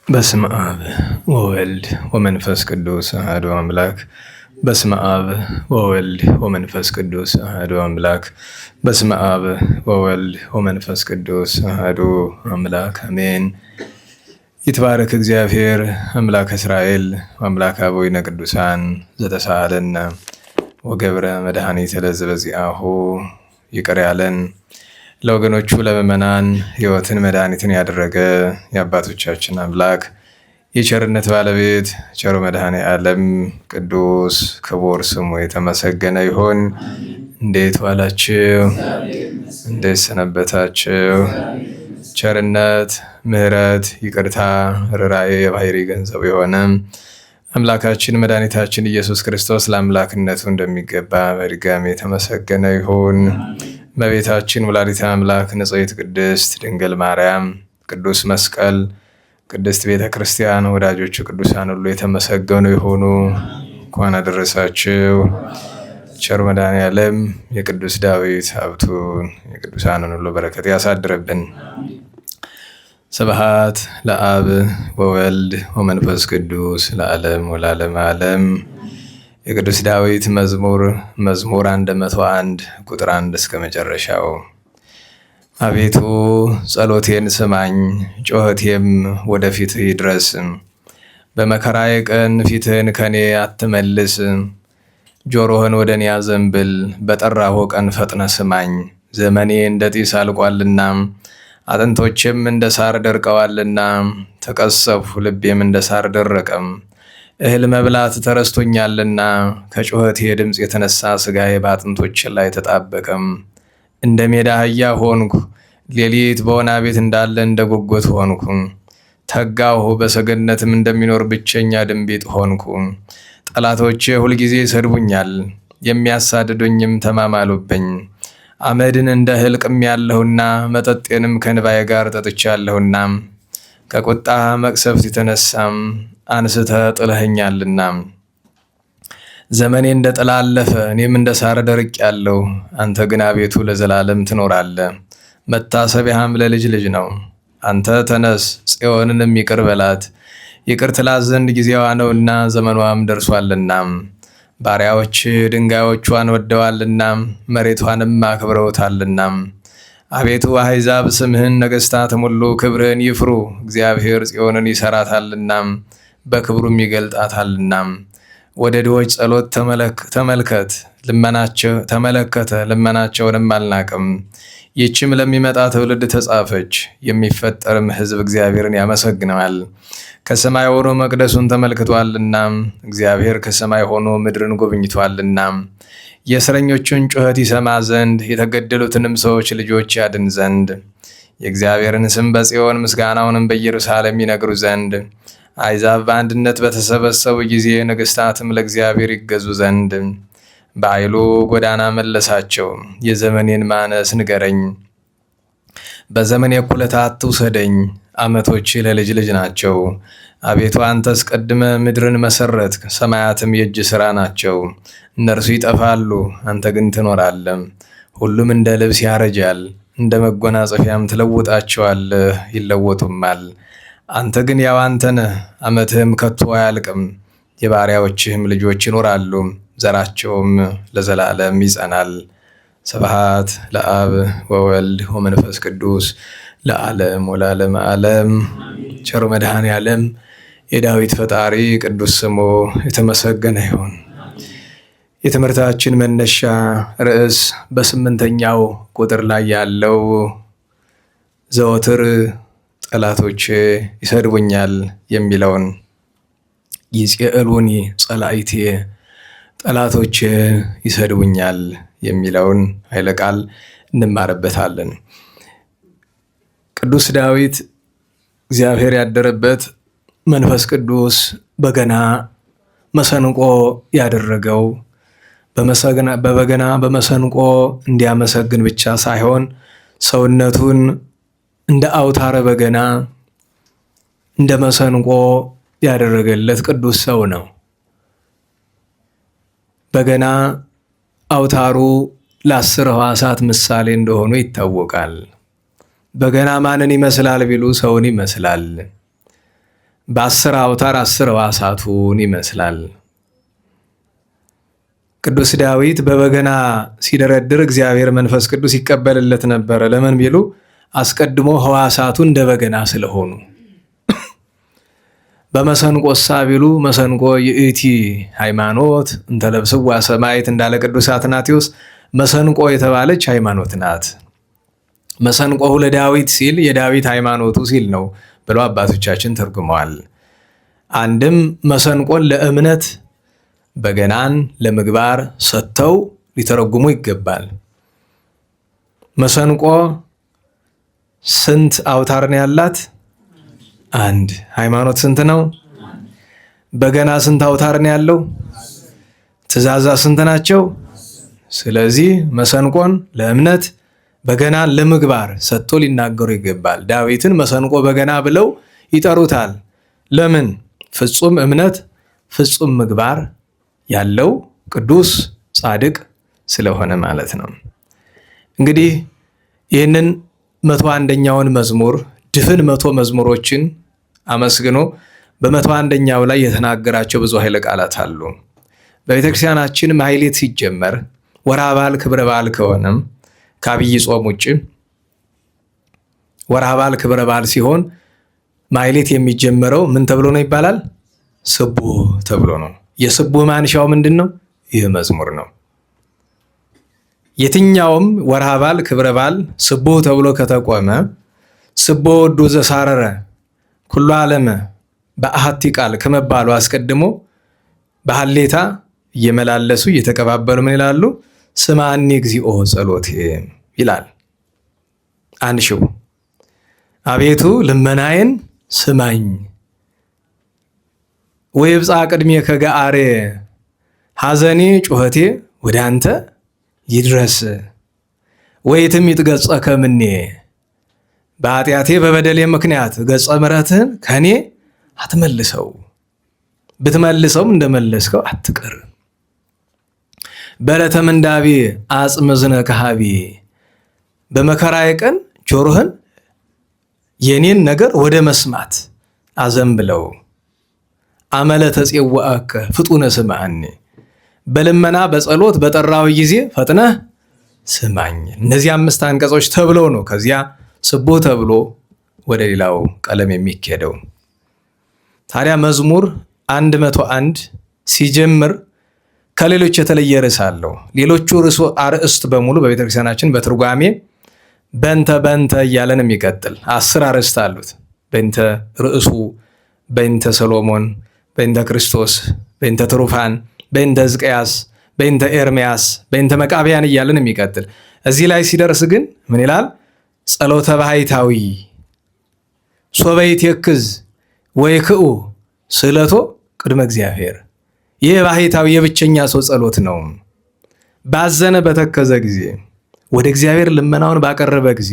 በስመ አብ ወወልድ ወመንፈስ ቅዱስ አሐዱ አምላክ። በስመ አብ ወወልድ ወመንፈስ ቅዱስ አሐዱ አምላክ። በስመ አብ ወወልድ ወመንፈስ ቅዱስ አሐዱ አምላክ አሜን። ይትባረክ እግዚአብሔር አምላክ እስራኤል አምላክ አበዊነ ቅዱሳን ዘተሳሃለነ ወገብረ መድኃኒተ ለዘበዚአሁ። ይቅር ያለን ለወገኖቹ ለምእመናን ሕይወትን መድኃኒትን ያደረገ የአባቶቻችን አምላክ የቸርነት ባለቤት ቸሩ መድኃኔ ዓለም ቅዱስ ክቡር ስሙ የተመሰገነ ይሁን። እንዴት ዋላችሁ? እንዴት ሰነበታችሁ? ቸርነት፣ ምሕረት፣ ይቅርታ፣ ርኅራኄ የባሕሪ ገንዘቡ የሆነ አምላካችን መድኃኒታችን ኢየሱስ ክርስቶስ ለአምላክነቱ እንደሚገባ በድጋሚ የተመሰገነ ይሁን። እመቤታችን ወላዲተ አምላክ ንጽሕት ቅድስት ድንግል ማርያም፣ ቅዱስ መስቀል፣ ቅድስት ቤተ ክርስቲያን፣ ወዳጆቹ ቅዱሳን ሁሉ የተመሰገኑ ይሁኑ። እንኳን አደረሳችሁ። ቸር መድኃኔዓለም የቅዱስ ዳዊት ሀብቱን የቅዱሳንን ሁሉ በረከት ያሳድርብን። ስብሐት ለአብ ወወልድ ወመንፈስ ቅዱስ ለዓለም ወለዓለመ ዓለም። የቅዱስ ዳዊት መዝሙር 101 ቁጥር 1 እስከ መጨረሻው። አቤቱ ጸሎቴን ስማኝ፣ ጩኸቴም ወደ ፊትህ ይድረስ። በመከራዬ ቀን ፊትህን ከኔ አትመልስ። ጆሮህን ወደ እኔ አዘንብል፣ በጠራሁ ቀን ፈጥነ ስማኝ። ዘመኔ እንደ ጢስ አልቋልና አጥንቶቼም እንደ ሳር ደርቀዋልና። ተቀሰፍሁ ልቤም እንደ ሳር ደረቀም። እህል መብላት ተረስቶኛልና ከጩኸቴ ድምፅ የተነሳ ሥጋዬ በአጥንቶች ላይ ተጣበቀም። እንደ ሜዳ አህያ ሆንኩ፣ ሌሊት በወና ቤት እንዳለ እንደ ጉጉት ሆንኩ። ተጋሁ፣ በሰገነትም እንደሚኖር ብቸኛ ድንቢጥ ሆንኩ። ጠላቶቼ ሁልጊዜ ይሰድቡኛል፣ የሚያሳድዱኝም ተማማሉብኝ። አመድን እንደ እህል ቅሜአለሁና መጠጤንም ከእንባዬ ጋር ጠጥቻለሁና። ከቁጣ መቅሰፍት የተነሳም አንስተህ ጥለኸኛልና። ዘመኔ እንደ ጥላ አለፈ፣ እኔም እንደ ሳር ደርቄአለሁ። አንተ ግን አቤቱ ለዘላለም ትኖራለህ፣ መታሰቢያህም ለልጅ ልጅ ነው። አንተ ተነስ፣ ጽዮንንም ይቅር በላት፣ ይቅር ትላት ዘንድ ጊዜዋ ነውና ዘመኗም ደርሷልና። ባሪያዎች ድንጋዮቿን ወደዋልና መሬቷንም አክብረውታልና። አቤቱ አሕዛብ ስምህን፣ ነገሥታትም ሁሉ ክብርህን ይፍሩ። እግዚአብሔር ጽዮንን ይሠራታልና በክብሩም ይገልጣታልና። ወደ ድሆች ጸሎት ተመለከተ፣ ልመናቸውንም አልናቅም። ይህችም ለሚመጣ ትውልድ ተጻፈች፣ የሚፈጠርም ሕዝብ እግዚአብሔርን ያመሰግነዋል። ከሰማይ ሆኖ መቅደሱን ተመልክቷልና፣ እግዚአብሔር ከሰማይ ሆኖ ምድርን ጎብኝቷልና። የእስረኞቹን ጩኸት ይሰማ ዘንድ፣ የተገደሉትንም ሰዎች ልጆች ያድን ዘንድ፣ የእግዚአብሔርን ስም በጽዮን ምስጋናውንም በኢየሩሳሌም ይነግሩ ዘንድ፣ አሕዛብ በአንድነት በተሰበሰቡ ጊዜ ነገሥታትም ለእግዚአብሔር ይገዙ ዘንድ። በኃይሉ ጎዳና መለሳቸው፣ የዘመኔን ማነስ ንገረኝ። በዘመኔ እኩሌታ አትውሰደኝ፣ ዓመቶች ለልጅ ልጅ ናቸው። አቤቱ አንተ አስቀድመ ምድርን መሰረትክ፣ ሰማያትም የእጅ ሥራ ናቸው። እነርሱ ይጠፋሉ፣ አንተ ግን ትኖራለህ። ሁሉም እንደ ልብስ ያረጃል፣ እንደ መጎናጸፊያም ትለውጣቸዋለህ፣ ይለወጡማል። አንተ ግን ያው አንተ ነህ፣ ዓመትህም ከቶ አያልቅም። የባሪያዎችህም ልጆች ይኖራሉ፣ ዘራቸውም ለዘላለም ይጸናል። ስብሐት ለአብ ወወልድ ወመንፈስ ቅዱስ ለዓለም ወለዓለመ ዓለም። ቸሩ መድኃኔዓለም የዳዊት ፈጣሪ ቅዱስ ስሙ የተመሰገነ ይሁን። የትምህርታችን መነሻ ርዕስ በ8ኛው ቁጥር ላይ ያለው ዘወትር ጠላቶቼ ይሰድቡኛል የሚለውን ይጼእሉኒ ጸላኢቴ፣ ጠላቶቼ ይሰድቡኛል የሚለውን ኃይለ ቃል እንማርበታለን። ቅዱስ ዳዊት እግዚአብሔር ያደረበት መንፈስ ቅዱስ በገና መሰንቆ ያደረገው በበገና በመሰንቆ እንዲያመሰግን ብቻ ሳይሆን ሰውነቱን እንደ አውታረ በገና እንደ መሰንቆ ያደረገለት ቅዱስ ሰው ነው። በገና አውታሩ ለ10 ሕዋሳት ምሳሌ እንደሆኑ ይታወቃል። በገና ማንን ይመስላል ቢሉ ሰውን ይመስላል። በ10 አውታር 10 ሕዋሳቱን ይመስላል። ቅዱስ ዳዊት በበገና ሲደረድር እግዚአብሔር መንፈስ ቅዱስ ይቀበልለት ነበረ። ለምን ቢሉ አስቀድሞ ሕዋሳቱ እንደ በገና ስለሆኑ። በመሰንቆሳ ቢሉ መሰንቆ ይእቲ ሃይማኖት እንተለብስዋ ሰማዕት እንዳለ ቅዱስ አትናቴዎስ መሰንቆ የተባለች ሃይማኖት ናት። መሰንቆሁ ለዳዊት ሲል የዳዊት ሃይማኖቱ ሲል ነው ብለው አባቶቻችን ተርጉመዋል። አንድም መሰንቆን ለእምነት በገናን ለምግባር ሰጥተው ሊተረጉሙ ይገባል። መሰንቆ ስንት አውታር ነው ያላት? አንድ። ሃይማኖት ስንት ነው? በገና ስንት አውታር ነው ያለው? ትእዛዛት ስንት ናቸው? ስለዚህ መሰንቆን ለእምነት በገናን ለምግባር ሰጥቶ ሊናገሩ ይገባል። ዳዊትን መሰንቆ በገና ብለው ይጠሩታል። ለምን? ፍጹም እምነት ፍጹም ምግባር ያለው ቅዱስ ጻድቅ ስለሆነ ማለት ነው። እንግዲህ ይህንን 101ኛውን መዝሙር ድፍን 100 መዝሙሮችን አመስግኖ በ101ኛው ላይ የተናገራቸው ብዙ ኃይለ ቃላት አሉ። በቤተክርስቲያናችን ማሕሌት ሲጀመር ወርኃ በዓል ክብረ በዓል ከሆነም ከአብይ ጾም ውጭ ወርኃ በዓል ክብረ በዓል ሲሆን ማሕሌት የሚጀመረው ምን ተብሎ ነው ይባላል? ስቡሕ ተብሎ ነው። የስቡሕ ማንሻው ምንድን ነው? ይህ መዝሙር ነው። የትኛውም ወርኃ በዓል ክብረ በዓል ስቡሕ ተብሎ ከተቆመ ስቡሕ ወዱ ዘሳረረ ኩሉ ዓለመ በአሐቲ ቃል ከመባሉ አስቀድሞ በሐሌታ እየመላለሱ እየተቀባበሉ ምን ይላሉ? ስማኒ እግዚኦ ጸሎቴ ይላል። አንሺው አቤቱ ልመናዬን ስማኝ። ወይብፅሕ ቅድሜከ ገአሬ ሐዘኔ ጩኸቴ ወደ አንተ ይድረስ። ወይትምይጥ ገጸከ እምኔ በኃጢአቴ በበደሌ ምክንያት ገጸ ምሕረትህን ከኔ አትመልሰው። ብትመልሰውም እንደመለስከው አትቅር። በዕለተ ምንዳቤ አጽም እዝነከ ኀቤ በመከራዬ ቀን ጆሮህን የኔን ነገር ወደ መስማት አዘንብለው። አመለ ተፄውዐከ ፍጡነ ስምዐኒ በልመና በጸሎት በጠራው ጊዜ ፈጥነህ ስማኝ። እነዚህ 5 አንቀጾች ተብለው ነው ከዚያ ስቡሕ ተብሎ ወደ ሌላው ቀለም የሚኬደው። ታዲያ መዝሙር 101 ሲጀምር ከሌሎች የተለየ ርዕስ አለው። ሌሎቹ አርእስት በሙሉ በቤተክርስቲያናችን በትርጓሜ በእንተ በእንተ እያለን የሚቀጥል 10 አርእስት አሉት። በእንተ ርዕሱ፣ በእንተ ሰሎሞን፣ በእንተ ክርስቶስ፣ በእንተ ትሩፋን፣ በእንተ ሕዝቅያስ፣ በእንተ ኤርምያስ፣ በእንተ መቃብያን እያለን የሚቀጥል። እዚህ ላይ ሲደርስ ግን ምን ይላል? ጸሎተ ባሕታዊ ሶበ ይትየክዝ ወይክኡ ስእለቶ ቅድመ እግዚአብሔር። ይህ ባሕታዊ የብቸኛ ሰው ጸሎት ነው። ባዘነ በተከዘ ጊዜ ወደ እግዚአብሔር ልመናውን ባቀረበ ጊዜ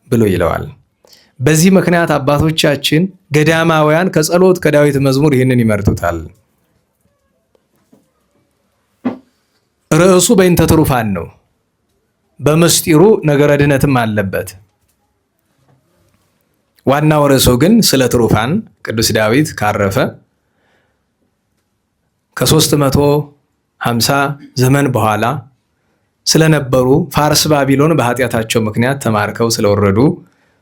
ብሎ ይለዋል። በዚህ ምክንያት አባቶቻችን ገዳማውያን ከጸሎት ከዳዊት መዝሙር ይህንን ይመርጡታል። ርዕሱ በእንተ ትሩፋን ነው። በምስጢሩ ነገረ ድነትም አለበት። ዋናው ርዕሱ ግን ስለ ትሩፋን ቅዱስ ዳዊት ካረፈ ከ350 ዘመን በኋላ ስለነበሩ ፋርስ ባቢሎን በኃጢአታቸው ምክንያት ተማርከው ስለወረዱ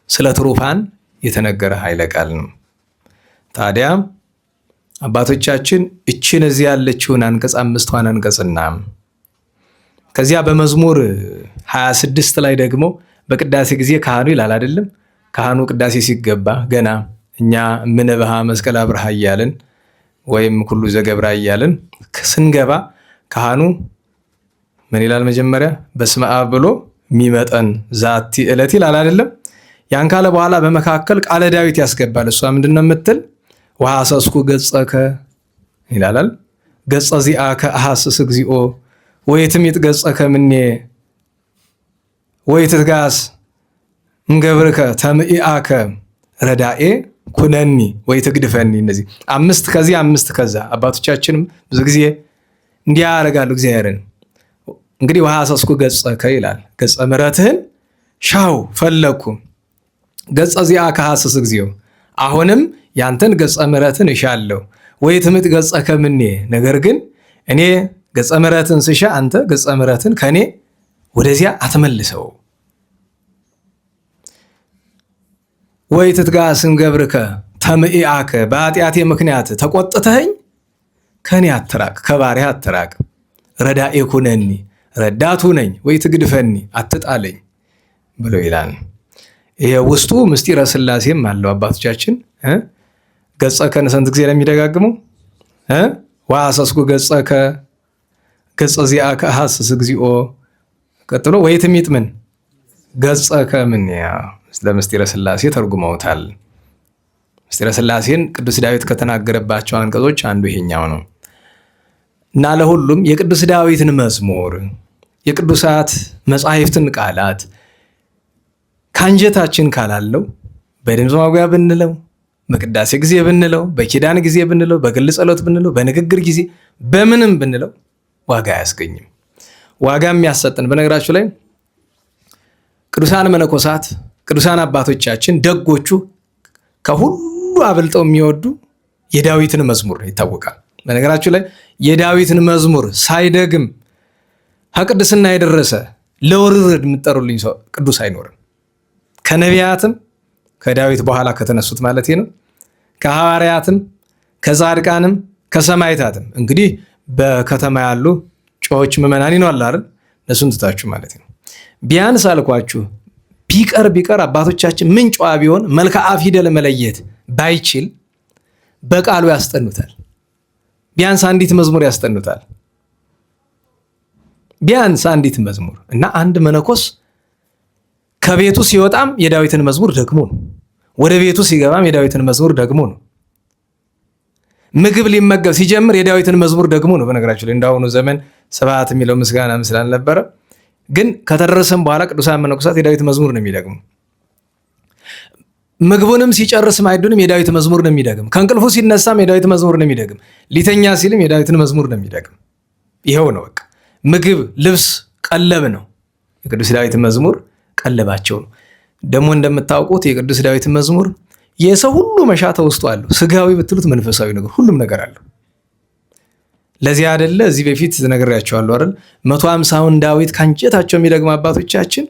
ስለ ትሩፋን የተነገረ ኃይለ ቃል ነው። ታዲያ አባቶቻችን እችን እዚህ ያለችውን አንቀጽ 5ቷን አንቀጽና ከዚያ በመዝሙር 26 ላይ ደግሞ በቅዳሴ ጊዜ ካህኑ ይላል አይደለም? ካህኑ ቅዳሴ ሲገባ ገና እኛ ምንበሃ መስቀል አብርሃ እያልን ወይም ኩሉ ዘገብራ እያልን ስንገባ ካህኑ ምን ይላል? መጀመሪያ በስመ አብ ብሎ የሚመጠን ዛቲ ዕለት ይላል አይደለም? ያን ካለ በኋላ በመካከል ቃለ ዳዊት ያስገባል። እሷ ምንድን ነው የምትል? ወሐሰስኩ ገጸከ ይላል። ገጸ ዚአከ አሐስስ እግዚኦ ወይትምይጥ ገጸከ እምኔ ወይትትጋስ እንገብርከ ተምኢአከ ረዳኤ ኩነኒ ወይትግድፈኒ። እነዚህ 5 ከዚህ 5 ከዛ። አባቶቻችንም ብዙ ጊዜ እንዲያ ያደርጋሉ እግዚአብሔርን። እንግዲህ ወሐሰስኩ ገጸከ ይላል። ገጸ ምሕረትህን ሻው ፈለግኩ። ገጸ ዚአከ አሐስስ እግዚኦ፣ አሁንም ያንተን ገጸ ምሕረትን እሻለሁ ወይ ትምጥ ገጸ ከምኔ። ነገር ግን እኔ ገጸ ምሕረትን ስሻ አንተ ገጸ ምሕረትን ከኔ ወደዚያ አትመልሰው። ወይ ትትጋስን ገብርከ ተምኢአከ በኃጢአቴ ምክንያት ተቆጥተኸኝ ከኔ አትራቅ፣ ከባሪያ አትራቅ። ረዳኤ ኩነኒ ረዳቱ ነኝ፣ ወይ ትግድፈኒ አትጣለኝ ብሎ ይላል። ይሄ ውስጡ ምስጢረ ሥላሴም አለው። አባቶቻችን ገጸከን ስንት ጊዜ ለሚደጋግመው ወሐሰስኩ ገጸከ ገጸ ዚአከ አሐስስ እግዚኦ። ቀጥሎ ወይ ትሚጥ ምን ገጸከ ምን ለምስጢረ ሥላሴ ተርጉመውታል። ምስጢረ ሥላሴን ቅዱስ ዳዊት ከተናገረባቸው አንቀጾች አንዱ ይሄኛው ነው እና ለሁሉም የቅዱስ ዳዊትን መዝሙር የቅዱሳት መጻሕፍትን ቃላት ከአንጀታችን ካላለው በድምፅ ማጉያ ብንለው፣ በቅዳሴ ጊዜ ብንለው፣ በኪዳን ጊዜ ብንለው፣ በግል ጸሎት ብንለው፣ በንግግር ጊዜ በምንም ብንለው ዋጋ አያስገኝም። ዋጋ የሚያሰጥን በነገራችሁ ላይ ቅዱሳን መነኮሳት ቅዱሳን አባቶቻችን ደጎቹ ከሁሉ አብልጠው የሚወዱ የዳዊትን መዝሙር ይታወቃል። በነገራችሁ ላይ የዳዊትን መዝሙር ሳይደግም ከቅድስና የደረሰ ለውርርድ የምትጠሩልኝ ሰው ቅዱስ አይኖርም። ከነቢያትም ከዳዊት በኋላ ከተነሱት ማለት ነው፣ ከሐዋርያትም ከጻድቃንም ከሰማዕታትም። እንግዲህ በከተማ ያሉ ጮዎች ምዕመናን ይኖራል አይደል? እነሱን ትታችሁ ማለት ነው። ቢያንስ አልኳችሁ ቢቀር አባቶቻችን ምን ጨዋ ቢሆን መልክዓ ፊደል መለየት ባይችል በቃሉ ያስጠኑታል። ቢያንስ አንዲት መዝሙር ያስጠኑታል። ቢያንስ አንዲት መዝሙር እና አንድ መነኮስ ከቤቱ ሲወጣም የዳዊትን መዝሙር ደግሞ ነው። ወደ ቤቱ ሲገባም የዳዊትን መዝሙር ደግሞ ነው። ምግብ ሊመገብ ሲጀምር የዳዊትን መዝሙር ደግሞ ነው። በነገራችሁ ላይ እንዳሁኑ ዘመን ስብሐት የሚለው ምስጋና ስላልነበረ ግን ከተደረሰም በኋላ ቅዱሳን መነኮሳት የዳዊት መዝሙር ነው የሚደግሙ። ምግቡንም ሲጨርስ ማዕዱንም የዳዊት መዝሙር ነው የሚደግም። ከእንቅልፉ ሲነሳም የዳዊት መዝሙር ነው የሚደግም። ሊተኛ ሲልም የዳዊትን መዝሙር ነው የሚደግም። ይኸው ነው በቃ። ምግብ፣ ልብስ፣ ቀለብ ነው። የቅዱስ ዳዊት መዝሙር ቀለባቸው ነው። ደግሞ እንደምታውቁት የቅዱስ ዳዊት መዝሙር የሰው ሁሉ መሻተ ውስጡ አለው። ስጋዊ ብትሉት መንፈሳዊ ነገር ሁሉም ነገር አለው። ለዚህ አይደለ እዚህ በፊት ነግሬያቸዋለሁ አይደል? 150ውን ዳዊት ካንጀታቸው የሚደግሙ አባቶቻችን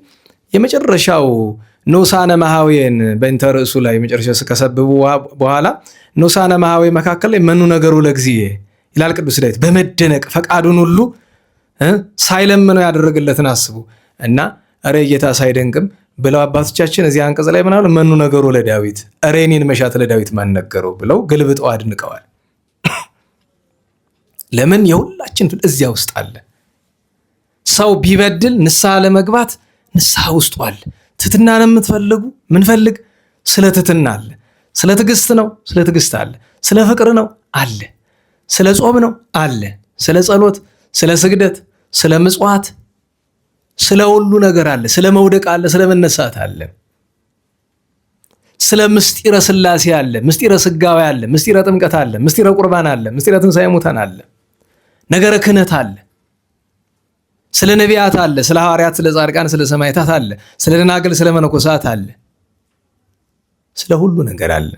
የመጨረሻው ንዑሳነ መሐዌን በእንተ ርእሱ ላይ መጨረሻ ከሰብቡ በኋላ ንዑሳነ መሐዌ መካከል ላይ መኑ ነገሩ ለእግዚእ ይላል ቅዱስ ዳዊት። በመደነቅ ፈቃዱን ሁሉ ሳይለምነው ያደረገለትን አስቡ እና እረ ጌታ ሳይደንቅም ብለው አባቶቻችን እዚህ አንቀጽ ላይ ምናሉ መኑ ነገሩ ለዳዊት እረ እኔን መሻት ለዳዊት ማን ነገረው ብለው ግልብጠው አድንቀዋል። ለምን የሁላችን እዚያ ውስጥ አለ። ሰው ቢበድል ንስሐ ለመግባት ንስሐ ውስጡ አለ። ትሕትናን የምትፈልጉ ምንፈልግ ስለ ትሕትና አለ። ስለ ትዕግስት ነው፣ ስለ ትዕግስት አለ። ስለ ፍቅር ነው አለ። ስለ ጾም ነው አለ። ስለ ጸሎት፣ ስለ ስግደት፣ ስለ ምጽዋት፣ ስለ ሁሉ ነገር አለ። ስለ መውደቅ አለ፣ ስለ መነሳት አለ። ስለ ምስጢረ ሥላሴ አለ፣ ምስጢረ ስጋዌ አለ፣ ምስጢረ ጥምቀት አለ፣ ምስጢረ ቁርባን አለ፣ ምስጢረ ትንሣኤ ሙታን አለ፣ ነገረ ክህነት አለ። ስለ ነቢያት አለ፣ ስለ ሐዋርያት፣ ስለ ጻድቃን፣ ስለ ሰማዕታት አለ፣ ስለ ደናግል፣ ስለ መነኮሳት አለ። ስለ ሁሉ ነገር አለ።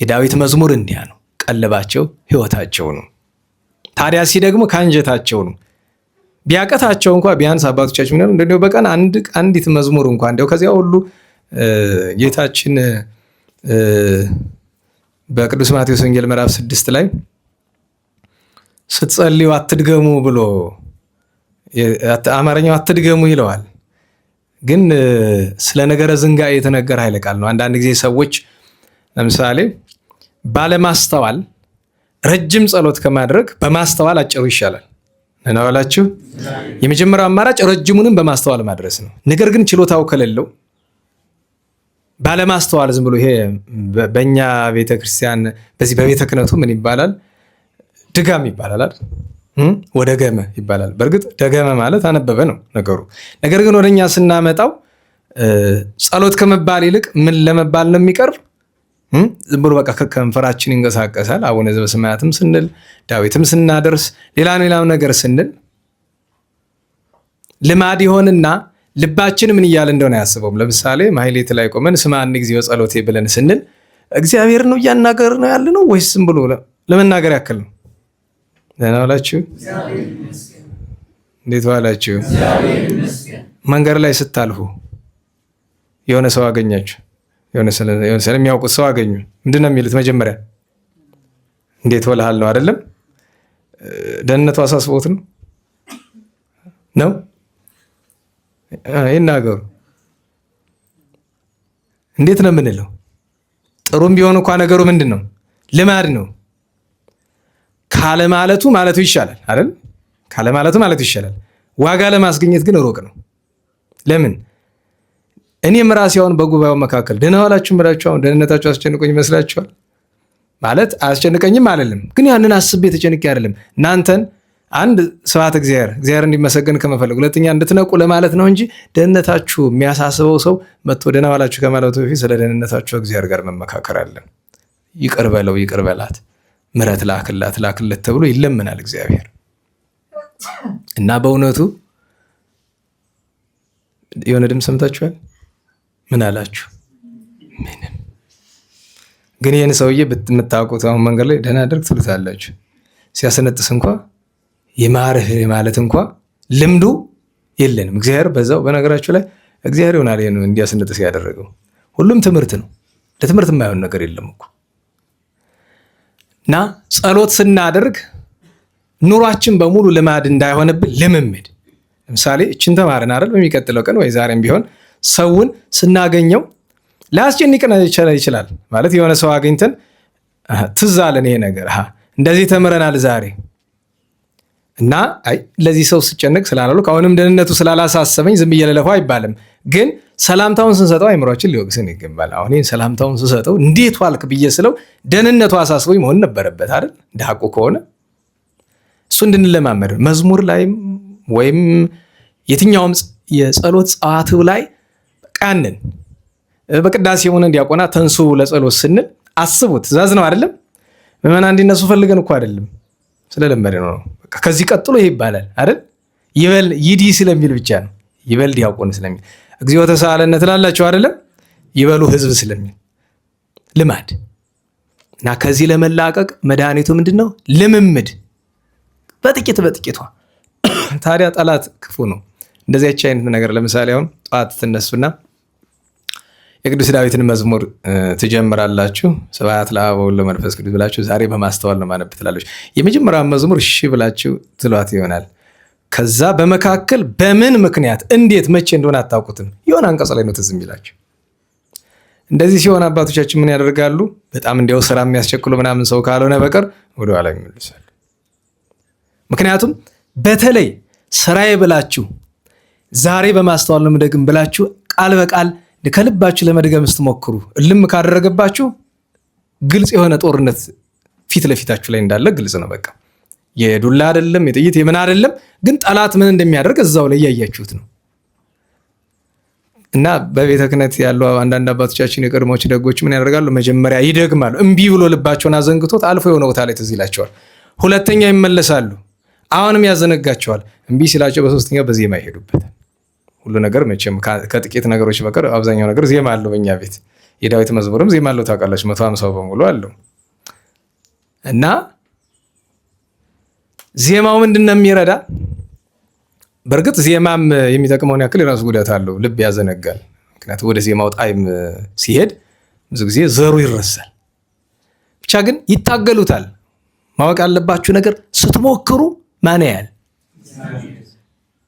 የዳዊት መዝሙር እንዲያ ነው። ቀለባቸው ሕይወታቸው ነው። ታዲያ ሲደግሞ ከአንጀታቸው ነው። ቢያቀታቸው እንኳ ቢያንስ አባቶቻችን ምናምን እንደው በቀን አንዲት መዝሙር እንኳ እንደው ከዚያ ሁሉ ጌታችን በቅዱስ ማቴዎስ ወንጌል ምዕራፍ 6 ላይ ስትጸልዩ አትድገሙ ብሎ አማርኛው አትድገሙ ይለዋል። ግን ስለ ነገረ ዝንጋኤ የተነገረ ኃይለ ቃል ነው። አንዳንድ ጊዜ ሰዎች ለምሳሌ ባለማስተዋል ረጅም ጸሎት ከማድረግ በማስተዋል አጭሩ ይሻላል ነው ያላችሁ። የመጀመሪያው አማራጭ ረጅሙንም በማስተዋል ማድረስ ነው። ነገር ግን ችሎታው ከሌለው ባለማስተዋል ዝም ብሎ ይሄ በእኛ ቤተክርስቲያን በዚህ በቤተ ክህነቱ ምን ይባላል? ድጋም ይባላል አይደል? ወደ ገመ ይባላል። በእርግጥ ደገመ ማለት አነበበ ነው ነገሩ። ነገር ግን ወደኛ ስናመጣው ጸሎት ከመባል ይልቅ ምን ለመባል ነው የሚቀርብ? ዝም ብሎ በቃ ከንፈራችን ይንቀሳቀሳል። አቡነ ዘበሰማያትም ስንል ዳዊትም ስናደርስ ሌላም ነገር ስንል ልማድ ይሆንና ልባችን ምን እያለ እንደሆነ አያስበውም። ለምሳሌ ማህሌት ላይ ቆመን ስማኒ እግዚኦ ጸሎቴ ብለን ስንል እግዚአብሔር ነው እያናገር ነው ያለ ነው ወይስ ዝም ብሎ ለመናገር ያክል ነው? ደህና ዋላችሁ? እንዴት ዋላችሁ? መንገድ ላይ ስታልፉ የሆነ ሰው አገኛችሁ፣ የሆነ ስለሚያውቁት ሰው አገኙ። ምንድን ነው የሚሉት? መጀመሪያ እንዴት ወልሃል ነው አይደለም? ደህንነቱ አሳስቦት ነው ይናገሩ። እንዴት ነው የምንለው? ጥሩም ቢሆን እንኳ ነገሩ ምንድን ነው? ልማድ ነው። ካለማለቱ ማለቱ ይሻላል አይደል? ካለማለቱ ማለቱ ይሻላል። ዋጋ ለማስገኘት ግን ሩቅ ነው። ለምን? እኔም ራሴ አሁን በጉባኤው መካከል ደህና ዋላችሁ ብላችሁ አሁን ደህንነታችሁ አስጨንቆኝ ይመስላችኋል? ማለት አያስጨንቀኝም አይደለም፣ ግን ያንን አስቤ ተጨንቄ አይደለም። እናንተን አንድ ስብሐት እግዚአብሔር እንዲመሰገን ከመፈለግ፣ ሁለተኛ እንድትነቁ ለማለት ነው እንጂ ደህንነታችሁ የሚያሳስበው ሰው መጥቶ ደህና ዋላችሁ ከማለቱ በፊት ስለ ደህንነታችሁ እግዚአብሔር ጋር መመካከር አለን። ይቅር በለው ይቅር በላት፣ ምሕረት ላክለት ተብሎ ይለምናል እግዚአብሔር። እና በእውነቱ የሆነ ድምፅ ሰምታችኋል? ምን አላችሁ? ምንም። ግን ይህን ሰውዬ የምታውቁት አሁን መንገድ ላይ ደህና አድርግ ትሉታላችሁ። ሲያስነጥስ እንኳ ይማርህ ማለት እንኳ ልምዱ የለንም። እግዚአብሔር በዛው በነገራችሁ ላይ እግዚአብሔር ይሆናል ይሄን እንዲያስነጥስ ያደረገው። ሁሉም ትምህርት ነው። ለትምህርት የማይሆን ነገር የለም እኮ። እና ጸሎት ስናደርግ ኑሯችን በሙሉ ልማድ እንዳይሆንብን ልምምድ። ለምሳሌ እችን ተማርን አይደል? በሚቀጥለው ቀን ወይ ዛሬም ቢሆን ሰውን ስናገኘው ላያስጨንቀን ይችላል። ማለት የሆነ ሰው አገኝተን ትዝ አለን ይሄ ነገር እንደዚህ ተምረናል ዛሬ እና ለዚህ ሰው ስጨነቅ ስላላሉ አሁንም ደህንነቱ ስላላሳሰበኝ ዝም ብዬ ልለፋው አይባልም። ግን ሰላምታውን ስንሰጠው አይምሯችን ሊወቅስን ይገባል። አሁን ይህን ሰላምታውን ስሰጠው እንዴት ዋልክ ብዬ ስለው ደህንነቱ አሳስቦኝ መሆን ነበረበት አይደል? እንደ ሐቁ ከሆነ እሱ እንድንለማመድ መዝሙር ላይም ወይም የትኛውም የጸሎት ጸዋትው ላይ ቃንን በቅዳሴ ሆነ እንዲያቆና ተንሱ ለጸሎት ስንል አስቡት። ትእዛዝ ነው አይደለም? ምዕመናን እንዲነሱ ፈልገን እኮ አይደለም፣ ስለለመደ ነው። ከዚህ ቀጥሎ ይሄ ይባላል አይደል? ይበል ይዲ ስለሚል ብቻ ነው። ይበል ዲያቆን ስለሚል እግዚኦ ተሳለነ ትላላችሁ አይደለም? ይበሉ ህዝብ ስለሚል ልማድ እና ከዚህ ለመላቀቅ መድኃኒቱ ምንድነው? ልምምድ። በጥቂቷ ታዲያ ጠላት ክፉ ነው። እንደዚያች አይነት ነገር ለምሳሌ አሁን ጠዋት ትነሱና የቅዱስ ዳዊትን መዝሙር ትጀምራላችሁ። ስብሐት ለአብ ወወልድ ወመንፈስ ቅዱስ ብላችሁ ዛሬ በማስተዋል ነው ማነብ ትላለች። የመጀመሪያው መዝሙር እሺ ብላችሁ ትሏት ይሆናል። ከዛ በመካከል በምን ምክንያት እንዴት መቼ እንደሆነ አታውቁትም። የሆነ አንቀጽ ላይ ነው ትዝ የሚላችሁ። እንደዚህ ሲሆን አባቶቻችን ምን ያደርጋሉ? በጣም እንዲያው ስራ የሚያስቸክሉ ምናምን ሰው ካልሆነ በቀር ወደኋላ ይመልሳሉ። ምክንያቱም በተለይ ስራዬ ብላችሁ ዛሬ በማስተዋል ነው የምደግም ብላችሁ ቃል በቃል ከልባችሁ ለመድገም ስትሞክሩ እልም ካደረገባችሁ ግልጽ የሆነ ጦርነት ፊት ለፊታችሁ ላይ እንዳለ ግልጽ ነው። በቃ የዱላ አይደለም የጥይት የምን አይደለም፣ ግን ጠላት ምን እንደሚያደርግ እዛው ላይ እያያችሁት ነው። እና በቤተ ክህነት ያሉ አንዳንድ አባቶቻችን የቀድሞች ደጎች ምን ያደርጋሉ? መጀመሪያ ይደግማሉ። እምቢ ብሎ ልባቸውን አዘንግቶት አልፎ የሆነ ቦታ ላይ ትዝ ይላቸዋል። ሁለተኛ ይመለሳሉ። አሁንም ያዘነጋቸዋል። እምቢ ሲላቸው በሶስተኛው በዜማ ይሄዱበታል። ሁሉ ነገር መቼም ከጥቂት ነገሮች በቀር አብዛኛው ነገር ዜማ አለው። በእኛ ቤት የዳዊት መዝሙርም ዜማ አለው ታውቃላችሁ። 150 በሙሉ አለው። እና ዜማው ምንድን ነው የሚረዳ? በእርግጥ ዜማም የሚጠቅመውን ያክል የራሱ ጉዳት አለው። ልብ ያዘነጋል። ምክንያቱም ወደ ዜማው ጣዕም ሲሄድ ብዙ ጊዜ ዘሩ ይረሳል። ብቻ ግን ይታገሉታል። ማወቅ ያለባችሁ ነገር ስትሞክሩ ማን ያያል?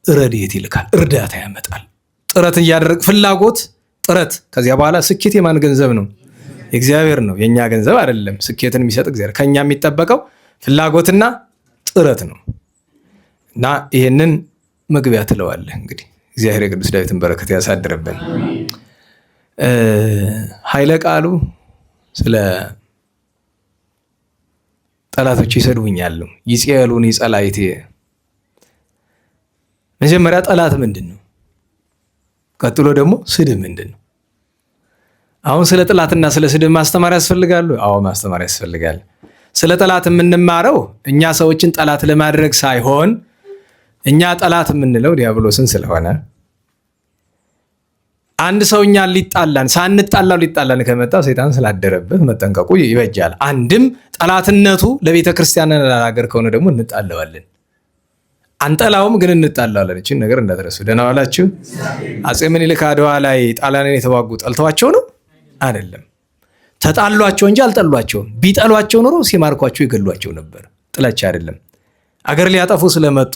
ረድኤት ይልካል፣ እርዳታ ያመጣል። ጥረት እያደረግ ፍላጎት ጥረት። ከዚያ በኋላ ስኬት የማን ገንዘብ ነው? የእግዚአብሔር ነው፣ የእኛ ገንዘብ አይደለም። ስኬትን የሚሰጥ እግዚአብሔር። ከእኛ የሚጠበቀው ፍላጎትና ጥረት ነው። እና ይህንን መግቢያ ትለዋለህ። እንግዲህ እግዚአብሔር የቅዱስ ዳዊትን በረከት ያሳድርብን። ኃይለ ቃሉ ስለ ጠላቶች ይሰድቡኛል፣ ይጼሉኒ ጸላእቴ። መጀመሪያ ጠላት ምንድን ነው? ቀጥሎ ደግሞ ስድብ ምንድን ነው? አሁን ስለ ጠላትና ስለ ስድብ ማስተማር ያስፈልጋሉ? አዎ ማስተማር ያስፈልጋል። ስለ ጠላት የምንማረው እኛ ሰዎችን ጠላት ለማድረግ ሳይሆን እኛ ጠላት የምንለው ዲያብሎስን ስለሆነ አንድ ሰው እኛን ሊጣላን ሊጣላን ከመጣ ሰይጣን ስላደረበት መጠንቀቁ ይበጃል። አንድም ጠላትነቱ ለቤተ ክርስቲያን ለሀገር ከሆነ ደግሞ እንጣለዋለን። አንጠላውም ግን እንጣላለን። እቺን ነገር እንዳትረሱ። ደህና ዋላችሁ። አፄ ምኒልክ አድዋ ላይ ጣሊያንን የተዋጉ ጠልተዋቸው ነው አይደለም። ተጣሏቸው እንጂ አልጠሏቸውም። ቢጠሏቸው ኖሮ ሲማርኳቸው ይገሏቸው ነበር። ጥላቻ አይደለም። አገር ሊያጠፉ ስለመጡ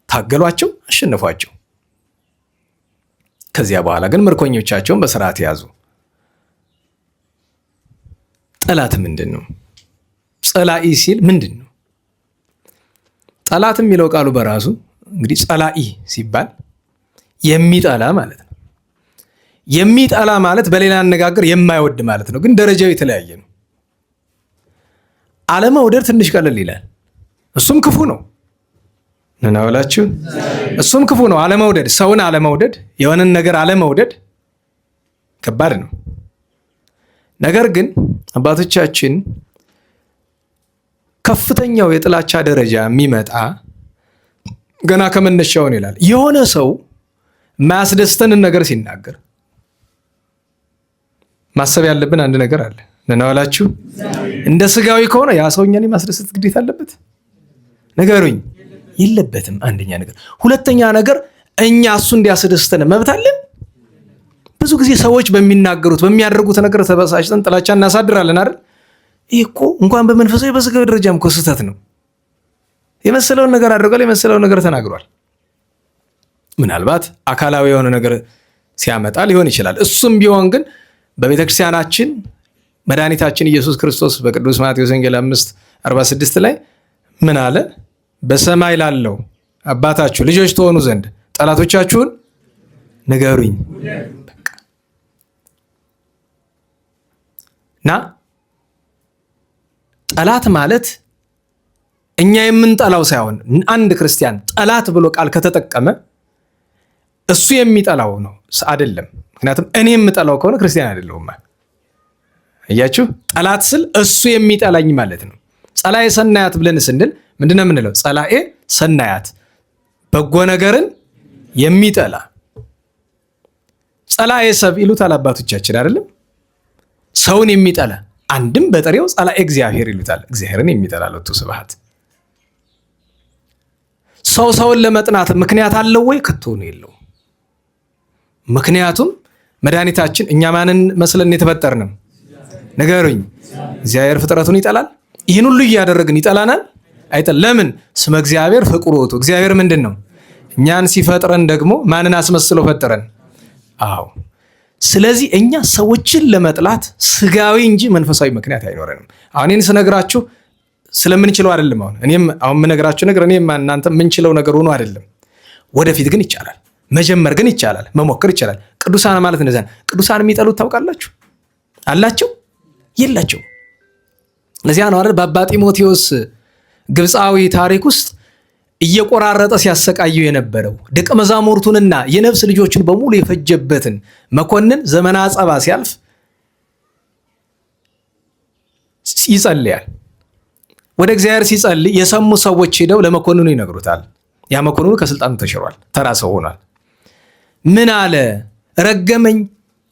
ታገሏቸው፣ አሸነፏቸው። ከዚያ በኋላ ግን ምርኮኞቻቸውን በስርዓት ያዙ። ጠላት ምንድን ነው? ጸላኢ ሲል ምንድን ነው? ጠላት የሚለው ቃሉ በራሱ እንግዲህ ጸላኢ ሲባል የሚጠላ ማለት ነው። የሚጠላ ማለት በሌላ አነጋገር የማይወድ ማለት ነው። ግን ደረጃው የተለያየ ነው። አለመውደድ ትንሽ ቀለል ይላል። እሱም ክፉ ነው። እናውላችሁ እሱም ክፉ ነው። አለመውደድ፣ ሰውን አለመውደድ፣ የሆነን ነገር አለመውደድ ከባድ ነው። ነገር ግን አባቶቻችን ከፍተኛው የጥላቻ ደረጃ የሚመጣ ገና ከመነሻውን ይላል። የሆነ ሰው ማያስደስተንን ነገር ሲናገር ማሰብ ያለብን አንድ ነገር አለ። እናውላችሁ እንደ ስጋዊ ከሆነ ያ ሰው እኛን የማስደሰት ግዴታ አለበት? ነገሩኝ። የለበትም። አንደኛ ነገር። ሁለተኛ ነገር እኛ እሱ እንዲያስደስተን መብት አለን? ብዙ ጊዜ ሰዎች በሚናገሩት በሚያደርጉት ነገር ተበሳጭተን ጥላቻ እናሳድራለን አይደል? ይህ እኮ እንኳን በመንፈሳዊ በስጋዊ ደረጃም እኮ ስህተት ነው። የመሰለውን ነገር አድርጓል፣ የመሰለውን ነገር ተናግሯል። ምናልባት አካላዊ የሆነ ነገር ሲያመጣ ሊሆን ይችላል። እሱም ቢሆን ግን በቤተክርስቲያናችን መድኃኒታችን ኢየሱስ ክርስቶስ በቅዱስ ማቴዎስ ወንጌል 5:46 ላይ ምን አለ? በሰማይ ላለው አባታችሁ ልጆች ትሆኑ ዘንድ ጠላቶቻችሁን ንገሩኝ። እና ጠላት ማለት እኛ የምንጠላው ሳይሆን አንድ ክርስቲያን ጠላት ብሎ ቃል ከተጠቀመ እሱ የሚጠላው ነው አይደለም። ምክንያቱም እኔ የምጠላው ከሆነ ክርስቲያን አይደለሁም። እያችሁ ጠላት ስል እሱ የሚጠላኝ ማለት ነው። ጸላኤ ሰናያት ብለን ስንል ምንድነው የምንለው? ጸላኤ ሰናያት በጎ ነገርን የሚጠላ ጸላኤ ሰብ ይሉታል አባቶቻችን አይደለም? ሰውን የሚጠላ አንድም በጥሬው ጸላኤ እግዚአብሔር ይሉታል። እግዚአብሔርን የሚጠላ ለቱ ስብሐት። ሰውን ለመጥናት ምክንያት አለው ወይ? ከቶ ነው የለው። ምክንያቱም መድኃኒታችን እኛ ማንን መስለን የተፈጠርንም? ንገሩኝ። እግዚአብሔር ፍጥረቱን ይጠላል? ይህን ሁሉ እያደረግን ይጠላናል? አይጠል። ለምን? ስመ እግዚአብሔር ፍቁር ውእቱ። እግዚአብሔር ምንድን ነው? እኛን ሲፈጥረን ደግሞ ማንን አስመስሎ ፈጠረን? አዎ። ስለዚህ እኛ ሰዎችን ለመጥላት ስጋዊ እንጂ መንፈሳዊ ምክንያት አይኖረንም። አሁን እኔን ስነግራችሁ ስለምንችለው አይደለም። አሁን የምነግራችሁ ነገር እኔም እናንተ የምንችለው ነገር ሆኖ አይደለም። ወደፊት ግን ይቻላል። መጀመር ግን ይቻላል። መሞከር ይቻላል። ቅዱሳን ማለት እንደዛ ነው። ቅዱሳን የሚጠሉት ታውቃላችሁ? አላቸው? የላቸው? ለዚያ ነው አይደል በአባ ጢሞቴዎስ ግብፃዊ ታሪክ ውስጥ እየቆራረጠ ሲያሰቃየው የነበረው ደቀ መዛሙርቱንና የነፍስ ልጆችን በሙሉ የፈጀበትን መኮንን ዘመነ አጸባ ሲያልፍ ይጸልያል። ወደ እግዚአብሔር ሲጸልይ የሰሙ ሰዎች ሄደው ለመኮንኑ ይነግሩታል። ያ መኮንኑ ከስልጣኑ ተሽሯል፣ ተራ ሰው ሆኗል። ምን አለ? ረገመኝ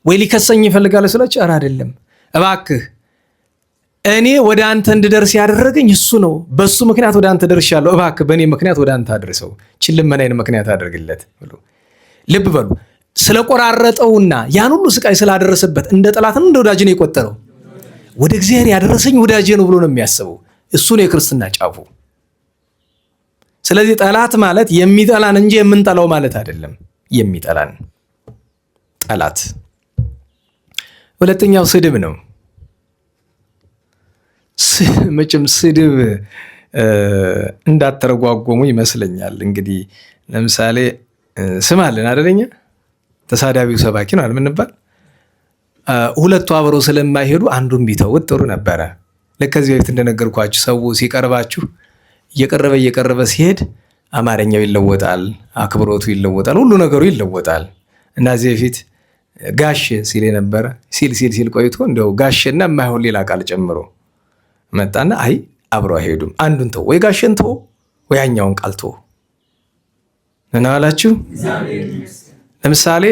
ወይ ሊከሰኝ ይፈልጋል ስላችሁ፣ ኧረ አይደለም እባክህ እኔ ወደ አንተ እንድደርስ ያደረገኝ እሱ ነው። በሱ ምክንያት ወደ አንተ ደርሻለሁ። እባክህ በእኔ ምክንያት ወደ አንተ አድርሰው፣ ልመናዬን ምክንያት አድርግለት ብሎ ልብ በሉ። ስለቆራረጠውና ያን ሁሉ ስቃይ ስላደረሰበት እንደ ጠላት እንደ ወዳጅ ነው የቆጠረው። ወደ እግዚአብሔር ያደረሰኝ ወዳጅ ነው ብሎ ነው የሚያስበው። እሱ ነው የክርስትና ጫፉ። ስለዚህ ጠላት ማለት የሚጠላን እንጂ የምንጠላው ማለት አይደለም። የሚጠላን ጠላት። ሁለተኛው ስድብ ነው። መቼም ስድብ እንዳተረጓጎሙ ይመስለኛል። እንግዲህ ለምሳሌ ስም አለን አይደለኛ? ተሳዳቢው ሰባኪ ነው አልምንባል። ሁለቱ አብረው ስለማይሄዱ አንዱን ቢተውት ጥሩ ነበረ። ልክ ከዚህ በፊት እንደነገርኳችሁ ሰው ሲቀርባችሁ እየቀረበ ሲሄድ አማርኛው ይለወጣል፣ አክብሮቱ ይለወጣል፣ ሁሉ ነገሩ ይለወጣል። እና እዚህ በፊት ጋሽ ሲል የነበረ ሲል ቆይቶ እንደው ጋሽና የማይሆን ሌላ ቃል ጨምሮ መጣና አይ አብሮ አይሄዱም፣ አንዱን ተው፣ ወይ ጋሽን ተው ወይ ያኛውን ቃል ተው እናላችሁ። ለምሳሌ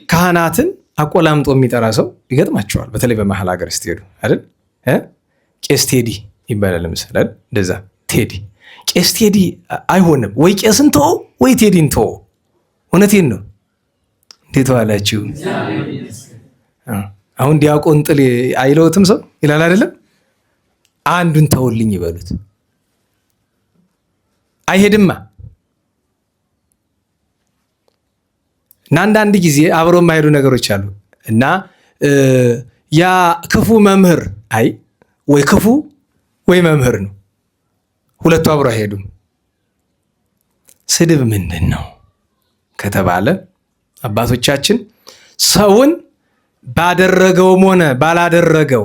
ካህናትን አቆላምጦ የሚጠራ ሰው ይገጥማቸዋል። በተለይ በመሀል ሀገር ስትሄዱ አይደል? ቄስ ቴዲ ይባላል ምስል አይደል? እንደዛ ቴዲ ቄስ ቴዲ አይሆንም። ወይ ቄስን ተወው ወይ ቴዲን ተወው። እውነቴን ነው። እንዴት ዋላችሁ? አሁን ዲያቆን ጥል አይለውትም ሰው ይላል አይደለም? አንዱን ተውልኝ ይበሉት አይሄድማ። እና አንዳንድ ጊዜ አብሮ የማይሄዱ ነገሮች አሉ እና ያ ክፉ መምህር ወይ ክፉ ወይ መምህር ነው። ሁለቱ አብሮ አይሄዱም። ስድብ ምንድን ነው ከተባለ አባቶቻችን ሰውን ባደረገውም ሆነ ባላደረገው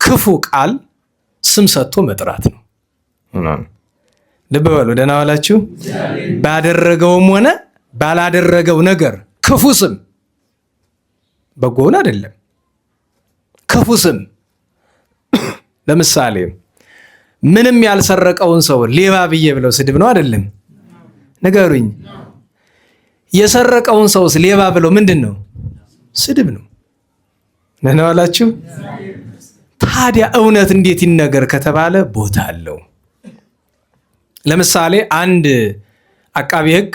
ክፉ ቃል ስም ሰጥቶ መጥራት ነው። ልብ በሉ። ደህና ዋላችሁ። ባደረገውም ሆነ ባላደረገው ነገር ክፉ ስም፣ በጎውን አይደለም፣ ክፉ ስም። ለምሳሌ ምንም ያልሰረቀውን ሰው ሌባ ብዬ ብለው ስድብ ነው አይደለም? ንገሩኝ። የሰረቀውን ሰውስ ሌባ ብለው ምንድን ነው? ስድብ ነው። ደህና ዋላችሁ። ታዲያ እውነት እንዴት ይነገር ከተባለ ቦታ አለው። ለምሳሌ አንድ አቃቤ ሕግ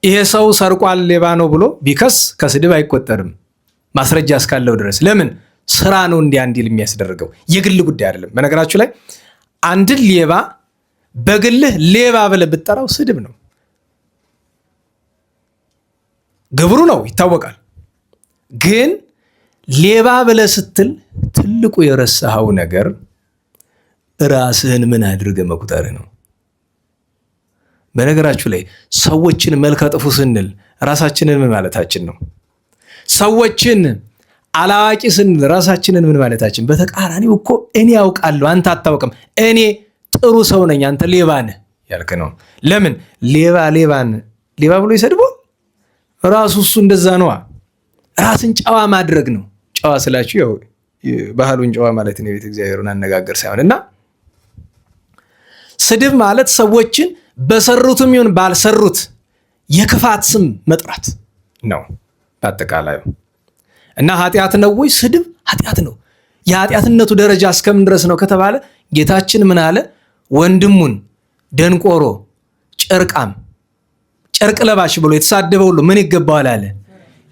ይሄ ሰው ሰርቋል ሌባ ነው ብሎ ቢከስ ከስድብ አይቆጠርም ማስረጃ እስካለው ድረስ። ለምን? ስራ ነው እንዲል የሚያስደርገው፣ የግል ጉዳይ አይደለም። በነገራችሁ ላይ አንድን ሌባ በግልህ ሌባ ብለህ ብትጠራው ስድብ ነው፣ ግብሩ ነው ይታወቃል። ግን ሌባ ብለህ ስትል ትልቁ የረሳኸው ነገር ራስህን ምን አድርገህ መቁጠር ነው። በነገራችሁ ላይ ሰዎችን መልከ ጥፉ ስንል ራሳችንን ምን ማለታችን ነው? ሰዎችን አላዋቂ ስንል ራሳችንን ምን ማለታችን? በተቃራኒው እኮ እኔ ያውቃለሁ አንተ አታውቅም፣ እኔ ጥሩ ሰው ነኝ አንተ ሌባ ነህ ያልክ ነው። ለምን ሌባን ሌባ ብሎ ይሰድበው? ራሱ እሱ እንደዛ ነዋ። ራስን ጨዋ ማድረግ ነው። ጨዋ ስላችሁ ያው ባህሉን ጨዋ ማለት ነው፣ የቤተ እግዚአብሔርን አነጋገር ሳይሆን እና ስድብ ማለት ሰዎችን በሰሩትም ይሁን ባልሰሩት የክፋት ስም መጥራት ነው በአጠቃላዩ። እና ኃጢአት ነው ወይ ስድብ? ኃጢአት ነው። የኃጢአትነቱ ደረጃ እስከምን ድረስ ነው ከተባለ ጌታችን ምን አለ? ወንድሙን ደንቆሮ፣ ጨርቃም፣ ጨርቅ ለባሽ ብሎ የተሳደበ ሁሉ ምን ይገባዋል አለ?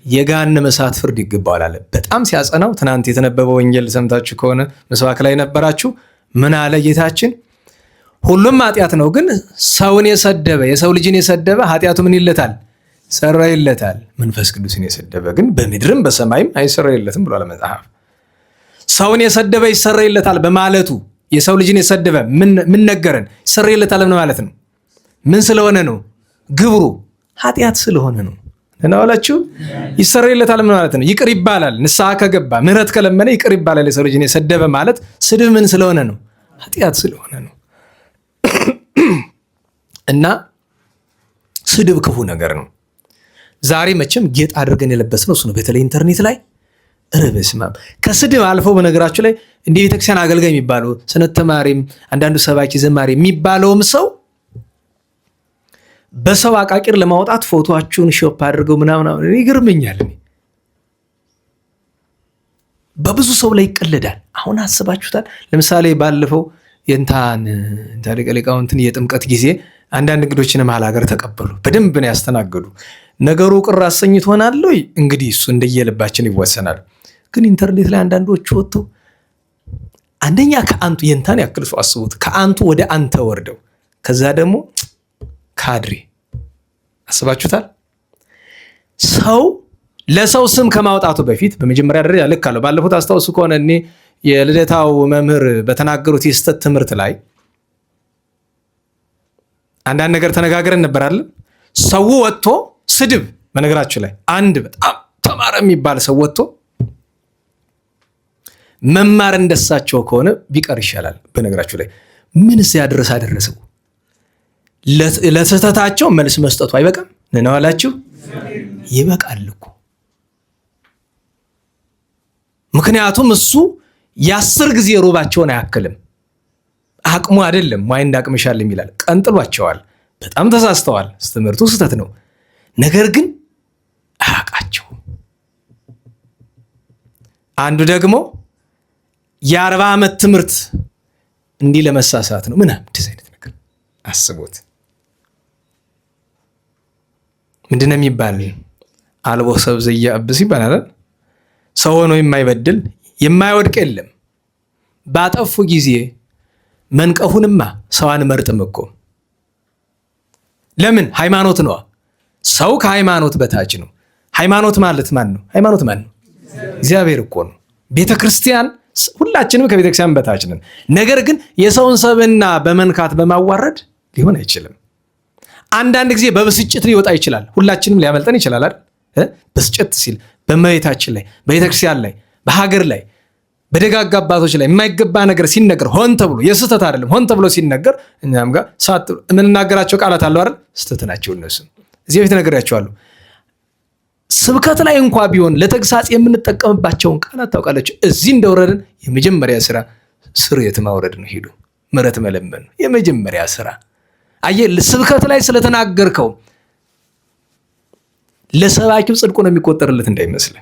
የገሃነመ እሳት ፍርድ ይገባዋል አለ። በጣም ሲያጸናው ትናንት የተነበበው ወንጌል ሰምታችሁ ከሆነ ምስባክ ላይ ነበራችሁ። ምን አለ ጌታችን? ሁሉም ኃጢአት ነው፣ ግን ሰውን የሰደበ የሰው ልጅን የሰደበ ኃጢአቱ ምን ይለታል? ይሰረይለታል። መንፈስ ቅዱስን የሰደበ ግን በምድርም በሰማይም አይሰረይለትም ብሏል መጽሐፍ። ሰውን የሰደበ ይሰረይለታል በማለቱ የሰው ልጅን የሰደበ ምን ነገረን? ይሰረይለታል ምን ማለት ነው? ምን ስለሆነ ነው? ግብሩ ኃጢአት ስለሆነ ነው። እናዋላችሁ ይሰረይለታል ምን ማለት ነው? ይቅር ይባላል። ንስሐ ከገባ ምህረት ከለመነ ይቅር ይባላል። የሰው ልጅን የሰደበ ማለት ስድብ ምን ስለሆነ ነው? ኃጢአት ስለሆነ ነው። እና ስድብ ክፉ ነገር ነው። ዛሬ መቼም ጌጥ አድርገን የለበስነው እሱ ነው። በተለይ ኢንተርኔት ላይ በስመአብ ከስድብ አልፈው በነገራችሁ ላይ እንደ ቤተክርስቲያን አገልጋይ የሚባለው ሰንበት ተማሪም አንዳንዱ ሰባኪ ዘማሪ የሚባለውም ሰው በሰው አቃቂር ለማውጣት ፎቶአችሁን ሾፕ አድርገው ምናምን ይገርመኛል። በብዙ ሰው ላይ ይቀለዳል። አሁን አስባችሁታል? ለምሳሌ ባለፈው የእንታን ሊቀ ሊቃውንትን የጥምቀት ጊዜ አንዳንድ እንግዶችን መሀል ሀገር ተቀበሉ። በደንብ ነው ያስተናገዱ። ነገሩ ቅር አሰኝት ሆናል ወይ እንግዲህ እሱ እንደየልባችን ይወሰናል። ግን ኢንተርኔት ላይ አንዳንዶቹ ወጥተው አንደኛ ከአንቱ የእንታን ያክል ሰው አስቡት፣ ከአንቱ ወደ አንተ ወርደው ከዛ ደግሞ ካድሬ አስባችሁታል? ሰው ለሰው ስም ከማውጣቱ በፊት በመጀመሪያ ደረጃ ልክ አለው። ባለፉት አስታውሱ ከሆነ እኔ የልደታው መምህር በተናገሩት የስተት ትምህርት ላይ አንዳንድ ነገር ተነጋግረን ነበራል። ሰው ወጥቶ ስድብ በነገራችሁ ላይ አንድ በጣም ተማረ የሚባል ሰው ወጥቶ መማር እንደሳቸው ከሆነ ቢቀር ይሻላል። በነገራችሁ ላይ ምን ሲያደርስ አደረሰው ለስህተታቸው መልስ መስጠቱ አይበቃም? ነናዋላችሁ ይበቃል እኮ። ምክንያቱም እሱ የ10 ጊዜ ሩባቸውን አያክልም። አቅሙ አይደለም ዋይ እንዳቅምሻል የሚላል ቀንጥሏቸዋል። በጣም ተሳስተዋል። ትምህርቱ ስህተት ነው። ነገር ግን አያውቃቸውም። አንዱ ደግሞ የ40 ዓመት ትምህርት እንዲህ ለመሳሳት ነው ምናምን እንደዚህ አይነት ነገር አስቦት ምንድነው የሚባል አልቦ ሰብ ዘያብስ ይባላል። ሰው ሆኖ የማይበድል የማይወድቅ የለም። ባጠፉ ጊዜ መንቀፉንማ ሰው አንመርጥም እኮ። ለምን? ሃይማኖት ነው። ሰው ከሃይማኖት በታች ነው። ሃይማኖት ማለት ማን ነው? ሃይማኖት ማን ነው? እግዚአብሔር እኮ ነው። ቤተክርስቲያን ሁላችንም ከቤተክርስቲያን በታች ነን። ነገር ግን የሰውን ሰብዕና በመንካት በማዋረድ ሊሆን አይችልም። አንዳንድ ጊዜ በብስጭት ሊወጣ ይችላል። ሁላችንም ሊያመልጠን ይችላል አይደል? ብስጭት ሲል በእመቤታችን ላይ፣ በቤተክርስቲያን ላይ፣ በሀገር ላይ፣ በደጋግ አባቶች ላይ የማይገባ ነገር ሲነገር ሆን ተብሎ የስህተት አይደለም ሆን ተብሎ ሲነገር እኛም ጋር የምንናገራቸው ቃላት አሉ አይደል? ስህተት ናቸው እነሱ። እዚህ በፊት ነግሬያቸዋለሁ። ስብከት ላይ እንኳ ቢሆን ለተግሳጽ የምንጠቀምባቸውን ቃላት ታውቃላችሁ። እዚህ እንደወረድን የመጀመሪያ ስራ ስርየት ማውረድ ነው። ሄዱ ምሕረት መለመን ነው የመጀመሪያ ስራ። አየህ፣ ስብከት ላይ ስለተናገርከው ለሰባኪው ጽድቁ ነው የሚቆጠርለት እንዳይመስል።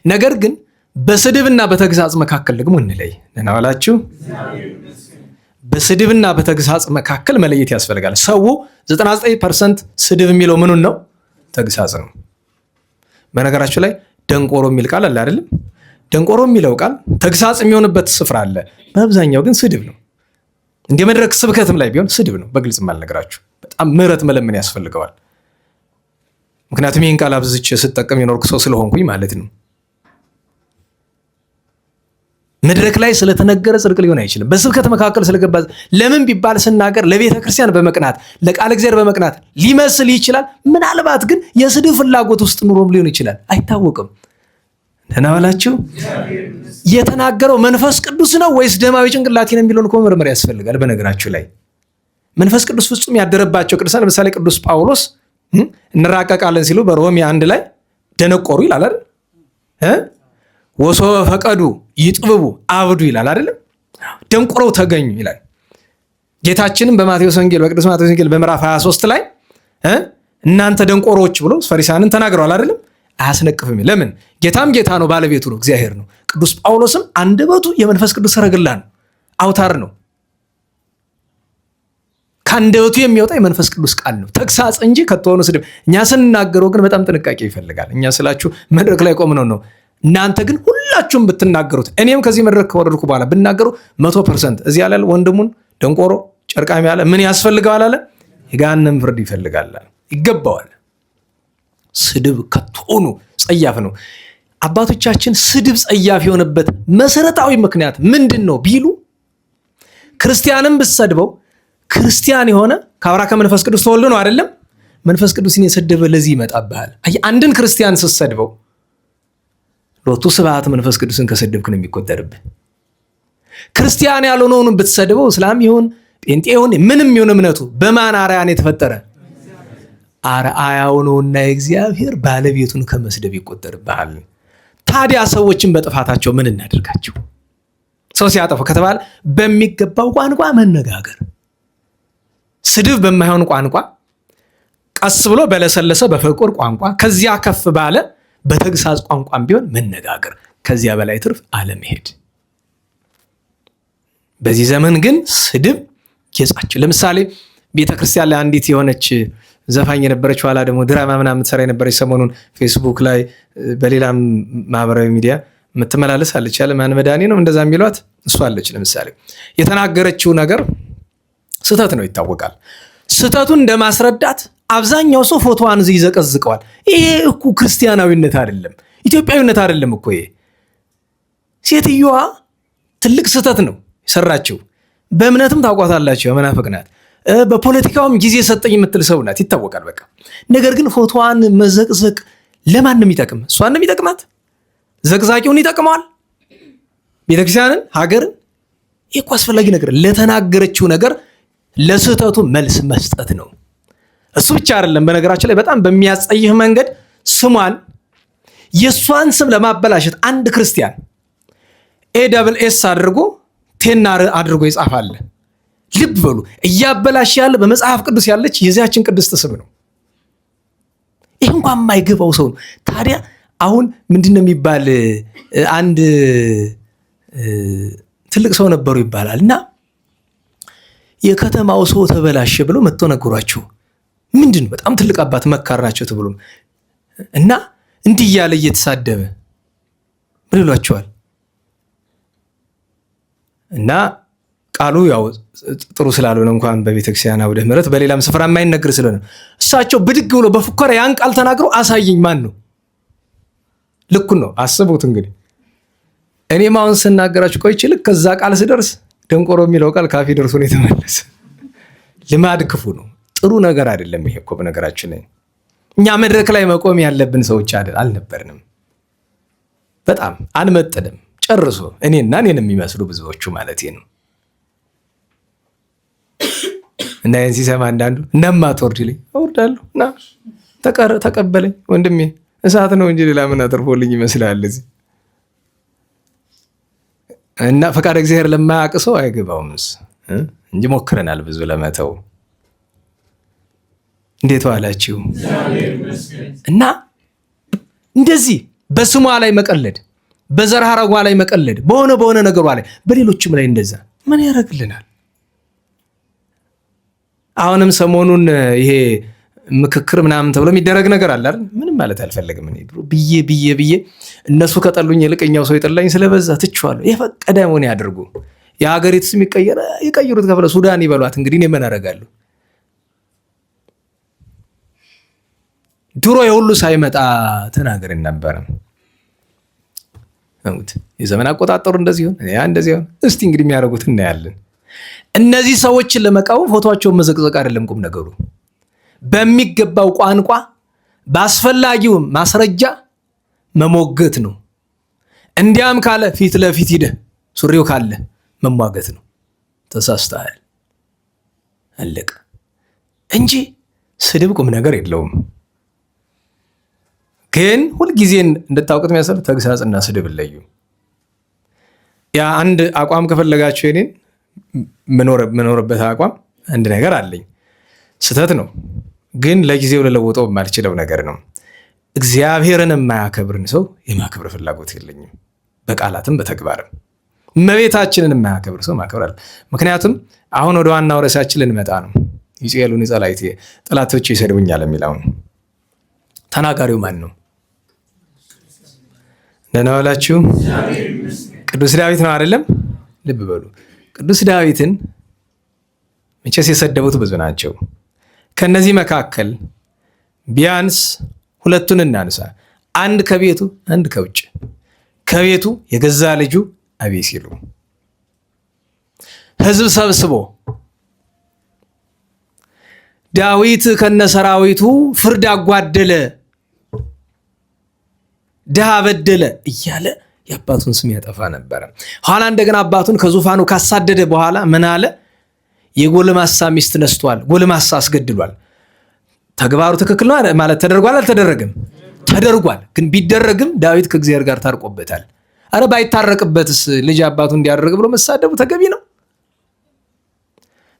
ነገር ግን በስድብና በተግሳጽ መካከል ደግሞ እንለይ። ደህና ዋላችሁ። በስድብና በተግሳጽ መካከል መለየት ያስፈልጋል። ሰው 99% ስድብ የሚለው ምኑን ነው? ተግሳጽ ነው። በነገራችሁ ላይ ደንቆሮ የሚል ቃል አለ አይደለም? ደንቆሮ የሚለው ቃል ተግሳጽ የሚሆንበት ስፍራ አለ። በአብዛኛው ግን ስድብ ነው። እንደ መድረክ ስብከትም ላይ ቢሆን ስድብ ነው። በግልጽ ማልነገራችሁ በጣም ምሕረት መለመን ያስፈልገዋል። ምክንያቱም ይህን ቃል አብዝቼ ስጠቀም የኖርኩ ሰው ስለሆንኩኝ ማለት ነው። መድረክ ላይ ስለተነገረ ጽድቅ ሊሆን አይችልም። በስብከት መካከል ስለገባ ለምን ቢባል ስናገር ለቤተ ክርስቲያን በመቅናት ለቃል እግዚአብሔር በመቅናት ሊመስል ይችላል። ምናልባት ግን የስድብ ፍላጎት ውስጥ ኑሮም ሊሆን ይችላል፣ አይታወቅም። ደህና ዋላችሁ። የተናገረው መንፈስ ቅዱስ ነው ወይስ ደማዊ ጭንቅላቴ ነው የሚለውን እኮ መመርመር ያስፈልጋል። በነገራችሁ ላይ መንፈስ ቅዱስ ፍጹም ያደረባቸው ቅዱሳን ለምሳሌ ቅዱስ ጳውሎስ እንራቀቃለን ሲሉ በሮሜ 1 ላይ ደነቆሩ ይላል አይደል? ወሶ ፈቀዱ ይጥብቡ አብዱ ይላል አይደለም? ደንቆረው ተገኙ ይላል። ጌታችንም በማቴዎስ ወንጌል በቅዱስ ማቴዎስ ወንጌል በምዕራፍ 23 ላይ እናንተ ደንቆሮች ብሎ ፈሪሳውያንን ተናግረዋል አይደለም? አያስነቅፍም። ለምን? ጌታም ጌታ ነው፣ ባለቤቱ ነው፣ እግዚአብሔር ነው። ቅዱስ ጳውሎስም አንደበቱ የመንፈስ ቅዱስ ሰረገላ ነው፣ አውታር ነው። ከአንደበቱ የሚወጣ የመንፈስ ቅዱስ ቃል ነው፣ ተግሳጽ እንጂ ከተሆኑ ስድብ። እኛ ስንናገረው ግን በጣም ጥንቃቄ ይፈልጋል። እኛ ስላችሁ መድረክ ላይ ቆምነው ነው። እናንተ ግን ሁላችሁም ብትናገሩት፣ እኔም ከዚህ መድረክ ከወረድኩ በኋላ ብናገሩ 100% እዚህ ያለ ወንድሙን ደንቆሮ ጨርቃሚ ያለ ምን ያስፈልገዋል አለ? የገሃነም ፍርድ ይፈልጋል፣ ይገባዋል። ስድብ ከቶኑ ጸያፍ ነው። አባቶቻችን ስድብ ጸያፍ የሆነበት መሰረታዊ ምክንያት ምንድን ነው ቢሉ፣ ክርስቲያንም ብትሰድበው ክርስቲያን የሆነ ከአብራ ከመንፈስ ቅዱስ ተወልዶ ነው አይደለም? መንፈስ ቅዱስን የሰደበ ለዚህ ይመጣብሃል። አንድን ክርስቲያን ስትሰድበው ሎቱ ስብሐት መንፈስ ቅዱስን ከሰደብክ ነው የሚቆጠርብህ። ክርስቲያን ያልሆነውን ብትሰድበው እስላም ይሁን ጴንጤ ይሁን ምንም ይሁን እምነቱ በማን አርአያን የተፈጠረ አርአያው ነውና የእግዚአብሔር ባለቤቱን ከመስደብ ይቆጠርብሃል። ታዲያ ሰዎችን በጥፋታቸው ምን እናደርጋቸው? ሰው ሲያጠፉ ከተባለ በሚገባው ቋንቋ መነጋገር፣ ስድብ በማይሆን ቋንቋ፣ ቀስ ብሎ በለሰለሰ በፍቅር ቋንቋ፣ ከዚያ ከፍ ባለ በተግሳጽ ቋንቋም ቢሆን መነጋገር፣ ከዚያ በላይ ትርፍ አለመሄድ። በዚህ ዘመን ግን ስድብ ጌጻቸው። ለምሳሌ ቤተክርስቲያን ላይ አንዲት የሆነች ዘፋኝ የነበረች ኋላ ደግሞ ድራማ ምናምን የምትሰራ የነበረች ሰሞኑን ፌስቡክ ላይ በሌላም ማህበራዊ ሚዲያ የምትመላለስ አለች። ያለ ማን መድኃኒ ነው እንደዛ የሚሏት እሷ አለች። ለምሳሌ የተናገረችው ነገር ስህተት ነው ይታወቃል። ስህተቱን እንደማስረዳት አብዛኛው ሰው ፎቶዋን ይዘቀዝቀዋል። ይሄ እኮ ክርስቲያናዊነት አይደለም፣ ኢትዮጵያዊነት አይደለም እኮ ይሄ። ሴትዮዋ ትልቅ ስህተት ነው የሰራችው። በእምነትም ታውቋታላችሁ፣ መናፍቅ ናት። በፖለቲካውም ጊዜ ሰጠኝ የምትል ሰው ናት፣ ይታወቃል በቃ። ነገር ግን ፎቶዋን መዘቅዘቅ ለማን ነው የሚጠቅም? እሷን ነው የሚጠቅማት? ዘቅዛቂውን ይጠቅመዋል? ቤተክርስቲያንን፣ ሀገርን? ይህ እኮ አስፈላጊ ነገር ለተናገረችው ነገር ለስህተቱ መልስ መስጠት ነው። እሱ ብቻ አይደለም። በነገራችን ላይ በጣም በሚያጸይፍ መንገድ ስሟን የእሷን ስም ለማበላሸት አንድ ክርስቲያን ASS አድርጎ ቴናር አድርጎ ይጻፋል። ልብ በሉ፣ እያበላሽ ያለ በመጽሐፍ ቅዱስ ያለች የዚያችን ቅድስት ስም ነው። ይህ እንኳን የማይገባው ሰው ነው። ታዲያ አሁን ምንድነው የሚባል አንድ ትልቅ ሰው ነበሩ ይባላል እና የከተማው ሰው ተበላሸ ብለው መጥቶ ነገሯቸው። ምንድን በጣም ትልቅ አባት መካር ናቸው ተብሎ እና እንዲህ እያለ እየተሳደበ ምን ይሏቸዋል እና ቃሉ ያው ጥሩ ስላልሆነ እንኳን በቤተክርስቲያን አውደ ምሕረት በሌላም ስፍራ የማይነገር ስለሆነ እሳቸው ብድግ ብሎ በፉከራ ያን ቃል ተናግረው አሳየኝ ማን ነው ልኩን ነው። አስቡት እንግዲህ እኔም አሁን ስናገራችሁ ቆይቼ ልክ ከዛ ቃል ስደርስ ደንቆሮ የሚለው ቃል ካፌ ደርሶ ነው የተመለሰ። ልማድ ክፉ ነው፣ ጥሩ ነገር አይደለም። ይሄ እኮ በነገራችን ላይ እኛ መድረክ ላይ መቆም ያለብን ሰዎች አልነበርንም። በጣም አንመጥንም ጨርሶ እኔን የሚመስሉ ብዙዎቹ ማለት ነው። እና ይህን ሲሰማ አንዳንዱ እንደማትወርድ ይለኝ እወርዳለሁ እና ተቀበለኝ ወንድሜ እሳት ነው እንጂ ሌላ ምን አትርፎልኝ ይመስላል እዚህ እና ፈቃድ እግዚአብሔር ለማያውቅ ሰው አይገባውምስ እንጂ ሞክረናል ብዙ ለመተው። እንዴት ዋላችሁ? እና እንደዚህ በስሟ ላይ መቀለድ፣ በዘር ሐረጓ ላይ መቀለድ፣ በሆነ ነገሯ ላይ በሌሎችም ላይ እንደዛ ምን ያደርግልናል? አሁንም ሰሞኑን ይሄ ምክክር ምናምን ተብሎ የሚደረግ ነገር አለ አይደል? ምንም ማለት አልፈልግም። እኔ ድሮ ብዬ እነሱ ከጠሉኝ ይልቅኛው ሰው ይጠላኝ ስለበዛ ትቼዋለሁ። የፈቀደ ሆነ ያድርጉ። የሀገሪቱ ስም ይቀይሩት ከፈለ ሱዳን ይበሏት። እንግዲህ እኔ ምን አደርጋለሁ? ድሮ የሁሉ ሳይመጣ ተናገርን ነበር። የዘመን አቆጣጠሩ እንደዚህ ሆነ፣ እንደዚህ ሆነ። እስቲ እንግዲህ የሚያደርጉት እናያለን። እነዚህ ሰዎችን ለመቃወም ፎቶቸውን መዘቅዘቅ አይደለም ቁም ነገሩ። በሚገባው ቋንቋ በአስፈላጊው ማስረጃ መሞገት ነው። እንዲያም ካለ ፊት ለፊት ሂደህ ሱሪው ካለ መሟገት ነው። ተሳስተሃል አለቀ እንጂ ስድብ ቁም ነገር የለውም። ግን ሁልጊዜ እንድታውቁት የሚያስፈልግ ተግሳጽና ስድብ ለዩ። ያ አንድ አቋም ከፈለጋችሁ የኔን መኖርበት አቋም አንድ ነገር አለኝ። ስተት ነው ግን ለጊዜው ለለውጠው የማልችለው ነገር ነው። እግዚአብሔርን የማያከብርን ሰው የማክበር ፍላጎት የለኝም፣ በቃላትም በተግባርም። እመቤታችንን የማያከብር ሰው ማክበር አለ። ምክንያቱም አሁን ወደ ዋናው ርዕሳችን ልንመጣ ነው። ይጼሉኒ ጸላእቴ ጠላቶቼ ይሰድቡኛል የሚለውን ተናጋሪው ማን ነው? ደህና ዋላችሁ። ቅዱስ ዳዊት ነው አይደለም? ልብ በሉ። ቅዱስ ዳዊትን መቼስ የሰደቡት ብዙ ናቸው። ከነዚህ መካከል ቢያንስ ሁለቱን እናንሳ። አንድ ከቤቱ አንድ ከውጭ። ከቤቱ የገዛ ልጁ አቤሴሎም ሕዝብ ሰብስቦ ዳዊት ከነሰራዊቱ ፍርድ አጓደለ፣ ድሃ በደለ እያለ የአባቱን ስም ያጠፋ ነበረ። ኋላ እንደገና አባቱን ከዙፋኑ ካሳደደ በኋላ ምን አለ? የጎልማሳ ሚስት ነስቷል፣ ጎልማሳ አስገድሏል። ተግባሩ ትክክል ነው ማለት ተደርጓል አልተደረገም? ተደርጓል። ግን ቢደረግም ዳዊት ከእግዚአብሔር ጋር ታርቆበታል። አረ ባይታረቅበትስ ልጅ አባቱ እንዲያደርግ ብሎ መሳደቡ ተገቢ ነው?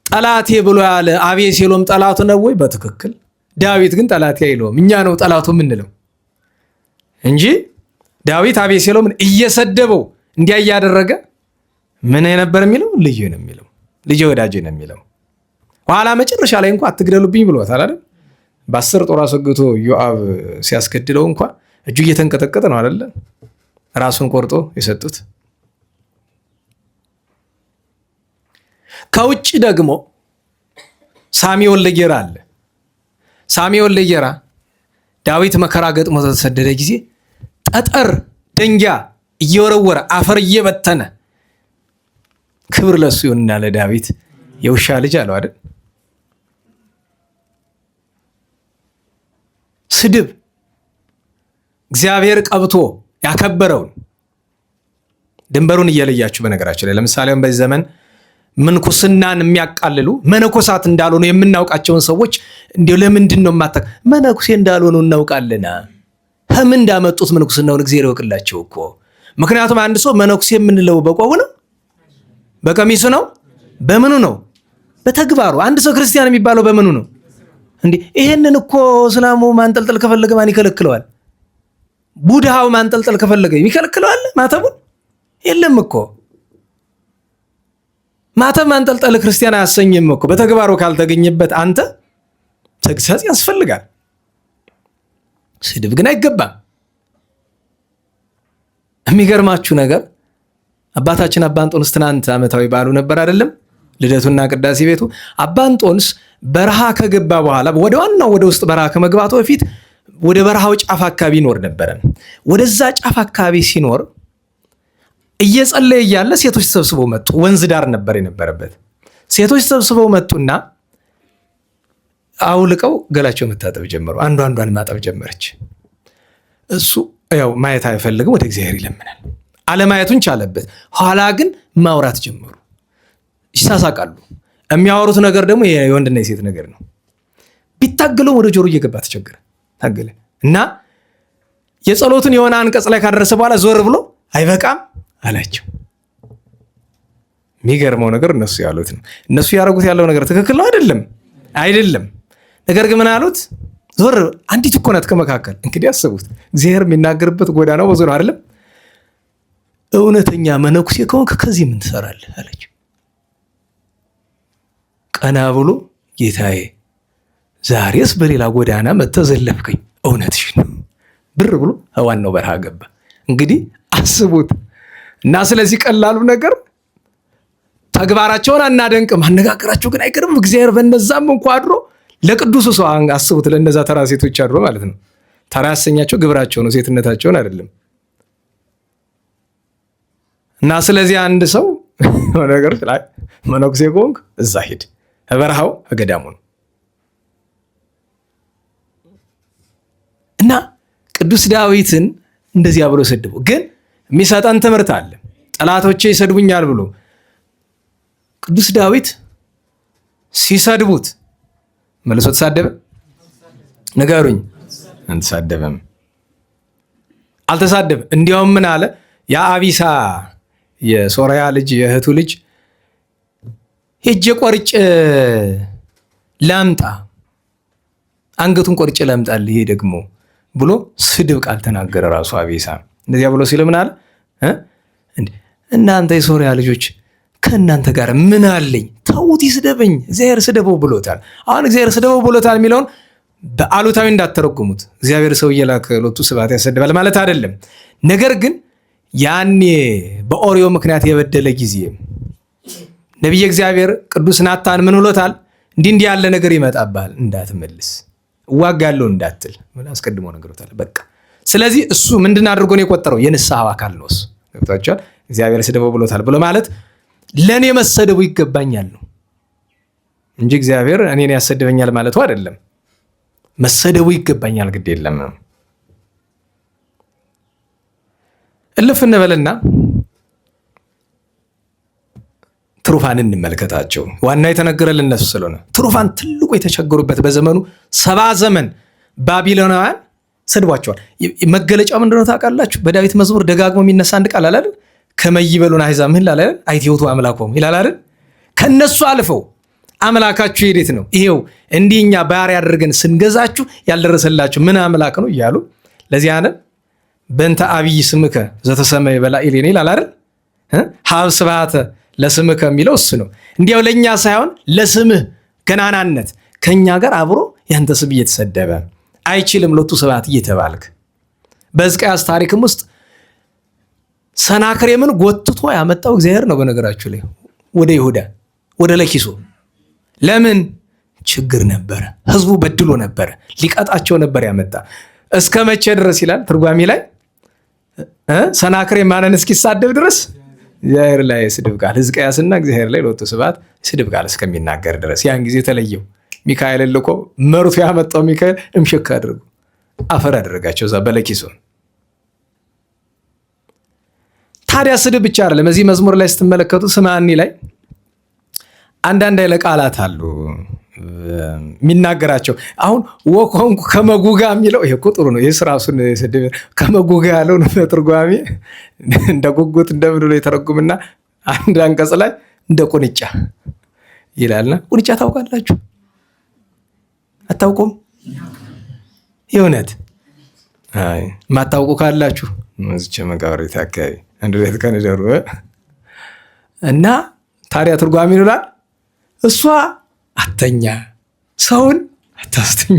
ጠላቴ ብሎ ያለ አቤሴሎም ጠላቱ ነው ወይ? በትክክል። ዳዊት ግን ጠላቴ አይለውም። እኛ ነው ጠላቱ የምንለው እንጂ ዳዊት አቤሴሎምን እየሰደበው እንዲያ እያደረገ ምን ነበር የሚለው? ልጅ ነው የሚለው፣ ልጅ ወዳጅ ነው የሚለው። ኋላ መጨረሻ ላይ እንኳን አትግደሉብኝ ብሎታል አይደል? በ10 ጦር አስወግቶ ዮአብ ሲያስገድለው እንኳን እጁ እየተንቀጠቀጠ ነው አይደል? ራሱን ቆርጦ የሰጡት። ከውጭ ደግሞ ሳሚኦል ለጌራ አለ። ሳሚኦል ለጌራ ዳዊት መከራ ገጥሞ ተሰደደ ጊዜ ጠጠር ደንጊያ እየወረወረ አፈር እየበተነ ክብር ለሱ ይሁንና ለዳዊት የውሻ ልጅ አለው አይደል? ስድብ እግዚአብሔር ቀብቶ ያከበረውን ድንበሩን እየለያችሁ በነገራችን ላይ ለምሳሌ በዚህ ዘመን ምንኩስናን የሚያቃልሉ መነኮሳት እንዳልሆኑ የምናውቃቸውን ሰዎች እንዲሁ ለምንድን ነው ማታ መነኩሴ እንዳልሆኑ እናውቃለና ከምን እንዳመጡት ምንኩስናውን እግዚአብሔር ይወቅላቸው እኮ። ምክንያቱም አንድ ሰው መነኩሴ የምንለው በቆቡ ነው፣ በቀሚሱ ነው፣ በምኑ ነው? በተግባሩ። አንድ ሰው ክርስቲያን የሚባለው በምኑ ነው? እንዴ ይሄንን እኮ እስላሙ ማንጠልጠል ከፈለገ ማን ይከለክለዋል? ቡድሃው ማንጠልጠል ከፈለገ የሚከለክለው አለ? ማተቡን የለም እኮ። ማተብ ማንጠልጠል ክርስቲያን አያሰኝም እኮ። በተግባሩ ካልተገኘበት አንተ ተግሳጽ ያስፈልጋል። ስድብ ግን አይገባም። የሚገርማችሁ ነገር አባታችን አባ እንጦንስ ትናንት ዓመታዊ በዓሉ ነበር አይደለም? ልደቱና ቅዳሴ ቤቱ። አባ እንጦንስ በረሃ ከገባ በኋላ ወደ ዋናው ወደ ውስጥ በረሃ ከመግባቱ በፊት ወደ በረሃው ጫፍ አካባቢ ይኖር ነበረ። ወደዛ ጫፍ አካባቢ ሲኖር እየጸለየ እያለ ሴቶች ተሰብስበው መጡ። ወንዝ ዳር ነበር የነበረበት። ሴቶች ተሰብስበው መጡና አውልቀው ገላቸው መታጠብ ጀመሩ። አንዷን ማጠብ ጀመረች። እሱ ያው ማየት አይፈልግም፣ ወደ እግዚአብሔር ይለምናል። አለማየቱን ቻለበት። ኋላ ግን ማውራት ጀመሩ። ይሳሳቃሉ። የሚያወሩት ነገር ደግሞ የወንድና የሴት ነገር ነው። ቢታገለው ወደ ጆሮ እየገባ ተቸገረ። ታገለ እና የጸሎትን የሆነ አንቀጽ ላይ ካደረሰ በኋላ ዞር ብሎ አይበቃም አላቸው። የሚገርመው ነገር እነሱ ያሉት ነው። እነሱ ያደረጉት ያለው ነገር ትክክል ነው አይደለም። ነገር ግን ምን አሉት? ዞር አንዲት እኮ ናት ከመካከል። እንግዲህ አስቡት፣ እግዚአብሔር የሚናገርበት ጎዳናው ብዙ ነው አይደለም? እውነተኛ መነኩሴ ከሆንክ ከዚህ ምን ትሰራለህ አለችው። ቀና ብሎ ጌታዬ ዛሬስ በሌላ ጎዳና መተዘለፍከኝ፣ እውነትሽ ነው ብር ብሎ ዋናው በረሃ ገባ። እንግዲህ አስቡት። እና ስለዚህ ቀላሉ ነገር ተግባራቸውን አናደንቅም፣ አነጋገራቸው ግን አይቀርም። እግዚአብሔር በነዛም እንኳ አድሮ ለቅዱሱ ሰው አስቡት፣ ለነዛ ተራ ሴቶች አድሮ ማለት ነው። ተራ ያሰኛቸው ግብራቸው ነው፣ ሴትነታቸውን አይደለም። እና ስለዚህ አንድ ሰው ነገር ላይ መነኩሴ ከሆንክ እዛ ሂድ፣ በረሃው ገዳሙ ነው። እና ቅዱስ ዳዊትን እንደዚያ ብሎ ሰድቦ ግን የሚሰጠን ትምህርት አለ። ጠላቶቼ ይሰድቡኛል ብሎ ቅዱስ ዳዊት ሲሰድቡት መልሶ ተሳደበ? ንገሩኝ። አልተሳደበም። እንዲያውም ምን አለ? የአቢሳ የሶርያ ልጅ የእህቱ ልጅ ሄጄ ቆርጬ ላምጣ፣ አንገቱን ቆርጬ ላምጣልህ ይሄ ደግሞ ብሎ ስድብ ቃል ተናገረ። ራሱ አቢሳ እንደዚያ ብሎ ሲል ምን አለ? እናንተ የሶርያ ልጆች ከእናንተ ጋር ምን አለኝ? ተውት፣ ይስደበኝ፣ እግዚአብሔር ስደበው ብሎታል። አሁን እግዚአብሔር ስደበው ብሎታል የሚለውን በአሉታዊ እንዳተረጉሙት። እግዚአብሔር ሰው እየላከ ሎቱ ስብሐት ያሰድባል ማለት አይደለም። ነገር ግን ያኔ በኦሪዮ ምክንያት የበደለ ጊዜ ነቢየ እግዚአብሔር ቅዱስ ናታን ምን ብሎታል? እንዲህ ያለ ነገር ይመጣብሃል፣ እንዳትመልስ፣ እዋጋለሁ እንዳትል አስቀድሞ ነግሮታል። በቃ ስለዚህ እሱ ምንድን አድርጎ ነው የቆጠረው? የንስሐው አካል ነው እሱ። ገብቷቸዋል። እግዚአብሔር ስደበው ብሎታል ብሎ ማለት ለእኔ መሰደቡ ይገባኛል ነው እንጂ እግዚአብሔር እኔን ያሰድበኛል ማለቱ አይደለም። መሰደቡ ይገባኛል፣ ግድ የለም። እልፍ እንበልና ትሩፋን እንመልከታቸው። ዋና የተነገረልን እነሱ ስለሆነ ትሩፋን ትልቁ የተቸገሩበት በዘመኑ 70 ዘመን ባቢሎናውያን ሰድቧቸዋል። መገለጫው ምንድነው ታውቃላችሁ? በዳዊት መዝሙር ደጋግሞ የሚነሳ አንድ ቃል አለ። ከመይበሉን አሕዛብ ምን ላለ አይቴውቱ አምላኮም ይላል አይደል? ከነሱ አልፈው አምላካችሁ የት ነው? ይሄው እንዲህ እኛ ባሪያ አድርገን ስንገዛችሁ ያልደረሰላችሁ ምን አምላክ ነው እያሉ ለዚህ አነ በእንተ አብይ ስምከ ዘተሰመየ በላዕሌነ ይላል አይደል? ሀብ ስብሐተ ለስምከ የሚለው እሱ ነው። እንዲያው ለእኛ ሳይሆን ለስምህ ገናናነት ከእኛ ጋር አብሮ ያንተ ስም እየተሰደበ አይችልም ሎቱ ስብሐት እየተባልክ በሕዝቅያስ ታሪክም ውስጥ ሰናክሬምን ጎትቶ ያመጣው እግዚአብሔር ነው። በነገራችሁ ላይ ወደ ይሁዳ ወደ ለኪሶ ለምን ችግር ነበረ፣ ህዝቡ በድሎ ነበረ፣ ሊቀጣቸው ነበር ያመጣ። እስከ መቼ ድረስ ይላል ትርጓሜ ላይ ሰናክሬም ማንን እስኪሳደብ ድረስ እግዚአብሔር ላይ ስድብ ቃል ሕዝቅያስና እግዚአብሔር ላይ ሎቱ ስብሐት ስድብ ቃል እስከሚናገር ድረስ ያን ጊዜ ተለየው። ሚካኤል ልኮ መርቶ ያመጣው ሚካኤል እምሽክ አድርጎ አፈር አደረጋቸው እዛ በለኪሶ። ታዲያ ስድብ ብቻ አይደለም። እዚህ መዝሙር ላይ ስትመለከቱ ስምዐኒ ላይ አንዳንድ ኃይለ ቃላት አሉ የሚናገራቸው። አሁን ወኮንኩ ከመጉጋ የሚለው ይሄ እኮ ጥሩ ነው። ይህ ራሱን ስድብ ከመጉጋ ያለው ነው ትርጓሜ። እንደ ጉጉት እንደምን ብሎ የተረጉምና አንድ አንቀጽ ላይ እንደ ቁንጫ ይላልና፣ ቁንጫ ታውቃላችሁ? አታውቁም? የእውነት አይ ማታውቁ ካላችሁ እዚች መቃብር ቤት አካባቢ አንድ ቤት ቀን ደሩ እና ታዲያ ትርጓሜ ይላል እሷ አተኛ ሰውን አታስተኛ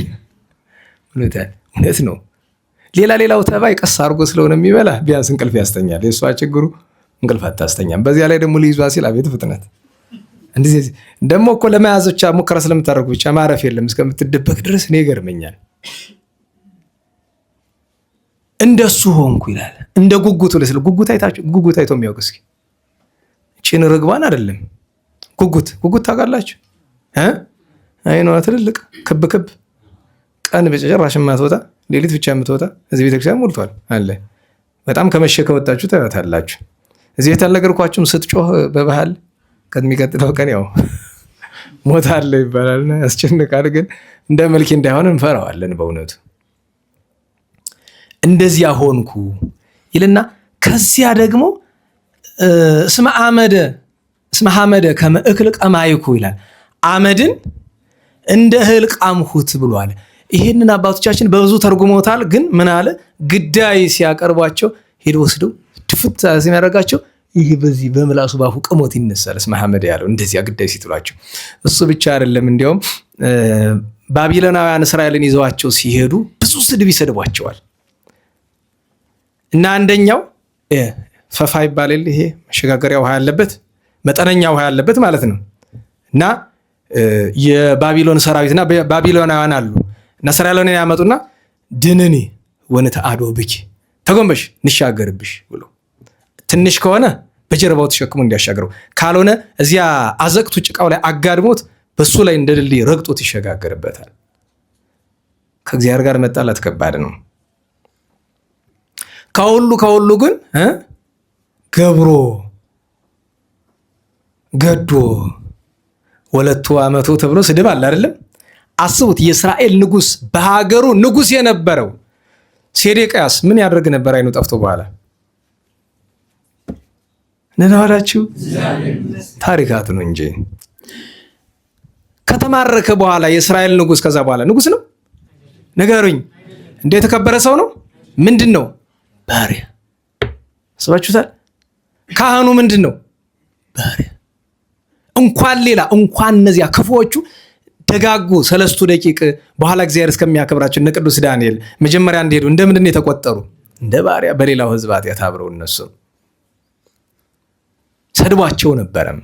ብሎታል። እውነት ነው። ሌላው ተባይ ቀስ አድርጎ ስለሆነ የሚበላ ቢያንስ እንቅልፍ ያስተኛል። የእሷ ችግሩ እንቅልፍ አታስተኛም። በዚያ ላይ ደግሞ ሊይዟ ሲል አቤት ፍጥነት! እንደዚህ ደግሞ እኮ ለመያዝ ብቻ ሙከራ ስለምታደርጉ ብቻ ማረፍ የለም እስከምትደበቅ ድረስ እኔ ይገርመኛል። እንደሱ ሆንኩ ይላል። እንደ ጉጉት ለስለ ጉጉት አይቶ የሚያውቅ እስኪ እቺን ርግባን አይደለም ጉጉት ታውቃላችሁ? አይኗ ትልልቅ ክብ ቀን በጨራሽ የማትወጣ ሌሊት ብቻ የምትወጣ እዚህ ቤተክርስቲያን ሞልቷል አለ። በጣም ከመሸ ከወጣችሁ ታያታላችሁ። እዚህ የታልነገርኳችሁም ስትጮህ በባህል ከሚቀጥለው ቀን ያው ሞታለ ይባላልና ያስጨንቃል። ግን እንደ መልኬ እንዳይሆን እንፈራዋለን በእውነቱ። እንደዚያ ሆንኩ ይልና ከዚያ ደግሞ እስመ ሐመደ ከመ እክል ቀማይኩ ይላል። አመድን እንደ እህል ቃምሁት ብሏል። ይህንን አባቶቻችን በብዙ ተርጉመውታል። ግን ምን አለ ግዳይ ሲያቀርቧቸው ሄዶ ወስደው ድፍት ሲያደርጋቸው ይህ በዚህ በምላሱ ባፉ ቅሞት ይነሳል። እስመ ሐመደ ያለው እንደዚያ ግዳይ ሲጥሏቸው እሱ ብቻ አይደለም። እንዲያውም ባቢሎናውያን እስራኤልን ይዘዋቸው ሲሄዱ ብዙ ስድብ ይሰድቧቸዋል። እና አንደኛው ፈፋ ይባላል። ይሄ መሸጋገሪያ ውሃ ያለበት መጠነኛ ውሃ ያለበት ማለት ነው። እና የባቢሎን ሰራዊትና ባቢሎናውያን አሉ እና እስራኤልን ያመጡና ድንኒ ወነተአዶ ብኪ ተጎንበሽ እንሻገርብሽ ብሎ ትንሽ ከሆነ በጀርባው ተሸክሞ እንዲያሻገረው ካልሆነ እዚያ አዘቅቱ ጭቃው ላይ አጋድሞት በሱ ላይ እንደ ድልድይ ረግጦት ይሸጋገርበታል። ከእግዚአብሔር ጋር መጣላት ከባድ ነው። ከሁሉ ግን ገብሮ ገዶ ወለቱ አመቱ ተብሎ ስድብ አለ አይደለም? አስቡት። የእስራኤል ንጉስ በሀገሩ ንጉስ የነበረው ሴዴቅያስ ምን ያደርግ ነበር? አይኑ ጠፍቶ በኋላ ነናዋላችሁ ታሪካት ነው እንጂ ከተማረከ በኋላ የእስራኤል ንጉስ ከዛ በኋላ ንጉስ ነው? ንገሩኝ። እንደ የተከበረ ሰው ነው? ምንድን ነው? ባሪያ። አስባችሁታል? ካህኑ ምንድን ነው? ባሪያ። እንኳን እነዚያ ክፉዎቹ ደጋጉ 3 ደቂቅ በኋላ እግዚአብሔር እስከሚያከብራቸው እነ ቅዱስ ዳንኤል መጀመሪያ እንደሄዱ እንደምንድን ነው የተቆጠሩ? እንደ ባሪያ በሌላው ህዝብ ኃጢአት አብረው እነሱ ሰድቧቸው ነበረም።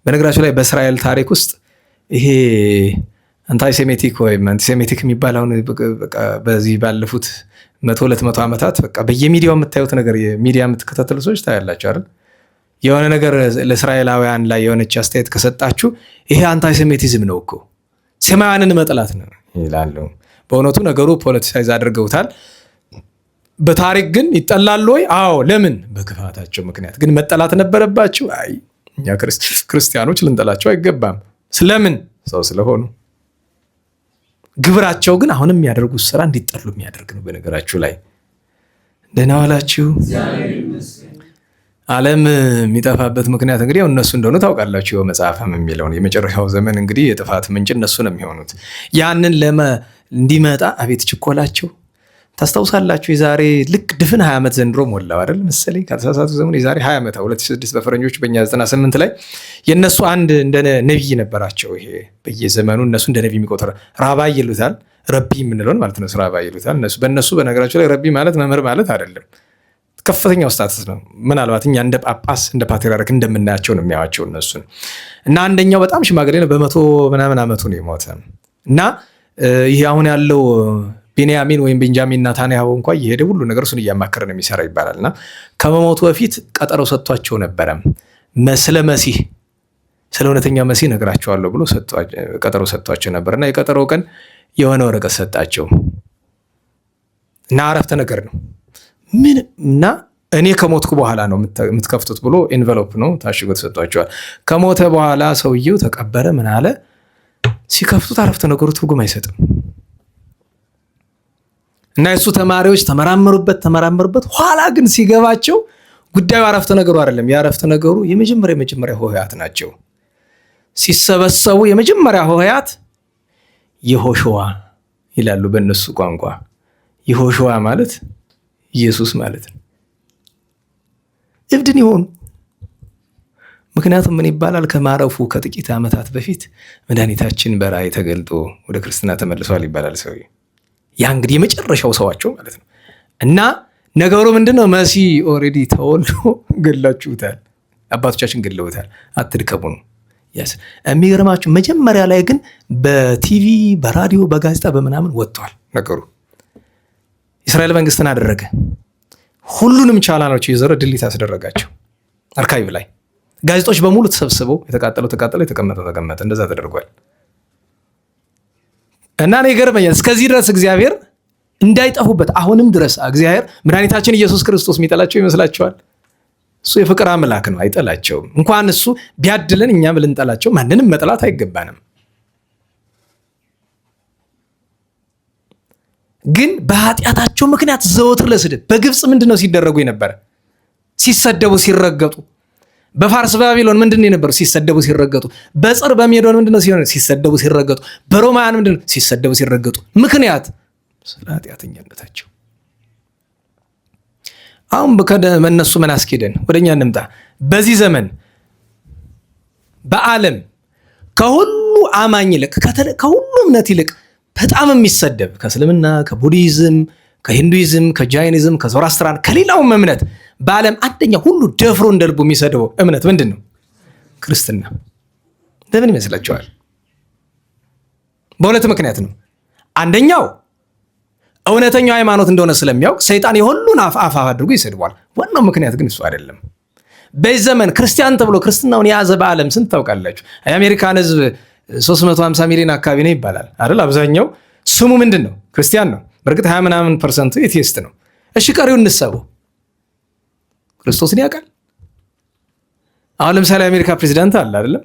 በነገራችሁ ላይ በእስራኤል ታሪክ ውስጥ ይሄ አንታይሴሜቲክ ወይም አንቲሴሜቲክ የሚባለውን በዚህ ባለፉት 100-200 ዓመታት በቃ በየሚዲያው የምታዩት ነገር የሚዲያ የምትከታተሉ ሰዎች ታያላችሁ አይደል? የሆነ ነገር ለእስራኤላውያን ላይ የሆነች አስተያየት ከሰጣችሁ ይሄ አንታይሴሜቲዝም ነው እኮ ሰማያንን መጥላት ነው ይላሉ። በእውነቱ ነገሩ ፖለቲሳይዝ አድርገውታል። በታሪክ ግን ይጠላሉ ወይ? አዎ። ለምን? በክፋታቸው ምክንያት። ግን መጠላት ነበረባቸው? አይ እኛ ክርስቲያኖች ልንጠላቸው አይገባም። ስለምን? ሰው ስለሆኑ። ግብራቸው ግን አሁንም የሚያደርጉት ስራ እንዲጠሉ የሚያደርግ ነው። በነገራችሁ ላይ ደህና ዋላችሁ። ዓለም የሚጠፋበት ምክንያት እንግዲህ እነሱ እንደሆኑ ታውቃላችሁ። መጽሐፍም የሚለውን የመጨረሻው ዘመን እንግዲህ የጥፋት ምንጭ እነሱ ነው የሚሆኑት። ያንን እንዲመጣ አቤት ችኮላቸው ታስታውሳላችሁ። የዛሬ ልክ ድፍን 20 ዓመት ዘንድሮ ሞላው አይደል መሰለኝ ከተሳሳቱ ዘመን የዛሬ 20 ዓመት 2006 በፈረንጆች በእኛ 98 ላይ የነሱ አንድ እንደ ነብይ ነበራቸው። ይሄ በየዘመኑ እነሱ እንደ ነብይ የሚቆጠር ራባይ ይሉታል። ረቢ የምንለውን ማለት ነው። ራባይ ይሉታል እነሱ። በእነሱ በነገራቸው ላይ ረቢ ማለት መምህር ማለት አይደለም። ከፍተኛው ስታተስ ነው። ምናልባት እኛ እንደ ጳጳስ እንደ ፓትርያርክ እንደምናያቸው ነው የሚያዋቸው እነሱን። እና አንደኛው በጣም ሽማግሌ ነው። በ100 ምናምን ዓመቱ ነው የሞተ። እና ይሄ አሁን ያለው ቤንያሚን ወይም ቤንጃሚን ናታንያሁ እንኳን እየሄደ ሁሉ ነገር እሱን እያማከረ ነው የሚሰራ ይባላል። እና ከመሞቱ በፊት ቀጠሮ ሰጥቷቸው ነበረ። ስለ መሲህ ስለ እውነተኛው መሲህ ነግራቸዋለሁ ብሎ ቀጠሮ ሰጥቷቸው ነበር። እና የቀጠሮ ቀን የሆነ ወረቀት ሰጣቸው እና አረፍተ ነገር ነው ምን እና እኔ ከሞትኩ በኋላ ነው የምትከፍቱት ብሎ ኤንቨሎፕ ነው ታሽጎ ተሰጥቷቸዋል። ከሞተ በኋላ ሰውየው ተቀበረ። ምን አለ ሲከፍቱት አረፍተ ነገሩ ትርጉም አይሰጥም። እና የሱ ተማሪዎች ተመራመሩበት። ኋላ ግን ሲገባቸው ጉዳዩ አረፍተ ነገሩ አይደለም። የአረፍተ ነገሩ የመጀመሪያ ሆሄያት ናቸው። ሲሰበሰቡ የመጀመሪያ ሆሄያት የሆሸዋ ይላሉ በእነሱ ቋንቋ። ይሆሽዋ ማለት ኢየሱስ ማለት ነው። እብድን ይሆኑ። ምክንያቱም ምን ይባላል? ከማረፉ ከጥቂት ዓመታት በፊት መድኃኒታችን በራእይ ተገልጦ ወደ ክርስትና ተመልሷል ይባላል። ሰው ያ እንግዲህ የመጨረሻው ሰዋቸው ማለት ነው። እና ነገሩ ምንድነው? መሲህ ኦልሬዲ ተወልዶ ገላችሁታል፣ አባቶቻችን ገለውታል፣ አትድከሙ ነው። የሚገርማችሁ መጀመሪያ ላይ ግን በቲቪ በራዲዮ በጋዜጣ በምናምን ወጥቷል ነገሩ። እስራኤል መንግስትን አደረገ። ሁሉንም ቻናሎች የዘረ ድሊት አስደረጋቸው። አርካይቭ ላይ ጋዜጦች በሙሉ ተሰብስበው የተቃጠለው ተቃጠለው፣ የተቀመጠው ተቀመጠ። እንደዛ ተደርጓል። እና እኔ ይገርመኛል እስከዚህ ድረስ እግዚአብሔር እንዳይጠፉበት አሁንም ድረስ እግዚአብሔር መድኃኒታችን ኢየሱስ ክርስቶስ የሚጠላቸው ይመስላቸዋል? እሱ የፍቅር አምላክ ነው፣ አይጠላቸውም። እንኳን እሱ ቢያድለን እኛም ልንጠላቸው ማንንም መጥላት አይገባንም። ግን በኃጢአታቸው ምክንያት ዘወትር ለስድብ በግብፅ ምንድነው ሲደረጉ የነበረ? ሲሰደቡ ሲረገጡ። በፋርስ ባቢሎን ምንድነው የነበረው? ሲሰደቡ ሲረገጡ። በጽር በሜዶን ምንድነው ሲሆን? ሲሰደቡ ሲረገጡ። በሮማውያን ምንድነው? ሲሰደቡ ሲረገጡ። ምክንያት ስለ ኃጢአተኛነታቸው። አሁን በእነሱ ምን አስኬደን ወደኛ እንምጣ። በዚህ ዘመን በዓለም ከሁሉ አማኝ ይልቅ ከሁሉ እምነት ይልቅ በጣም የሚሰደብ ከእስልምና፣ ከቡዲዝም፣ ከሂንዱይዝም፣ ከጃይኒዝም፣ ከዞራስትራን ከሌላውም እምነት በዓለም አንደኛ ሁሉ ደፍሮ እንደልቡ የሚሰድበው እምነት ምንድን ነው? ክርስትና። ለምን ይመስላችኋል? በሁለት ምክንያት ነው። አንደኛው እውነተኛው ሃይማኖት እንደሆነ ስለሚያውቅ ሰይጣን የሁሉን አፍ አድርጎ ይሰድቧል። ዋናው ምክንያት ግን እሱ አይደለም። በዚህ ዘመን ክርስቲያን ተብሎ ክርስትናውን የያዘ በዓለም ስንት ታውቃላችሁ? የአሜሪካን ህዝብ 350 ሚሊዮን አካባቢ ነው ይባላል አይደል? አብዛኛው ስሙ ምንድን ነው? ክርስቲያን ነው። በእርግጥ 20% ኤቲስት ነው። እሺ ቀሪው እንሰበው ክርስቶስን ያውቃል? አሁን ለምሳሌ የአሜሪካ ፕሬዚዳንት አለ አይደለም?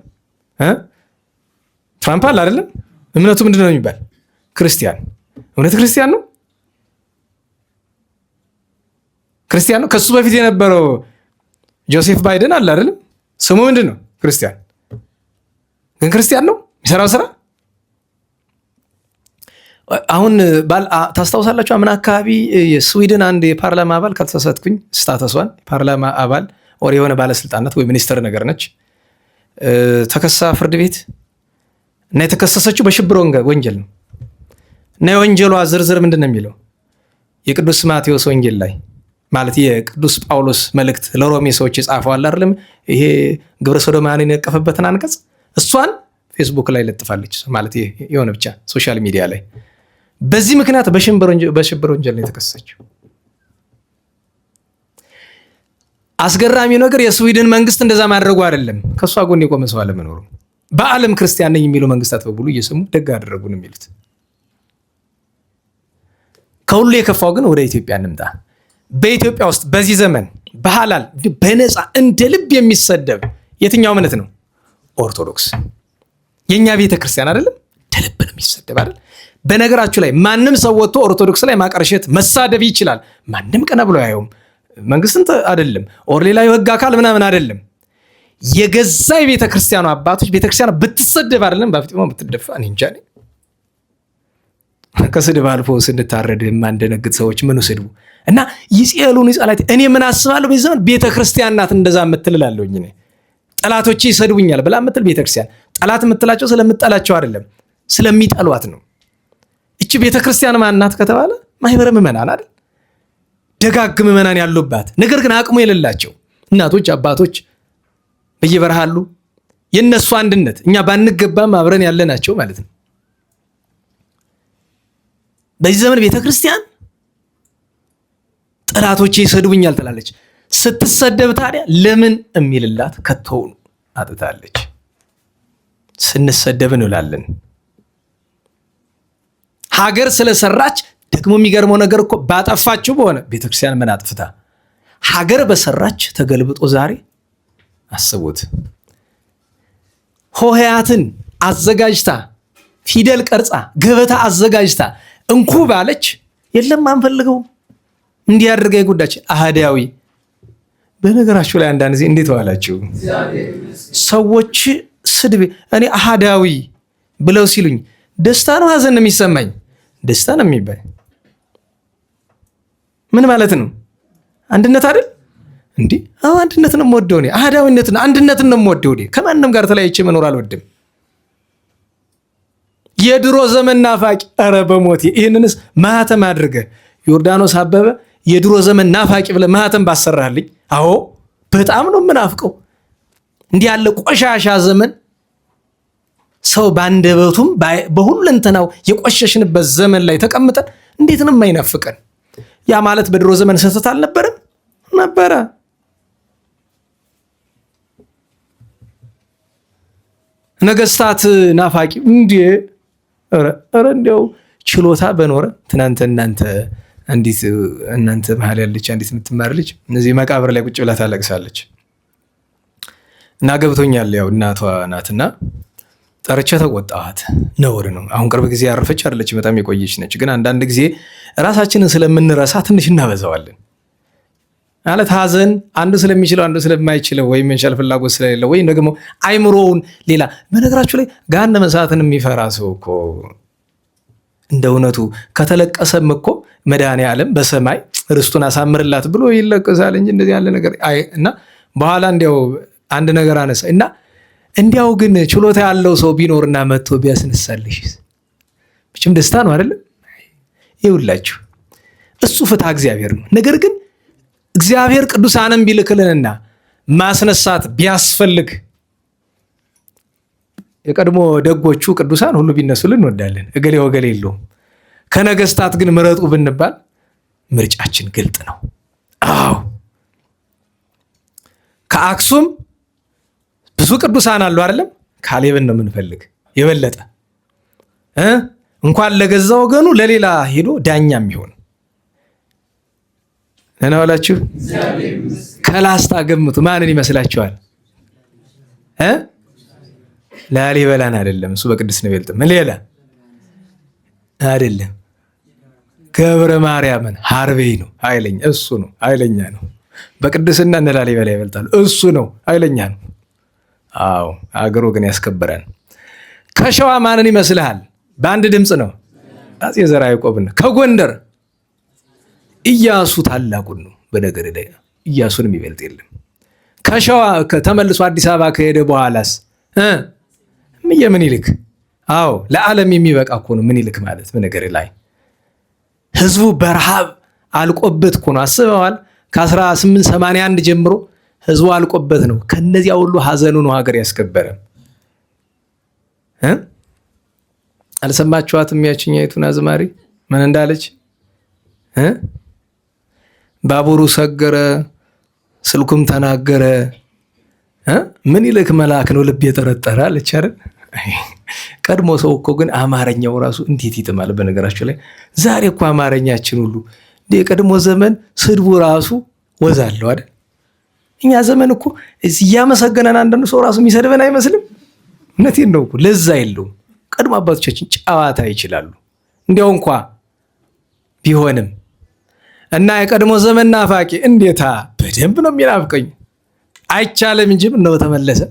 ትራምፕ አለ አይደለም? እምነቱ ምንድን ነው የሚባል? ክርስቲያን። እውነት ክርስቲያን ነው? ክርስቲያን ነው። ከሱ በፊት የነበረው ጆሴፍ ባይደን አለ አይደለም? ስሙ ምንድን ነው? ክርስቲያን። ግን ክርስቲያን ነው የሚሰራው ስራ። አሁን ታስታውሳላችሁ? አምና አካባቢ የስዊድን አንድ የፓርላማ አባል ካልተሳሳትኩኝ ስታተሷን የፓርላማ አባል ወር የሆነ ባለስልጣናት ወይ ሚኒስተር ነገር ነች ተከሳ ፍርድ ቤት እና የተከሰሰችው በሽብር ወንጀል ነው። እና የወንጀሏ ዝርዝር ምንድን ነው የሚለው? የቅዱስ ማቴዎስ ወንጌል ላይ ማለት የቅዱስ ጳውሎስ መልእክት ለሮሜ ሰዎች የጻፈው አለ አይደለም? ይሄ ግብረ ሰዶማውያንን የነቀፈበትን አንቀጽ እሷን ፌስቡክ ላይ ለጥፋለች። ማለት የሆነ ብቻ ሶሻል ሚዲያ ላይ በዚህ ምክንያት በሽብር ወንጀል ነው የተከሰሰችው። አስገራሚው ነገር የስዊድን መንግስት እንደዛ ማድረጉ አይደለም፣ ከእሷ ጎን የቆመ ሰው አለመኖሩ። በዓለም ክርስቲያን ነኝ የሚሉ መንግስታት በሙሉ እየሰሙ ደግ አደረጉ ነው የሚሉት። ከሁሉ የከፋው ግን ወደ ኢትዮጵያ እንምጣ። በኢትዮጵያ ውስጥ በዚህ ዘመን በሐላል በነፃ እንደ ልብ የሚሰደብ የትኛው እምነት ነው? ኦርቶዶክስ። የኛ ቤተክርስቲያን አይደለም እንደ ልብ ነው የሚሰደብ አይደል? በነገራችሁ ላይ ማንም ሰው ወጥቶ ኦርቶዶክስ ላይ ማቀርሸት መሳደብ ይችላል። ማንም ቀና ብሎ ያየውም። መንግስትን አይደለም ኦር ሌላ የህግ አካል ምናምን አይደለም። የገዛ የቤተክርስቲያኑ አባቶች ቤተክርስቲያኑ ብትሰደብ አይደለም በፊትሞ ብትደፋ እኔ እንጃ። ከስድብ አልፎ ስንታረድ የማንደነግጥ ሰዎች ምን ስድቡ እና ይጽሉን ይጻላት። እኔ ምን አስባለሁ በዚህ ዘመን ቤተክርስቲያን ናት እንደዛ የምትልላለሁኝ። እኔ ጠላቶቼ ይሰድቡኛል ብላ የምትል ቤተክርስቲያን ጠላት የምትላቸው ስለምጠላቸው አይደለም ስለሚጠሏት ነው። እቺ ቤተክርስቲያን ማን ናት ከተባለ ማህበረ ምዕመናን አይደል? ደጋግ ምዕመናን ያሉባት ነገር ግን አቅሙ የሌላቸው እናቶች አባቶች በየበረሃሉ የነሱ አንድነት እኛ ባንገባም አብረን ያለናቸው ማለት ነው። በዚህ ዘመን ቤተክርስቲያን ጠላቶቼ ይሰድቡኛል ትላለች። ስትሰደብ ታዲያ ለምን የሚልላት ከተውኑ አጥታለች። ስንሰደብ እንላለን። ሀገር ስለሰራች ደግሞ የሚገርመው ነገር እኮ ባጠፋችሁ በሆነ ቤተክርስቲያን ምን አጥፍታ ሀገር በሰራች ተገልብጦ ዛሬ አስቡት። ሆሄያትን አዘጋጅታ ፊደል ቀርጻ ገበታ አዘጋጅታ እንኩ ባለች የለም አንፈልገው እንዲህ አድርጋ የጉዳች አሃዳዊ። በነገራችሁ ላይ አንዳንድ ጊዜ እንዴት ዋላችሁ ሰዎች ስድብ እኔ አሃዳዊ ብለው ሲሉኝ ደስታ ነው ሀዘን ነው የሚሰማኝ? ደስታ ነው የሚባል። ምን ማለት ነው? አንድነት አይደል እንዴ? አዎ አንድነትን ነው የምወደው እኔ። አህዳዊነትን አንድነትን ነው የምወደው እኔ። ከማንም ጋር ተለያይቼ መኖር አልወድም። የድሮ ዘመን ናፋቂ፣ ኧረ በሞቴ ይህንንስ ማህተም አድርገ ዮርዳኖስ አበበ የድሮ ዘመን ናፋቂ ብለህ ማህተም ባሰራልኝ። አዎ በጣም ነው የምናፍቀው። እንዲህ ያለ ቆሻሻ ዘመን ሰው ባንደበቱም በሁለንተናው የቆሸሽንበት ዘመን ላይ ተቀምጠን እንዴት ነው የማይናፍቀን? ያ ማለት በድሮ ዘመን ስህተት አልነበረም? ነበረ። ነገስታት ናፋቂ እንዴ! ኧረ እንዲያው ችሎታ በኖረ ትናንት እናንተ መሀል ያለች አንዲት የምትማር ልጅ እነዚህ መቃብር ላይ ቁጭ ብላ ታለቅሳለች። እና ገብቶኛል፣ ያው እናቷ ናትና ጠርቼ ተቆጣኋት። ነውር ነው። አሁን ቅርብ ጊዜ ያረፈች አይደለች፣ በጣም የቆየች ነች። ግን አንዳንድ ጊዜ ራሳችንን ስለምንረሳ ትንሽ እናበዛዋለን። ማለት ሀዘን አንዱ ስለሚችለው አንዱ ስለማይችለው ወይም መንሻል ፍላጎት ስለሌለው ወይም ደግሞ አይምሮውን ሌላ። በነገራችሁ ላይ ገሃነመ እሳትን የሚፈራ ሰው እኮ እንደ እውነቱ ከተለቀሰም እኮ መድኃኔዓለም በሰማይ ርስቱን አሳምርላት ብሎ ይለቀሳል እንጂ እንደዚህ ያለ ነገር እና በኋላ እንዲያው አንድ ነገር አነሳ እና እንዲያው ግን ችሎታ ያለው ሰው ቢኖርና መጥቶ ቢያስነሳልሽ ብቻም ደስታ ነው አይደለም? ይውላችሁ እሱ ፍትሐ እግዚአብሔር ነው። ነገር ግን እግዚአብሔር ቅዱሳንን ቢልክልንና ማስነሳት ቢያስፈልግ የቀድሞ ደጎቹ ቅዱሳን ሁሉ ቢነሱልን እንወዳለን። እገሌ ወገሌ የለውም። ከነገስታት ግን ምረጡ ብንባል ምርጫችን ግልጥ ነው። አዎ ከአክሱም ብዙ ቅዱሳን አሉ አይደለም? ካሌብን ነው የምንፈልግ የበለጠ እንኳን ለገዛ ወገኑ ለሌላ ሄዶ ዳኛ የሚሆን እናወላችሁ። ከላስታ ገምቱ ማንን ይመስላችኋል? ላሊበላን አይደለም፣ እሱ በቅድስት ነው ይበልጥ። ምን ሌላ አይደለም፣ ገብረ ማርያምን ሀርቤይ ነው ኃይለኛ፣ እሱ ነው ኃይለኛ ነው። በቅድስና እነ ላሊበላ ይበልጣሉ። እሱ ነው ኃይለኛ ነው። አዎ አገሩ ግን ያስከበረን። ከሸዋ ማንን ይመስልሃል? በአንድ ድምፅ ነው አፄ ዘርዓ ያዕቆብን። ከጎንደር ኢያሱ ታላቁን ነው። በነገር ላይ ኢያሱን የሚበልጥ የለም። ከሸዋ ተመልሶ አዲስ አበባ ከሄደ በኋላስ ምኒልክ። አዎ ለዓለም የሚበቃ እኮ ነው ምኒልክ ማለት። በነገር ላይ ህዝቡ በረሃብ አልቆበት እኮ ነው። አስበዋል? ከ1881 ጀምሮ ህዝቡ አልቆበት ነው። ከነዚያ ሁሉ ሀዘኑ ነው ሀገር ያስከበረ። አልሰማችኋትም? ያችኛይቱን አዝማሪ ምን እንዳለች? ባቡሩ ሰገረ ስልኩም ተናገረ ምኒልክ መልአክ ነው ልብ የጠረጠረ አለች አይደል? ቀድሞ ሰው እኮ ግን አማርኛው ራሱ እንዴት ይጥማል። በነገራችሁ ላይ ዛሬ እኮ አማርኛችን ሁሉ የቀድሞ ዘመን ስድቡ ራሱ ወዛለው አይደል? እኛ ዘመን እኮ እያመሰገነን አንዳንዱ ሰው ራሱ የሚሰድበን አይመስልም? እውነቴን ነው እኮ ለዛ የለውም። ቀድሞ አባቶቻችን ጨዋታ ይችላሉ። እንዲያው እንኳ ቢሆንም እና የቀድሞ ዘመን ናፋቂ እንዴታ በደንብ ነው የሚናፍቀኝ። አይቻልም እንጂ ነው ተመለሰ።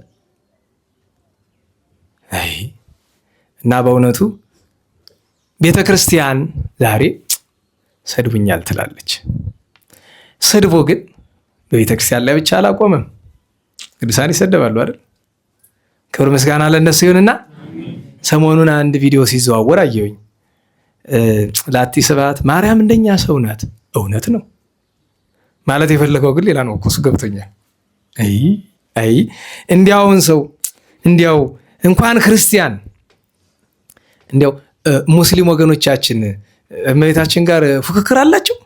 አይ እና በእውነቱ ቤተክርስቲያን ዛሬ ሰድቡኛል ትላለች። ሰድቦ ግን በቤተክርስቲያን ላይ ብቻ አላቆመም። ቅዱሳን ይሰደባሉ አይደል? ክብር ምስጋና ለነሱ ይሁንና ሰሞኑን አንድ ቪዲዮ ሲዘዋወር አየሁኝ። ላቲ ስብሐት ማርያም እንደኛ ሰው ናት። እውነት ነው ማለት የፈለገው ግን ሌላ ነው እኮ እሱ ገብቶኛል። አይ እንዲያውን ሰው እንዲያው እንኳን ክርስቲያን እንዲያው ሙስሊም ወገኖቻችን እመቤታችን ጋር ፉክክር አላቸው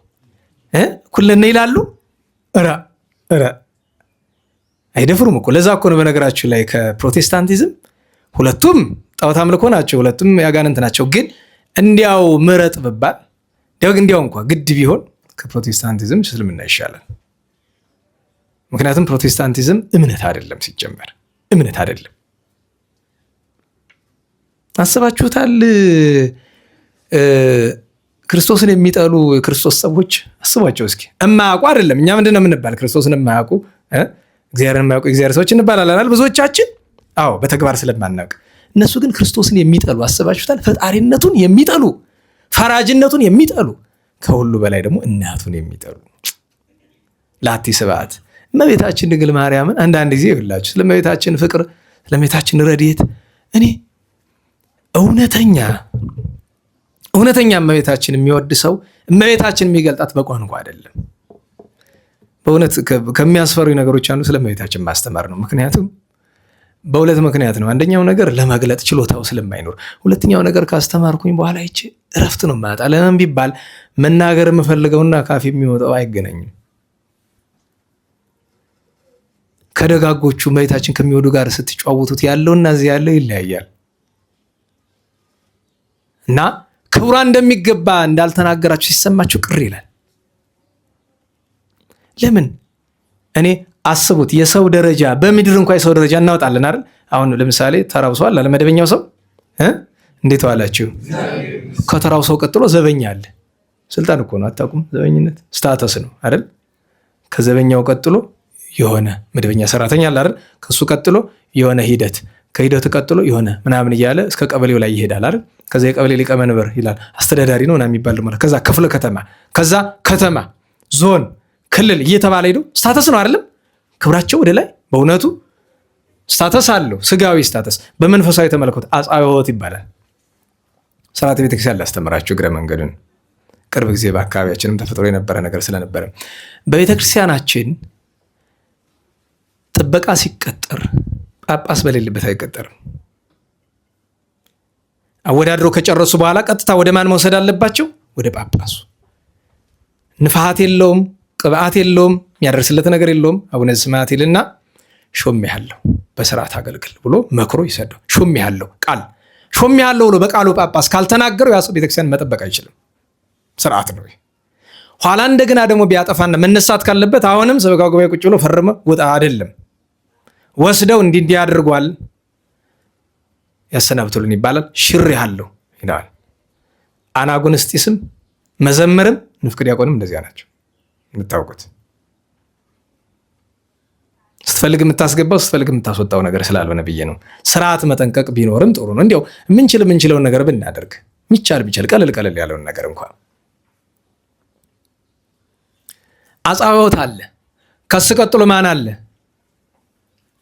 ኩለነ ይላሉ። ኧረ አይደፍሩም እኮ። ለዛ እኮ ነው በነገራችሁ ላይ ከፕሮቴስታንቲዝም ሁለቱም ጣዖት አምልኮ ናቸው፣ ሁለቱም ያጋንንት ናቸው። ግን እንዲያው ምረጥ ብባል እንዲያው እንኳ ግድ ቢሆን ከፕሮቴስታንቲዝም እስልምና ይሻላል። ምክንያቱም ፕሮቴስታንቲዝም እምነት አይደለም፣ ሲጀመር እምነት አይደለም። አስባችሁታል? ክርስቶስን የሚጠሉ ክርስቶስ ሰዎች አስቧቸው እስኪ። እማያውቁ አይደለም። እኛ ምንድን ነው የምንባል? ክርስቶስን የማያውቁ እግዚአብሔርን የማያውቁ እግዚአብሔር ሰዎች እንባላለን ብዙዎቻችን። አዎ በተግባር ስለማናውቅ። እነሱ ግን ክርስቶስን የሚጠሉ አስባችሁታል? ፈጣሪነቱን የሚጠሉ ፈራጅነቱን የሚጠሉ ከሁሉ በላይ ደግሞ እናቱን የሚጠሉ ላቲ ስብሐት እመቤታችን ድንግል ማርያምን አንዳንድ ጊዜ ይላችሁ ስለእመቤታችን ፍቅር ስለእመቤታችን ረድኤት እኔ እውነተኛ እመቤታችን የሚወድ ሰው እመቤታችን የሚገልጣት በቋንቋ አይደለም። በእውነት ከሚያስፈሩ ነገሮች አንዱ ስለእመቤታችን ማስተማር ነው። ምክንያቱም በሁለት ምክንያት ነው። አንደኛው ነገር ለመግለጥ ችሎታው ስለማይኖር፣ ሁለተኛው ነገር ካስተማርኩኝ በኋላ ይቺ እረፍት ነው ማጣ። ለምን ቢባል መናገር የምፈልገውና ካፌ የሚወጣው አይገናኝም። ከደጋጎቹ እመቤታችን ከሚወዱ ጋር ስትጫወቱት ያለውና እዚህ ያለው ይለያያል እና ክብሯ እንደሚገባ እንዳልተናገራችሁ ሲሰማችሁ ቅር ይላል። ለምን? እኔ አስቡት፣ የሰው ደረጃ በምድር እንኳ የሰው ደረጃ እናወጣለን አይደል? አሁን ለምሳሌ ተራው ሰው አለ፣ ለመደበኛው ሰው እንዴት ዋላችሁ? ከተራው ሰው ቀጥሎ ዘበኛ አለ። ስልጣን እኮ ነው፣ አታውቁም? ዘበኝነት ስታተስ ነው አይደል? ከዘበኛው ቀጥሎ የሆነ መደበኛ ሰራተኛ አለ አይደል? ከሱ ቀጥሎ የሆነ ሂደት፣ ከሂደቱ ቀጥሎ የሆነ ምናምን እያለ እስከ ቀበሌው ላይ ይሄዳል አይደል? ከዛ የቀበሌ ሊቀመንበር ይላል፣ አስተዳዳሪ ነው ምናምን የሚባል ማለት፣ ከዛ ክፍለ ከተማ፣ ከዛ ከተማ፣ ዞን፣ ክልል እየተባለ ሄዶ ስታተስ ነው አይደለም? ክብራቸው ወደ ላይ በእውነቱ ስታተስ አለው። ስጋዊ ስታተስ፣ በመንፈሳዊ ተመለከቱ አጽዋዖት ይባላል። ስርዓተ ቤተክርስቲያን ላስተምራችሁ እግረ መንገዱን። ቅርብ ጊዜ በአካባቢያችንም ተፈጥሮ የነበረ ነገር ስለነበረ በቤተክርስቲያናችን ጥበቃ ሲቀጠር ጳጳስ በሌለበት አይቀጠርም። አወዳድሮ ከጨረሱ በኋላ ቀጥታ ወደ ማን መውሰድ አለባቸው? ወደ ጳጳሱ። ንፍሐት የለውም፣ ቅብአት የለውም፣ የሚያደርስለት ነገር የለውም። አቡነ ዘበሰማያት ይልና ሾሜሃለሁ በስርዓት አገልግል ብሎ መክሮ ይሰደው። ሾሜሃለሁ ቃል ሾሜሃለሁ ብሎ በቃሉ ጳጳስ ካልተናገረው ያ ሰው ቤተክርስቲያን መጠበቅ አይችልም። ስርዓት ነው። ኋላ እንደገና ደግሞ ቢያጠፋና መነሳት ካለበት አሁንም ሰበካ ጉባኤ ቁጭ ብሎ ፈርመ ውጣ አይደለም፣ ወስደው እንዲህ አድርጓል ያሰናብቱልን ይባላል። ሽሬሃለሁ ይላል። አናጉንስጢስም መዘምርም ንፍቅ ዲያቆንም እንደዚያ ናቸው። የምታውቁት ስትፈልግ የምታስገባው ስትፈልግ የምታስወጣው ነገር ስላልሆነ ብዬ ነው። ስርዓት መጠንቀቅ ቢኖርም ጥሩ ነው። እንዲያው የምንችለውን ነገር ብናደርግ የሚቻል ቀለል ያለውን ነገር እንኳን አጽዋዖት አለ። ከሱ ቀጥሎ ማን አለ?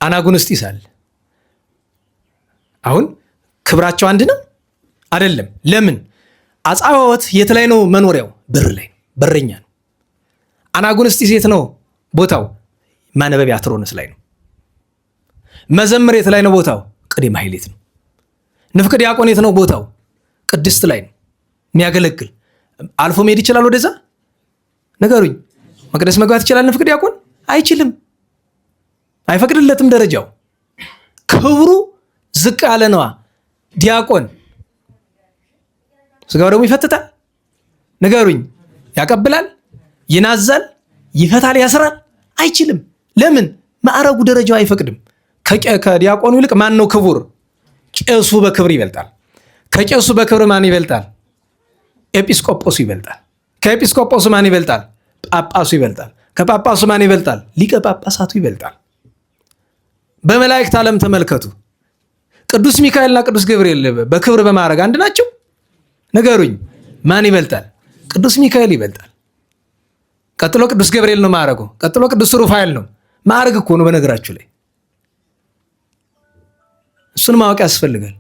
አናጉንስጢስ አለ። አሁን ክብራቸው አንድ ነው አይደለም? ለምን? አጽዋዖት የት ላይ ነው መኖሪያው? በር ላይ ነው፣ በረኛ ነው። አናጉንስጢስ የት ነው ቦታው? ማነበቢያ አትሮንስ ላይ ነው። መዘምር የት ላይ ነው ቦታው? ቅኔ ማህሌት ነው። ንፍቅ ዲያቆን የት ነው ቦታው? ቅድስት ላይ ነው የሚያገለግል። አልፎ መሄድ ይችላል ወደዛ? ነገሩኝ። መቅደስ መግባት ይችላል ንፍቅ ዲያቆን? አይችልም፣ አይፈቅድለትም ደረጃው። ክብሩ ዝቅ ያለ ነዋ። ዲያቆን ስጋው ደግሞ ይፈትታል። ነገሩኝ። ያቀብላል፣ ይናዛል፣ ይፈታል፣ ያስራል? አይችልም። ለምን? ማዕረጉ ደረጃው አይፈቅድም። ከዲያቆኑ ይልቅ ማን ነው ክቡር? ቄሱ በክብር ይበልጣል። ከቄሱ በክብር ማን ይበልጣል? ኤጲስቆጶሱ ይበልጣል። ከኤጲስቆጶሱ ማን ይበልጣል? ጳጳሱ ይበልጣል። ከጳጳሱ ማን ይበልጣል? ሊቀ ጳጳሳቱ ይበልጣል። በመላእክት ዓለም ተመልከቱ። ቅዱስ ሚካኤልና ቅዱስ ገብርኤል በክብር በማዕረግ አንድ ናቸው? ነገሩኝ። ማን ይበልጣል? ቅዱስ ሚካኤል ይበልጣል። ቀጥሎ ቅዱስ ገብርኤል ነው ማዕረጉ። ቀጥሎ ቅዱስ ሩፋኤል ነው። ማዕረግ እኮ ነው በነገራችሁ ላይ። እሱን ማወቅ ያስፈልጋል።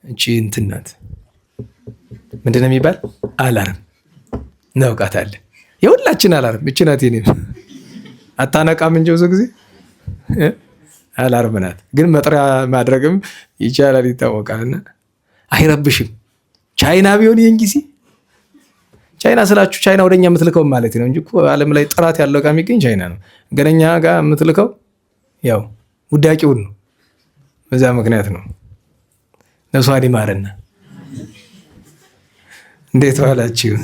እቺ እንትን ናት፣ ምንድን ነው የሚባል? አላርም እናውቃታለን። የሁላችን አላርም እቺ ናት። የኔ አታነቃም እንጂ ብዙ ጊዜ አላርም ናት። ግን መጥሪያ ማድረግም ይቻላል፣ ይታወቃልና አይረብሽም። ቻይና ቢሆን ይህን ጊዜ ቻይና ስላችሁ ቻይና ወደኛ የምትልከው ማለት ነው እንጂ ዓለም ላይ ጥራት ያለው ዕቃ የሚገኝ ቻይና ነው። ገነኛ ጋር የምትልከው ያው ውዳቂውን ነው። በዛ ምክንያት ነው። ነፍሷን ይማረና። እንዴት ዋላችሁ?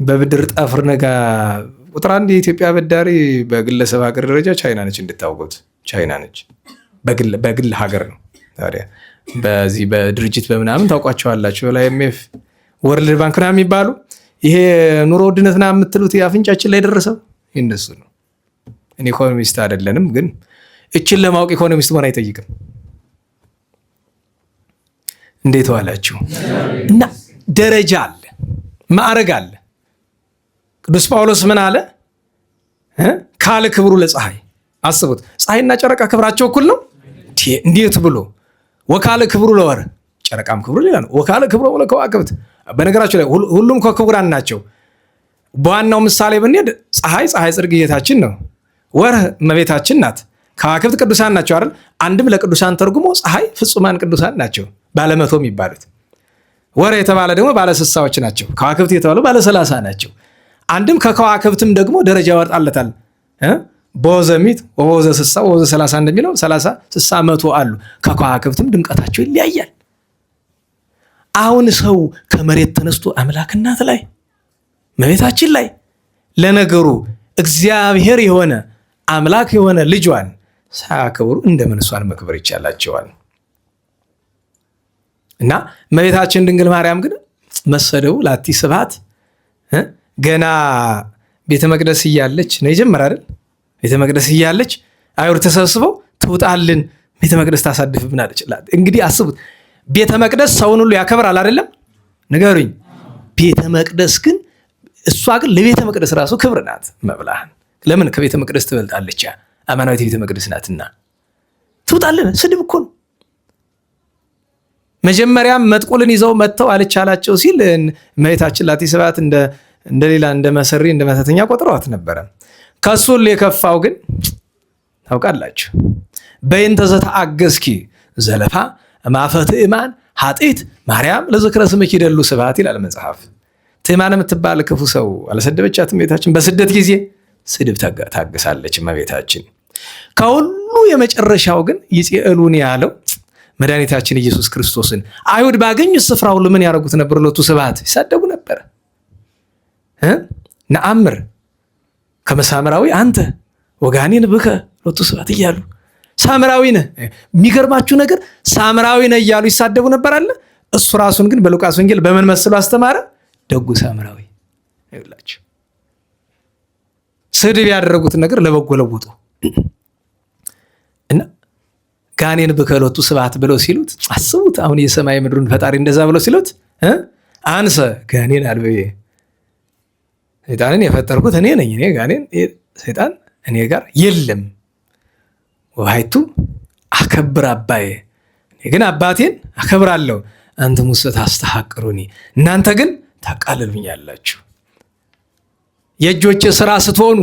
በብድር ጠፍር ነጋ ቁጥር አንድ የኢትዮጵያ በዳሪ በግለሰብ ሀገር ደረጃ ቻይና ነች። እንድታውቁት ቻይና ነች። በግል ሀገር ነው። ታዲያ በዚህ በድርጅት በምናምን ታውቋቸዋላችሁ። ለአይኤምኤፍ ወርልድ ባንክ ና የሚባሉ ይሄ ኑሮ ውድነት ና የምትሉት የአፍንጫችን ላይ ደረሰው ይነሱ ነው። እኔ ኢኮኖሚስት አይደለንም፣ ግን እችን ለማወቅ ኢኮኖሚስት መሆን አይጠይቅም። እንዴት ዋላችሁ? እና ደረጃ አለ፣ ማዕረግ አለ። ቅዱስ ጳውሎስ ምን አለ? ካለ ክብሩ ለፀሐይ። አስቡት፣ ፀሐይና ጨረቃ ክብራቸው እኩል ነው? እንዴት ብሎ! ወካለ ክብሩ ለወር፣ ጨረቃም ክብሩ ሌላ ነው። ወካለ ክብሩ ለከዋክብት። በነገራቸው ላይ ሁሉም ክቡራን ናቸው። በዋናው ምሳሌ ብንሄድ ፀሐይ ጽድቅ ጌታችን ነው። ወር እመቤታችን ናት። ከዋክብት ቅዱሳን ናቸው አይደል? አንድም ለቅዱሳን ተርጉሞ ፀሐይ ፍጹማን ቅዱሳን ናቸው፣ ባለመቶ የሚባሉት። ወር የተባለ ደግሞ ባለስሳዎች ናቸው። ከዋክብት የተባሉ ባለሰላሳ ናቸው። አንድም ከከዋክብትም ደግሞ ደረጃ ያወጣለታል። በወዘሚት ወወዘ ስሳ ወወዘ 30 እንደሚለው 30 60 100 አሉ። ከከዋክብትም ድምቀታቸው ይለያያል። አሁን ሰው ከመሬት ተነስቶ አምላክ እናት ላይ እመቤታችን ላይ ለነገሩ እግዚአብሔር የሆነ አምላክ የሆነ ልጇን ሳያከብሩ እንደምን እሷን መክበር ይቻላቸዋል? እና እመቤታችን ድንግል ማርያም ግን መሰደው ላቲ ስብሐት ገና ቤተ መቅደስ እያለች ነው የጀመረ አይደል? ቤተ መቅደስ እያለች አይሁድ ተሰብስበው ትውጣልን፣ ቤተ መቅደስ ታሳድፍብናለች። እንግዲህ አስቡት፣ ቤተ መቅደስ ሰውን ሁሉ ያከብራል አይደለም? ንገሩኝ። ቤተ መቅደስ ግን እሷ ግን ለቤተ መቅደስ ራሱ ክብር ናት። መብላህን ለምን ከቤተ መቅደስ ትበልጣለች? አማናዊት ቤተ መቅደስ ናትና ትውጣልን። ስድብ እኮ ነው። መጀመሪያም መጥቆልን ይዘው መጥተው አልቻላቸው ሲል እመቤታችን ላቲ ስብሐት እንደሌላ እንደ መሰሪ እንደ መተተኛ ቆጥረዋት ነበረ። ከሱል የከፋው ግን ታውቃላችሁ፣ በእንተ ዘተአገዝኪ ዘለፋ እማፈ ትዕማን ኃጢት ማርያም ለዝክረ ስምኪ ይደሉ ስብሐት ይላል መጽሐፍ። ትዕማን የምትባል ክፉ ሰው አልሰደበቻትም እመቤታችን? በስደት ጊዜ ስድብ ታገሳለች እመቤታችን። ከሁሉ የመጨረሻው ግን ይጼሉን ያለው መድኃኒታችን ኢየሱስ ክርስቶስን አይሁድ ባገኙት ስፍራ ሁሉ ምን ያደርጉት ነበር? ሎቱ ስብሐት ይሳደቡ ነበር። ነአምር ከመሳምራዊ አንተ ወጋኔን ብከ ሎቱ ስብሐት እያሉ ሳምራዊ ነህ። የሚገርማችሁ ነገር ሳምራዊ ነህ እያሉ ይሳደቡ ነበር አለ። እሱ ራሱን ግን በሉቃስ ወንጌል በምን መስሎ አስተማረ? ደጉ ሳምራዊ ይላችሁ። ስድብ ያደረጉትን ነገር ለበጎ ለውጡ እና ጋኔን ብከ ሎቱ ስብሐት ብለው ሲሉት አስቡት። አሁን የሰማይ ምድሩን ፈጣሪ እንደዛ ብለው ሲሉት አንሰ ጋኔን አልበዬ ሰይጣንን የፈጠርኩት እኔ ነኝ። እኔ ጋኔን ሰይጣን እኔ ጋር የለም። ወሃይቱ አከብር አባዬ፣ እኔ ግን አባቴን አከብራለሁ። አንተ ሙሰ ታስተሐቅሩኒ፣ እናንተ ግን ታቃልሉኛላችሁ። የእጆቼ ስራ ስትሆኑ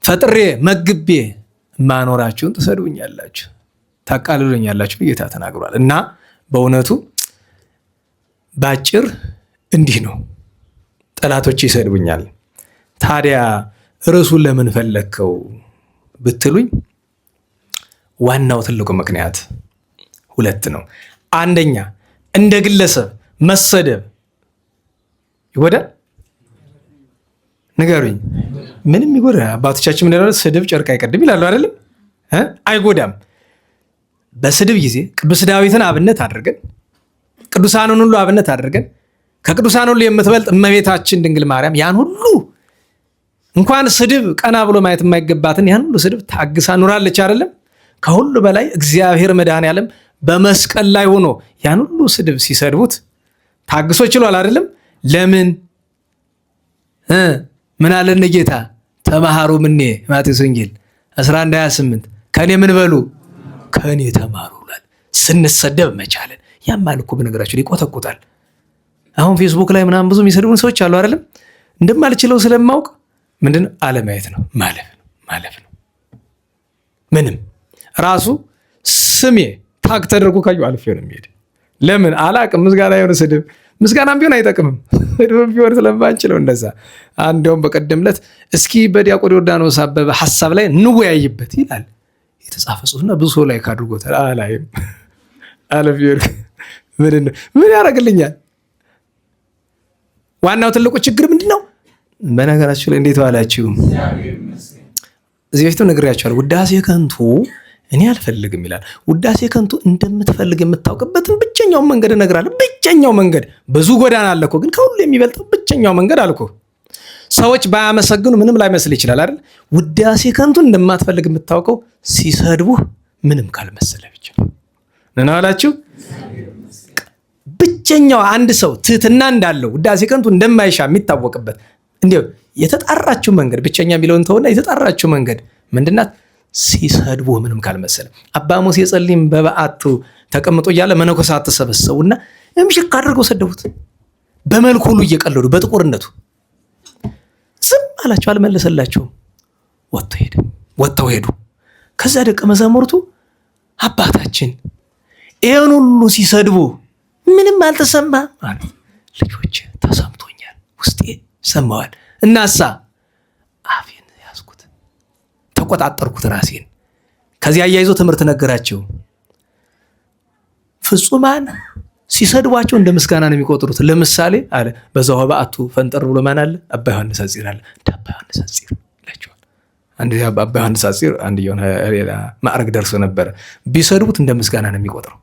ፈጥሬ መግቤ ማኖራችሁን ትሰድቡኛላችሁ፣ ታቃልሉኛላችሁ ጌታ ተናግሯል። እና በእውነቱ ባጭር እንዲህ ነው። ጠላቶች ይሰድቡኛል። ታዲያ ርዕሱን ለምን ፈለግከው ብትሉኝ ዋናው ትልቁ ምክንያት ሁለት ነው። አንደኛ እንደ ግለሰብ መሰደብ ይጎዳል? ንገሩኝ። ምንም ይጎዳ? አባቶቻችን ምን ይላሉ? ስድብ ጨርቅ አይቀድም ይላሉ አይደለም? አይጎዳም። በስድብ ጊዜ ቅዱስ ዳዊትን አብነት አድርገን ቅዱሳኑን ሁሉ አብነት አድርገን ከቅዱሳን ሁሉ የምትበልጥ እመቤታችን ድንግል ማርያም ያን ሁሉ እንኳን ስድብ ቀና ብሎ ማየት የማይገባትን ያን ሁሉ ስድብ ታግሳ ኑራለች አይደለም? ከሁሉ በላይ እግዚአብሔር መድኃኔዓለም በመስቀል ላይ ሆኖ ያን ሁሉ ስድብ ሲሰድቡት ታግሶ ችሏል አይደለም? ለምን? ምን አለን ጌታ? ተማሃሩ ምኔ ማቴዎስ ወንጌል 11:28 ከኔ ምን በሉ? ከኔ ተማሩ ይላል። ስንሰደብ መቻለን ያማል እኮ በነገራችሁ ይቆጠቁጣል። አሁን ፌስቡክ ላይ ምናምን ብዙ የሚሰድቡን ሰዎች አሉ አይደለም? እንደማልችለው ስለማውቅ ምንድን አለማየት ነው፣ ማለፍ ነው። ምንም ራሱ ስሜ ታግ ተደርጎ ካዩ አልፌ ነው የሚሄድ። ለምን አላቅም። ምስጋና የሆነ ስድብ ምስጋናም ቢሆን አይጠቅምም። ስድብም ቢሆን ስለማንችለው እንደዛ። አንዲያውም በቀደም ዕለት እስኪ በዲያቆን ዮርዳኖስ አበበ ሀሳብ ላይ እንወያይበት ይላል የተጻፈ ጽሑፍና ብዙ ሰው ላይ ካድርጎታል። አላይም አለፍ ይወርክ ምን ያደርግልኛል? ዋናው ትልቁ ችግር ምንድን ነው? በነገራችሁ ላይ እንዴት ዋላችሁ? እዚህ በፊት ነግሬያችኋለሁ። ውዳሴ ከንቱ እኔ አልፈልግም ይላል። ውዳሴ ከንቱ እንደምትፈልግ የምታውቅበትን ብቸኛው መንገድ እነግራለሁ። ብቸኛው መንገድ ብዙ ጎዳና አለ እኮ፣ ግን ከሁሉ የሚበልጠው ብቸኛው መንገድ አልኩ። ሰዎች ባያመሰግኑ ምንም ላይመስል ይችላል አይደል? ውዳሴ ከንቱ እንደማትፈልግ የምታውቀው ሲሰድቡህ ምንም ካልመሰለ ብቻ ነው። ምን አላችሁ? ብቸኛው አንድ ሰው ትህትና እንዳለው ውዳሴ ከንቱ እንደማይሻ የሚታወቅበት እንዲያው የተጣራችው መንገድ ብቸኛ የሚለውን ተውና የተጣራችው መንገድ ምንድናት? ሲሰድቡ ምንም ካልመሰለ አባ ሙሴ ጸሊም በበዓቱ ተቀምጦ እያለ መነኮሳት ተሰበሰቡና እምሽክ አድርገው ሰደቡት። በመልኩ ሁሉ እየቀለዱ በጥቁርነቱ ዝም አላቸው፣ አልመለሰላቸውም። ወጥተው ሄዱ። ከዛ ደቀ መዛሙርቱ አባታችን ይሄን ሁሉ ሲሰድቡ ምንም አልተሰማ ማለት ልጆች ተሰምቶኛል፣ ውስጤ ሰማዋል። እናሳ አፌን ያዝኩት፣ ተቆጣጠርኩት ራሴን። ከዚያ አያይዞ ትምህርት ነገራቸው። ፍጹማን ሲሰድቧቸው እንደ ምስጋና ነው የሚቆጥሩት። ለምሳሌ አለ በዛው በዓቱ ፈንጠር ብሎ ማን አለ? አባ ዮሐንስ አፂር አለ። አባ ዮሐንስ አፂር ይላቸዋል። አንድ አባ ዮሐንስ አፂር አንድ የሆነ ሌላ ማዕረግ ደርሶ ነበረ። ቢሰድቡት እንደ ምስጋና ነው የሚቆጥረው።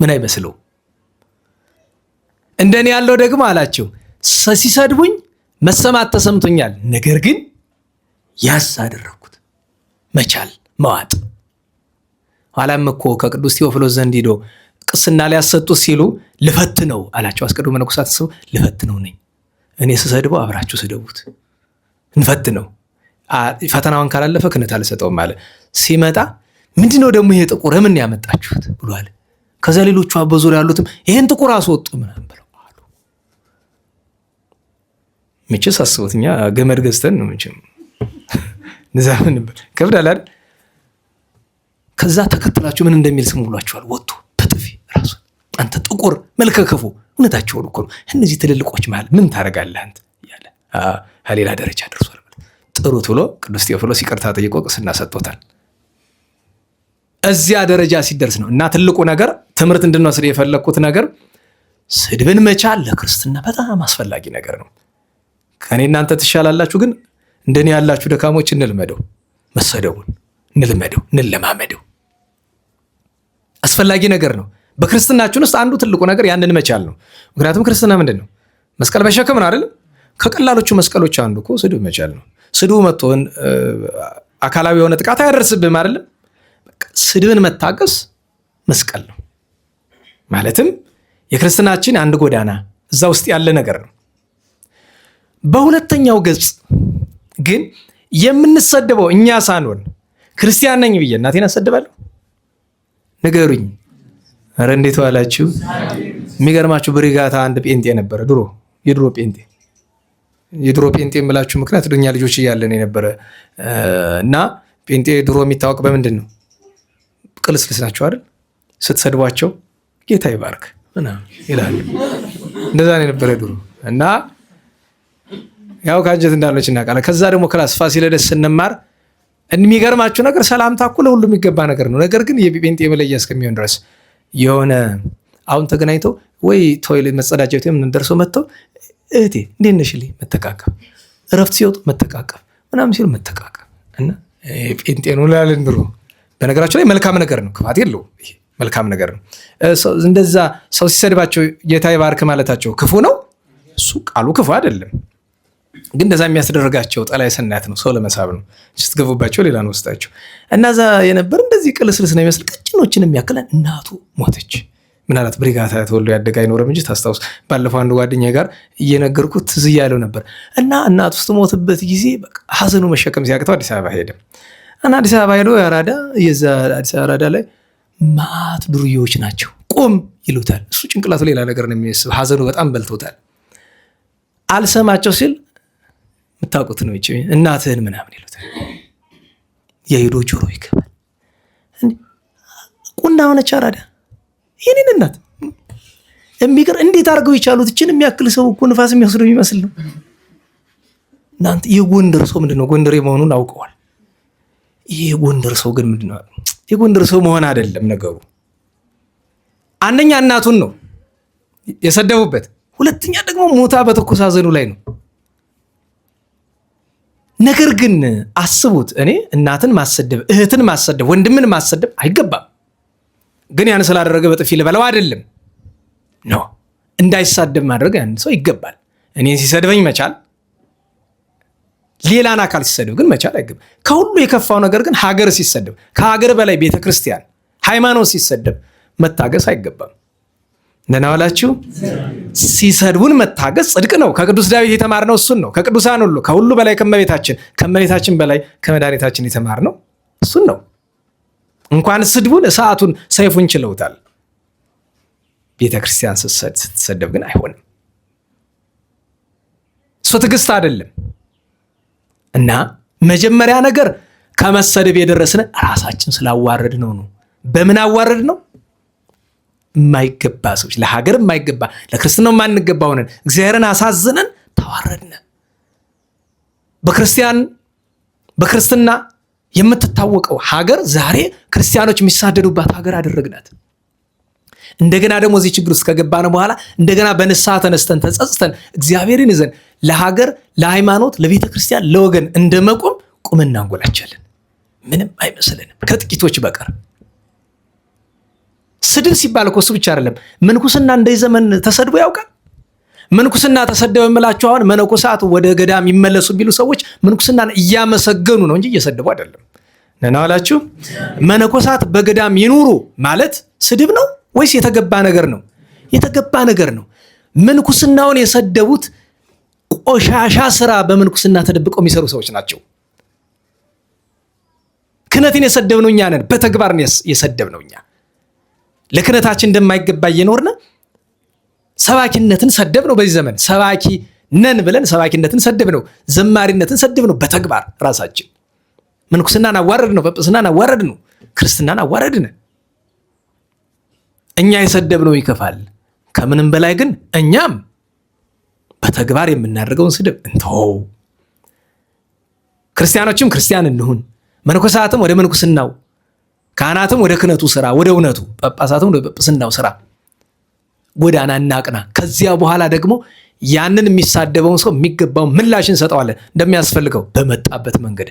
ምን አይመስለው? እንደኔ ያለው ደግሞ አላቸው ሲሰድቡኝ መሰማት ተሰምቶኛል፣ ነገር ግን ያስ አደረኩት መቻል መዋጥ። ኋላም እኮ ከቅዱስ ቴዎፍሎስ ዘንድ ሄዶ ቅስና ሊያሰጡት ሲሉ ልፈትነው አላቸው። አስቀድሞ መነኮሳት ሰው ልፈትነው ነኝ እኔ ስሰድበው አብራችሁ ስደቡት እንፈትነው፣ ፈተናውን ካላለፈ ክህነት አልሰጠውም አለ። ሲመጣ ምንድነው ደግሞ ይሄ ጥቁር ምን ያመጣችሁት ብሏል። ከዛ ሌሎቹ በዙሪያ ያሉትም ይሄን ጥቁር አስወጡ ምናምን ብለው አሉ። ምንጭስ አስቡት፣ እኛ ገመድ ገዝተን ነው ምንጭም ንዛምን ከብዳል አይደል? ከዛ ተከትላችሁ ምን እንደሚል ስሙ ብሏቸዋል። ወጥቶ በጥፊ ራሱ አንተ ጥቁር መልከከፉ። እውነታቸውን እኮ ነው። እነዚህ ትልልቆች መሃል ምን ታደርጋለህ አንተ እያለ ሌላ ደረጃ ደርሷል። ጥሩት ብሎ ቅዱስ ቴዎፍሎስ ይቅርታ ጠይቆ ቅስና ሰጥቶታል። እዚያ ደረጃ ሲደርስ ነው። እና ትልቁ ነገር ትምህርት እንድንወስድ የፈለግኩት ነገር ስድብን መቻል ለክርስትና በጣም አስፈላጊ ነገር ነው። ከኔ እናንተ ትሻላላችሁ፣ ግን እንደኔ ያላችሁ ደካሞች እንልመደው፣ መሰደቡን እንለማመደው። አስፈላጊ ነገር ነው። በክርስትናችን ውስጥ አንዱ ትልቁ ነገር ያንን መቻል ነው። ምክንያቱም ክርስትና ምንድን ነው? መስቀል መሸከም ነው አይደለም? ከቀላሎቹ መስቀሎች አንዱ እኮ ስድብ መቻል ነው። ስድቡ መጥቶ አካላዊ የሆነ ጥቃት አያደርስብህም አይደለም? ስድብን መታገስ መስቀል ነው። ማለትም የክርስትናችን አንድ ጎዳና እዛ ውስጥ ያለ ነገር ነው። በሁለተኛው ገጽ ግን የምንሰደበው እኛ ሳንሆን ክርስቲያን ነኝ ብዬ እናቴን አሰድባለሁ? ንገሩኝ። ኧረ እንዴት ዋላችሁ? የሚገርማችሁ ብሪጋታ አንድ ጴንጤ ነበረ የድሮ ጴንጤ የምላችሁ ምክንያት እኛ ልጆች እያለን የነበረ እና ጴንጤ ድሮ የሚታወቅ በምንድን ነው? ቅልስልስ ናቸው አይደል? ስትሰድቧቸው ጌታ ይባርክ ምናምን ይላሉ። እንደዛ ነው የነበረ ድሮ። እና ያው ከአንጀት እንዳለች እናውቃለን። ከዛ ደግሞ ክላስ ፋሲለደስ ስንማር የሚገርማችሁ ነገር ሰላምታ እኮ ለሁሉ የሚገባ ነገር ነው። ነገር ግን የጴንጤ መለያ እስከሚሆን ድረስ የሆነ አሁን ተገናኝተው ወይ ቶይሌት መጸዳጃ ቤት ምን ደርሰው መጥተው እህቴ እንዴት ነሽ ልኝ መተቃቀፍ፣ እረፍት ሲወጡ መተቃቀፍ ምናምን ሲሉ መተቃቀፍ እና ጴንጤ ነው ላልን ድሮ። በነገራቸው ላይ መልካም ነገር ነው፣ ክፋት የለውም። ይሄ መልካም ነገር ነው። እንደዛ ሰው ሲሰድባቸው ጌታ ይባርክ ማለታቸው ክፉ ነው? እሱ ቃሉ ክፉ አይደለም። ግን እንደዛ የሚያስደርጋቸው ጠላይ ሰናያት ነው፣ ሰው ለመሳብ ነው። ስትገቡባቸው ሌላ ነው ውስጣቸው። እና እዛ የነበር እንደዚህ ቅልስልስ ነው ይመስል ቀጭኖችን የሚያክለን እናቱ ሞተች። ምናልባት ብሪጋታ ተወልዶ ያደገ አይኖርም እንጂ ታስታውስ። ባለፈው አንዱ ጓደኛ ጋር እየነገርኩት ትዝ እያለው ነበር። እና እናቱ ስትሞትበት ጊዜ ሀዘኑ መሸከም ሲያቅተው አዲስ አበባ ሄደ እና አዲስ አበባ ሄዶ የዛ አዲስ አበባ አራዳ ላይ ማት ዱርዬዎች ናቸው ቁም ይሉታል። እሱ ጭንቅላቱ ሌላ ነገር ነው የሚያስብ። ሀዘኑ በጣም በልቶታል። አልሰማቸው ሲል የምታውቁት ነው ይቺ እናትህን ምናምን ይሉታል። የሄዶ ጆሮ ይገባል። ቁና ሆነች አራዳ የኔን እናት የሚገር እንዴት አድርገው የቻሉት? እችን የሚያክል ሰው እኮ ንፋስ የሚወስደው የሚመስል ነው። እናንተ የጎንደር ሰው ምንድነው? ጎንደር መሆኑን አውቀዋል። ይሄ የጎንደር ሰው ግን ምንድነው? የጎንደር ሰው መሆን አይደለም ነገሩ። አንደኛ እናቱን ነው የሰደቡበት፣ ሁለተኛ ደግሞ ሞታ በትኩስ ሐዘኑ ላይ ነው። ነገር ግን አስቡት፣ እኔ እናትን ማሰደብ፣ እህትን ማሰደብ፣ ወንድምን ማሰደብ አይገባም። ግን ያን ስላደረገ በጥፊ ልበለው አይደለም ነው። እንዳይሳደብ ማድረግ ያን ሰው ይገባል። እኔን ሲሰድበኝ መቻል፣ ሌላን አካል ሲሰድብ ግን መቻል አይገባም። ከሁሉ የከፋው ነገር ግን ሀገር ሲሰደብ፣ ከሀገር በላይ ቤተክርስቲያን፣ ሃይማኖት ሲሰደብ መታገስ አይገባም። ደህና ዋላችሁ። ሲሰድቡን መታገስ ጽድቅ ነው። ከቅዱስ ዳዊት የተማርነው እሱን ነው። ከቅዱሳን ሁሉ ከሁሉ በላይ ከመቤታችን በላይ ከመድኃኒታችን የተማርነው እሱን ነው። እንኳን ስድቡን እሳቱን ሰይፉን ችለውታል። ቤተ ክርስቲያን ስትሰደብ ግን አይሆንም። እሱ ትዕግስት አይደለም። እና መጀመሪያ ነገር ከመሰደብ የደረስን ራሳችን ስላዋረድ ነው። በምን አዋረድ ነው? የማይገባ ሰዎች፣ ለሀገር የማይገባ ለክርስትናው የማንገባ ሆነን እግዚአብሔርን አሳዝነን ተዋረድነ። በክርስትና የምትታወቀው ሀገር ዛሬ ክርስቲያኖች የሚሳደዱባት ሀገር አደረግናት። እንደገና ደግሞ እዚህ ችግር ውስጥ ከገባን በኋላ እንደገና በንስሐ ተነስተን ተጸጽተን እግዚአብሔርን ይዘን ለሀገር፣ ለሃይማኖት፣ ለቤተ ክርስቲያን፣ ለወገን እንደመቆም ቁመን እናንጎላቸለን። ምንም አይመስልንም ከጥቂቶች በቀር። ስድብ ሲባል እኮ እሱ ብቻ አይደለም። ምንኩስና እንደዚህ ዘመን ተሰድቦ ያውቃል? ምንኩስና ተሰደበ የምላቸው አሁን መነኮሳት ወደ ገዳም ይመለሱ ቢሉ ሰዎች ምንኩስናን እያመሰገኑ ነው እንጂ እየሰደቡ አይደለም። ነና ዋላችሁ። መነኮሳት በገዳም ይኑሩ ማለት ስድብ ነው ወይስ የተገባ ነገር ነው? የተገባ ነገር ነው። ምንኩስናውን የሰደቡት ቆሻሻ ስራ በምንኩስና ተደብቀው የሚሰሩ ሰዎች ናቸው። ክህነትን የሰደብነው እኛ ነን። በተግባር የሰደብነው እኛ ለክህነታችን እንደማይገባ እየኖርነ ሰባኪነትን ሰደብነው። በዚህ ዘመን ሰባኪ ነን ብለን ሰባኪነትን ሰደብነው፣ ዘማሪነትን ሰደብነው። በተግባር ራሳችን ምንኩስናን አዋረድ ነው፣ ጵጵስናን አዋረድ ነው፣ ክርስትናን አዋረድን። እኛ የሰደብነው ይከፋል። ከምንም በላይ ግን እኛም በተግባር የምናደርገውን ስድብ እንተው። ክርስቲያኖችም ክርስቲያን እንሁን፣ መነኮሳትም ወደ መንኩስናው፣ ካህናትም ወደ ክህነቱ ስራ፣ ወደ እውነቱ፣ ጳጳሳትም ወደ ጵጵስናው ስራ ጎዳና እናቅና። ከዚያ በኋላ ደግሞ ያንን የሚሳደበውን ሰው የሚገባውን ምላሽ እንሰጠዋለን እንደሚያስፈልገው በመጣበት መንገድ።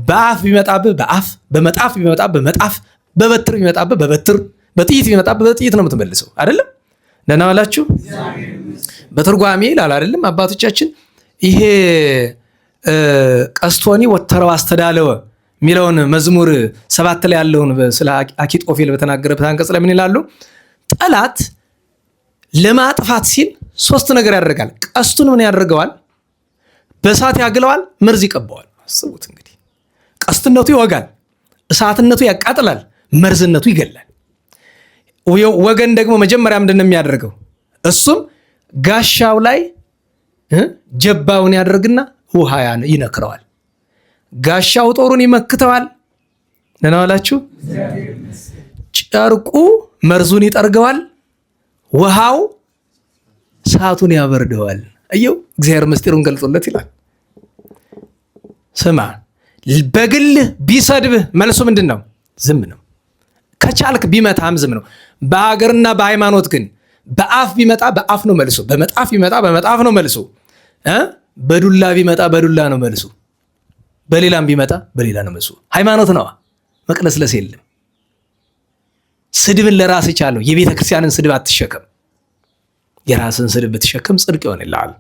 በአፍ ቢመጣብህ በአፍ፣ በመጣፍ ቢመጣብህ በመጣፍ፣ በበትር ቢመጣብህ በበትር፣ በጥይት ቢመጣብህ በጥይት ነው የምትመልሰው። አይደለም? ደህና ዋላችሁ። በትርጓሜ ይላል አይደለም አባቶቻችን፣ ይሄ ቀስቶኒ ወተረው አስተዳለወ የሚለውን መዝሙር 7 ላይ ያለውን ስለ አኪጦፌል በተናገረበት አንቀጽ ላይ ምን ይላሉ? ጠላት ለማጥፋት ሲል 3 ነገር ያደርጋል። ቀስቱን ምን ያደርገዋል? በእሳት ያግለዋል፣ መርዝ ይቀባዋል። አስቡት እንግዲህ። ቀስትነቱ ይወጋል፣ እሳትነቱ ያቃጥላል፣ መርዝነቱ ይገላል። ወገን ደግሞ መጀመሪያ ምንድን ነው የሚያደርገው? እሱም ጋሻው ላይ ጀባውን ያደርግና ውሃ ይነክረዋል። ጋሻው ጦሩን ይመክተዋል። ደህና ዋላችሁ። ጨርቁ መርዙን ይጠርገዋል፣ ውሃው እሳቱን ያበርደዋል። አየው፣ እግዚአብሔር ምስጢሩን ገልጾለት ይላል። ስማ፣ በግልህ ቢሰድብህ መልሱ ምንድን ነው? ዝም ነው። ከቻልክ ቢመታም ዝም ነው። በሀገርና በሃይማኖት ግን በአፍ ቢመጣ በአፍ ነው መልሱ፣ በመጣፍ ቢመጣ በመጣፍ ነው መልሱ፣ በዱላ ቢመጣ በዱላ ነው መልሱ፣ በሌላም ቢመጣ በሌላ ነው መልሱ። ሃይማኖት ነዋ፣ መቅለስለስ የለም። ስድብን ለራስ ይቻለው። የቤተ ክርስቲያንን ስድብ አትሸከም። የራስን ስድብ ብትሸከም ጽድቅ ይሆንልሃል።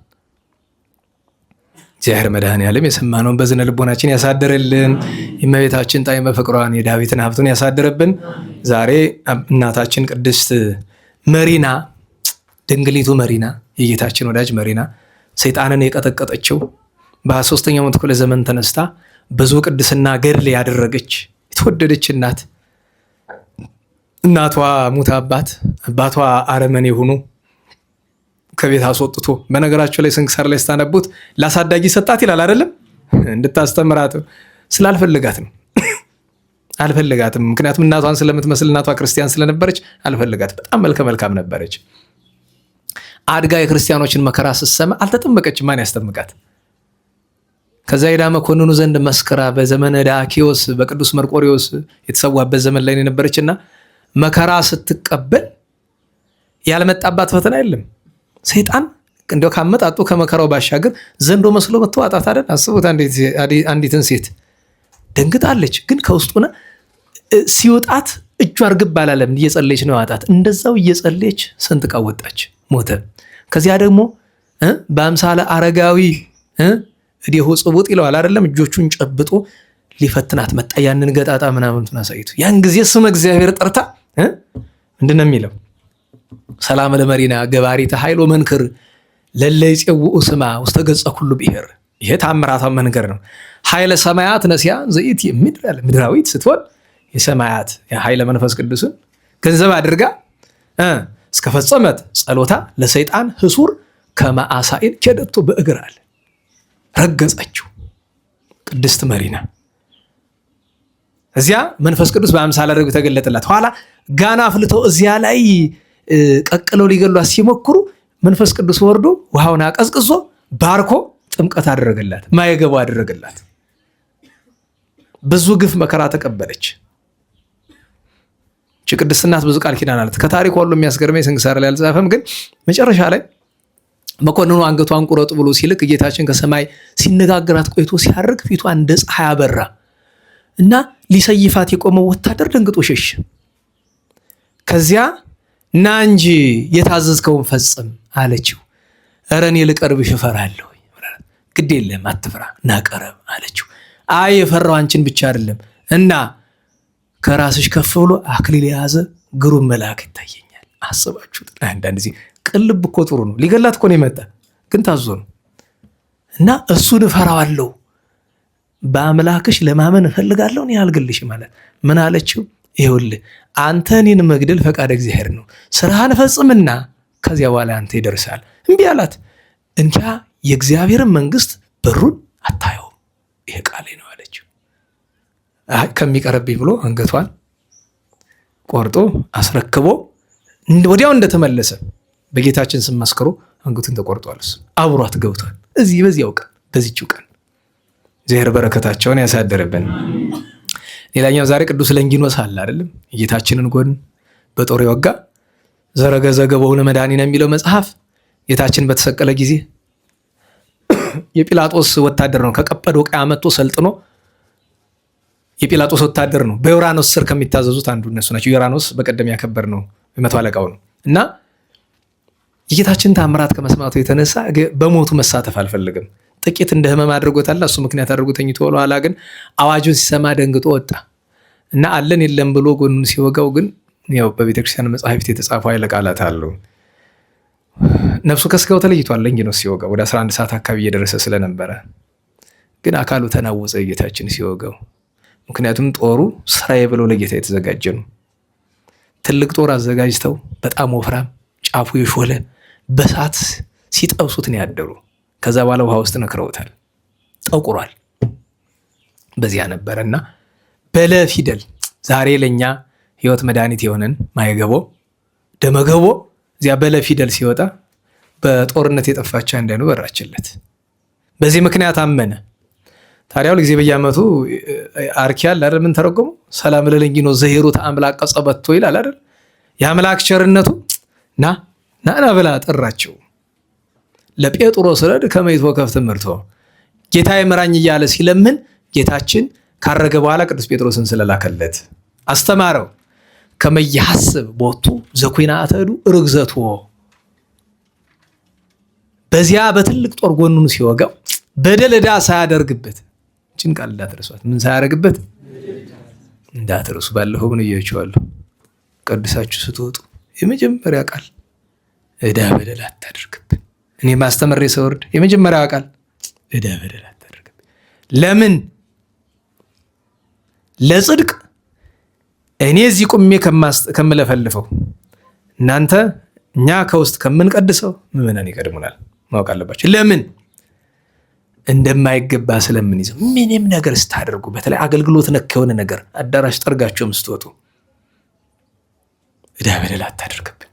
እግዚአብሔር መድኃኔዓለም የሰማነውን በዝነ ልቦናችን ያሳደረልን። የእመቤታችን ጣዕመ ፍቅሯን የዳዊትን ሀብቱን ያሳደረብን። ዛሬ እናታችን ቅድስት መሪና፣ ድንግሊቱ መሪና፣ የጌታችን ወዳጅ መሪና ሰይጣንን የቀጠቀጠችው በ23ኛው መቶ ክፍለ ዘመን ተነስታ ብዙ ቅድስና ገድል ያደረገች የተወደደች እናት፣ እናቷ ሙት አባቷ አረመኔ ሆኖ ከቤት አስወጥቶ፣ በነገራቸው ላይ ስንክሳር ላይ ስታነቡት ላሳዳጊ ሰጣት ይላል አይደለም? እንድታስተምራት ስላልፈልጋት ነው። አልፈልጋትም። ምክንያቱም እናቷን ስለምትመስል፣ እናቷ ክርስቲያን ስለነበረች አልፈልጋት። በጣም መልከ መልካም ነበረች። አድጋ የክርስቲያኖችን መከራ ስትሰማ አልተጠመቀችም። ማን ያስጠምቃት? ከዛ ሄዳ መኮንኑ ዘንድ መስክራ በዘመነ ዳኪዎስ በቅዱስ መርቆሪዎስ የተሰዋበት ዘመን ላይ የነበረችና መከራ ስትቀበል ያልመጣባት ፈተና የለም። ሰይጣን እንደው ካመጣጡ ከመከራው ባሻገር ዘንዶ መስሎ መጥቶ አጣት አይደል? አስቡት። አንዲትን ሴት ደንግጣለች፣ ግን ከውስጡና ሲወጣት እጇ እርግብ አላለም። እየጸለየች ነው ያጣት። እንደዛው እየጸለየች ሰንጥቃ ወጣች፣ ሞተ። ከዚያ ደግሞ በአምሳለ አረጋዊ እዲሁ ጽቡጥ ይለዋል አይደለም? እጆቹን ጨብጦ ሊፈትናት መጣ። ያንን ገጣጣ ምናምንቱን አሳይቱ። ያን ጊዜ ስመ እግዚአብሔር ጠርታ ምንድን ነው የሚለው? ሰላም ለመሪና ገባሪተ ኃይል ወመንክር ለለ ይጼውኡ ስማ ውስተ ገጸ ኩሉ ብሔር። ይሄ ተአምራታዊ መንገር ነው። ኃይለ ሰማያት ነሲያ ዘኢት ምድራዊት ስትሆን የሰማያት ኃይለ መንፈስ ቅዱስን ገንዘብ አድርጋ እስከፈጸመት ጸሎታ ለሰይጣን ህሱር ከማአሳኢል ኬደቶ በእግር አለ ረገጸችው ቅድስት መሪና። እዚያ መንፈስ ቅዱስ በአምሳለ ርግብ ተገለጠላት። ኋላ ጋና አፍልተው እዚያ ላይ ቀቅለው ሊገሏት ሲሞክሩ መንፈስ ቅዱስ ወርዶ ውሃውን አቀዝቅዞ ባርኮ ጥምቀት አደረገላት፣ ማየገቡ አደረገላት። ብዙ ግፍ መከራ ተቀበለች። ቅድስት እናት ብዙ ቃል ኪዳን አላት። ከታሪክ ሁሉ የሚያስገርመኝ ስንክሳር ላይ አልጻፈም፣ ግን መጨረሻ ላይ መኮንኑ አንገቷን ቁረጡ ብሎ ሲልክ ጌታችን ከሰማይ ሲነጋገራት ቆይቶ ሲያርግ ፊቷ እንደ ፀሐይ አበራ እና ሊሰይፋት የቆመው ወታደር ደንግጦ ሸሽ። ከዚያ ና እንጂ የታዘዝከውን ፈጽም አለችው። ኧረ እኔ ልቀርብሽ እፈራለሁ። ግድ የለም አትፍራ፣ ና ቀረብ አለችው። አይ የፈራው አንቺን ብቻ አይደለም እና ከራስሽ ከፍ ብሎ አክሊል የያዘ ግሩም መልአክ ይታየኛል። አስባችሁት? አንዳንድ ጊዜ ቅልብ እኮ ጥሩ ነው። ሊገላት እኮ ነው የመጣ ግን ታዞ ነው እና እሱን እፈራዋለሁ፣ በአምላክሽ ለማመን እፈልጋለሁ፣ እኔ አልገልሽ ማለት ምን አለችው? ይኸውልህ አንተ እኔን መግደል ፈቃድ እግዚአብሔር ነው፣ ስራህን ፈጽምና ከዚያ በኋላ አንተ ይደርሳል። እምቢ አላት። እንኪያ የእግዚአብሔርን መንግስት በሩን አታየውም፣ ይሄ ቃሌ ነው አለችው። ከሚቀርብኝ ብሎ አንገቷን ቆርጦ አስረክቦ ወዲያው እንደተመለሰ በጌታችን ስም መስክሮ አንገቱን ተቆርጧል። እሱ አብሯት ገብቷል። እዚህ በዚያው ቀን በዚህችው ቀን እግዚአብሔር በረከታቸውን ያሳደረብን። ሌላኛው ዛሬ ቅዱስ ለንጊኖስ አለ አይደለም? የጌታችንን ጎን በጦር የወጋ ዘረገዘገበው ለመድኃኒነ የሚለው መጽሐፍ ጌታችን በተሰቀለ ጊዜ የጲላጦስ ወታደር ነው። ከቀጰዶቅያ መጥቶ ሰልጥኖ የጲላጦስ ወታደር ነው። በዮራኖስ ስር ከሚታዘዙት አንዱ እነሱ ናቸው። ዮራኖስ በቀደም ያከበር ነው፣ መቶ አለቃው ነው። እና የጌታችን ታምራት ከመስማቱ የተነሳ በሞቱ መሳተፍ አልፈልግም። ጥቂት እንደ ህመም አድርጎታል። እሱ ምክንያት አድርጎ ተኝቶ ኋላ ግን አዋጁን ሲሰማ ደንግጦ ወጣ እና አለን የለም ብሎ ጎኑን ሲወጋው ግን ያው በቤተክርስቲያን መጽሐፍት የተጻፉ ኃይለ ቃላት አሉ። ነፍሱ ከስጋው ተለይቷል። ለንጊኖስ ሲወጋው ወደ 11 ሰዓት አካባቢ እየደረሰ ስለነበረ ግን አካሉ ተናወፀ ጌታችን ሲወጋው። ምክንያቱም ጦሩ ስራዬ ብሎ ለጌታ የተዘጋጀ ነው። ትልቅ ጦር አዘጋጅተው በጣም ወፍራም ጫፉ የሾለ በሳት ሲጠብሱት ነው ያደሩ። ከዛ በኋላ ውሃ ውስጥ ነክረውታል፣ ጠቁሯል። በዚያ ነበረና በለ ፊደል ዛሬ ለኛ ህይወት መድኃኒት የሆነን ማየገቦ ደመገቦ እዚያ በለ ፊደል ሲወጣ በጦርነት የጠፋች አንደኑ በራችለት። በዚህ ምክንያት አመነ። ታዲያ ሁል ጊዜ በየዓመቱ አርኪያል አይደል? ምን ተረጎሙ? ሰላም ለለንጊኖስ ዘሄሩት አምላክ ቀጸበቶ ይላል አይደል? የአምላክ ቸርነቱ ና ብላ ጠራቸው። ለጴጥሮስ ረድ ከመይቶ ከፍ ትምህርቶ ጌታ ይምራኝ እያለ ሲለምን ጌታችን ካረገ በኋላ ቅዱስ ጴጥሮስን ስለላከለት አስተማረው። ከመያሐስብ ቦቱ ዘኩናተ እዱ ርግዘቶ በዚያ በትልቅ ጦር ጎኑን ሲወጋው በደል ዕዳ ሳያደርግበት እችን ቃል እንዳትረሷት። ምን ሳያደርግበት እንዳትረሱ። ባለፈው ምን እያችኋለሁ? ቅዱሳችሁ ስትወጡ የመጀመሪያ ቃል ዕዳ በደል አታደርግብን። እኔ ማስተምሬ ሰወርድ የመጀመሪያ ቃል ዕዳ በደል አታደርግብን። ለምን? ለጽድቅ እኔ እዚህ ቁሜ ከምለፈልፈው እናንተ እኛ ከውስጥ ከምንቀድሰው ምዕመናን ይቀድሙናል። ማወቅ አለባቸው። ለምን? እንደማይገባ ስለምንይዘው። ምንም ነገር ስታደርጉ፣ በተለይ አገልግሎት ነክ የሆነ ነገር አዳራሽ ጠርጋቸውም ስትወጡ ዕዳ በደል አታደርግብን።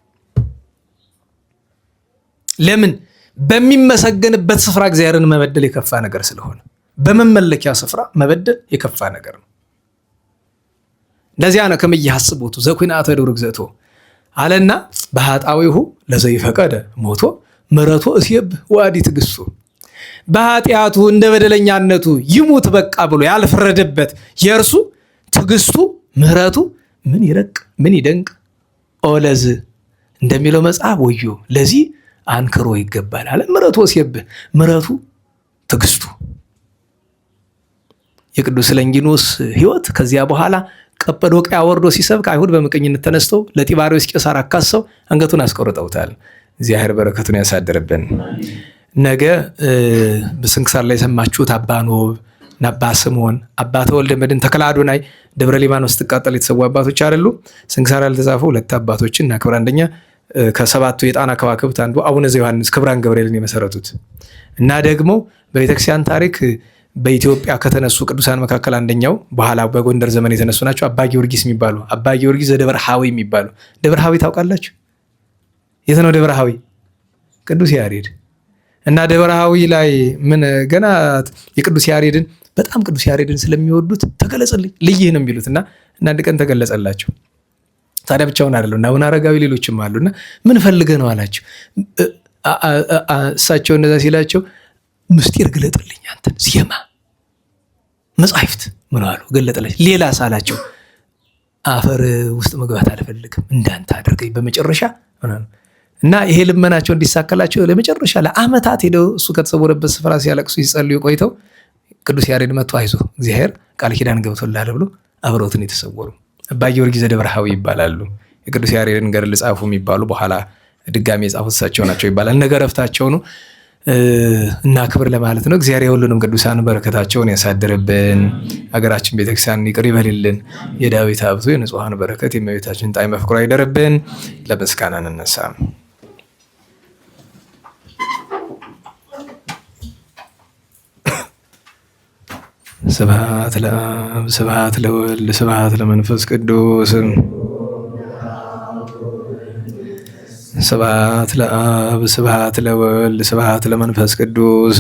ለምን? በሚመሰገንበት ስፍራ እግዚአብሔርን መበደል የከፋ ነገር ስለሆነ፣ በመመለኪያ ስፍራ መበደል የከፋ ነገር ነው። ለዚያ ነው ከመያሐስቦቱ ዘኩናተ እዱ ርግዘቶ አለና በኃጣዊሁ ለዘይፈቀደ ሞቶ ምሕረቱ እስየብ ወአዲ ትግሱ። በኃጢአቱ እንደ በደለኛነቱ ይሙት በቃ ብሎ ያልፈረደበት የእርሱ ትግስቱ ምሕረቱ ምን ይረቅ ምን ይደንቅ። ኦለዝ እንደሚለው መጽሐፍ ወዮ ለዚህ አንክሮ ይገባል አለ። ምሕረቱ እስየብ ምሕረቱ ትግስቱ። የቅዱስ ለንጊኖስ ሕይወት ከዚያ በኋላ ቀጰዶቅያ ወርዶ ሲሰብክ አይሁድ በምቀኝነት ተነስተው ለጢባሪዎስ ቄሳር አካሰው አንገቱን አስቆርጠውታል። እግዚአብሔር በረከቱን ያሳድርብን። ነገ በስንክሳር ላይ የሰማችሁት አባ ኖብ እና አባ ስምዖን አባ ተወልደ መድኅን ተክለ አዶናይ ደብረ ሊባኖስ ስትቃጠል የተሰዉ አባቶች አይደሉ? ስንክሳር ያልተጻፈው ሁለት አባቶችን እና ክብር አንደኛ ከሰባቱ የጣና ከዋክብት አንዱ አቡነ ዘዮሐንስ ክብራን ገብርኤልን የመሰረቱት እና ደግሞ በቤተክርስቲያን ታሪክ በኢትዮጵያ ከተነሱ ቅዱሳን መካከል አንደኛው በኋላ በጎንደር ዘመን የተነሱ ናቸው። አባ ጊዮርጊስ የሚባሉ አባ ጊዮርጊስ ዘደብረ ሐዊ የሚባሉ። ደብረ ሐዊ ታውቃላችሁ? የት ነው ደብረ ሐዊ? ቅዱስ ያሬድ እና ደብረ ሐዊ ላይ ምን ገና የቅዱስ ያሬድን በጣም ቅዱስ ያሬድን ስለሚወዱት ተገለጸልኝ ልይህ ነው የሚሉት እና አንድ ቀን ተገለጸላቸው። ታዲያ ብቻውን አይደለም እና አቡነ አረጋዊ ሌሎችም አሉና ምን ፈልገህ ነው አላቸው። እሳቸው እንደዛ ሲላቸው ምስጢር ግለጥልኝ አንተን ዜማ መጻሕፍት ምን አሉ ገለጠላቸው። ሌላ ሳላቸው አፈር ውስጥ መግባት አልፈልግም እንዳንተ አድርገኝ በመጨረሻ እና ይሄ ልመናቸው እንዲሳካላቸው ለመጨረሻ ለዓመታት ሄደው እሱ ከተሰወረበት ስፍራ ሲያለቅሱ ሲጸልዩ ቆይተው ቅዱስ ያሬድ መጥቶ አይዞህ እግዚአብሔር ቃል ኪዳን ገብቶልሃል ብሎ አብረውትን የተሰወሩ አባ ጊዮርጊስ ዘደብረ ሐዊ ይባላሉ። የቅዱስ ያሬድን ገድል ጻፉ የሚባሉ በኋላ ድጋሚ የጻፉት እሳቸው ናቸው ይባላል። ነገ ዕረፍታቸው ነው እና ክብር ለማለት ነው። እግዚአብሔር የሁሉንም ቅዱሳን በረከታቸውን ያሳድርብን። ሀገራችን ቤተክርስቲያን ይቅር ይበልልን። የዳዊት ሀብቱ የንጹሐን በረከት የእመቤታችን ጣዕመ ፍቅሯ ይደርብን። ለምስጋና እንነሳ። ስብሐት ለአብ ስብሐት ለወልድ ስብሐት ለመንፈስ ቅዱስ ስብሐት ለአብ ስብሐት ለወልድ ስብሐት ለመንፈስ ቅዱስ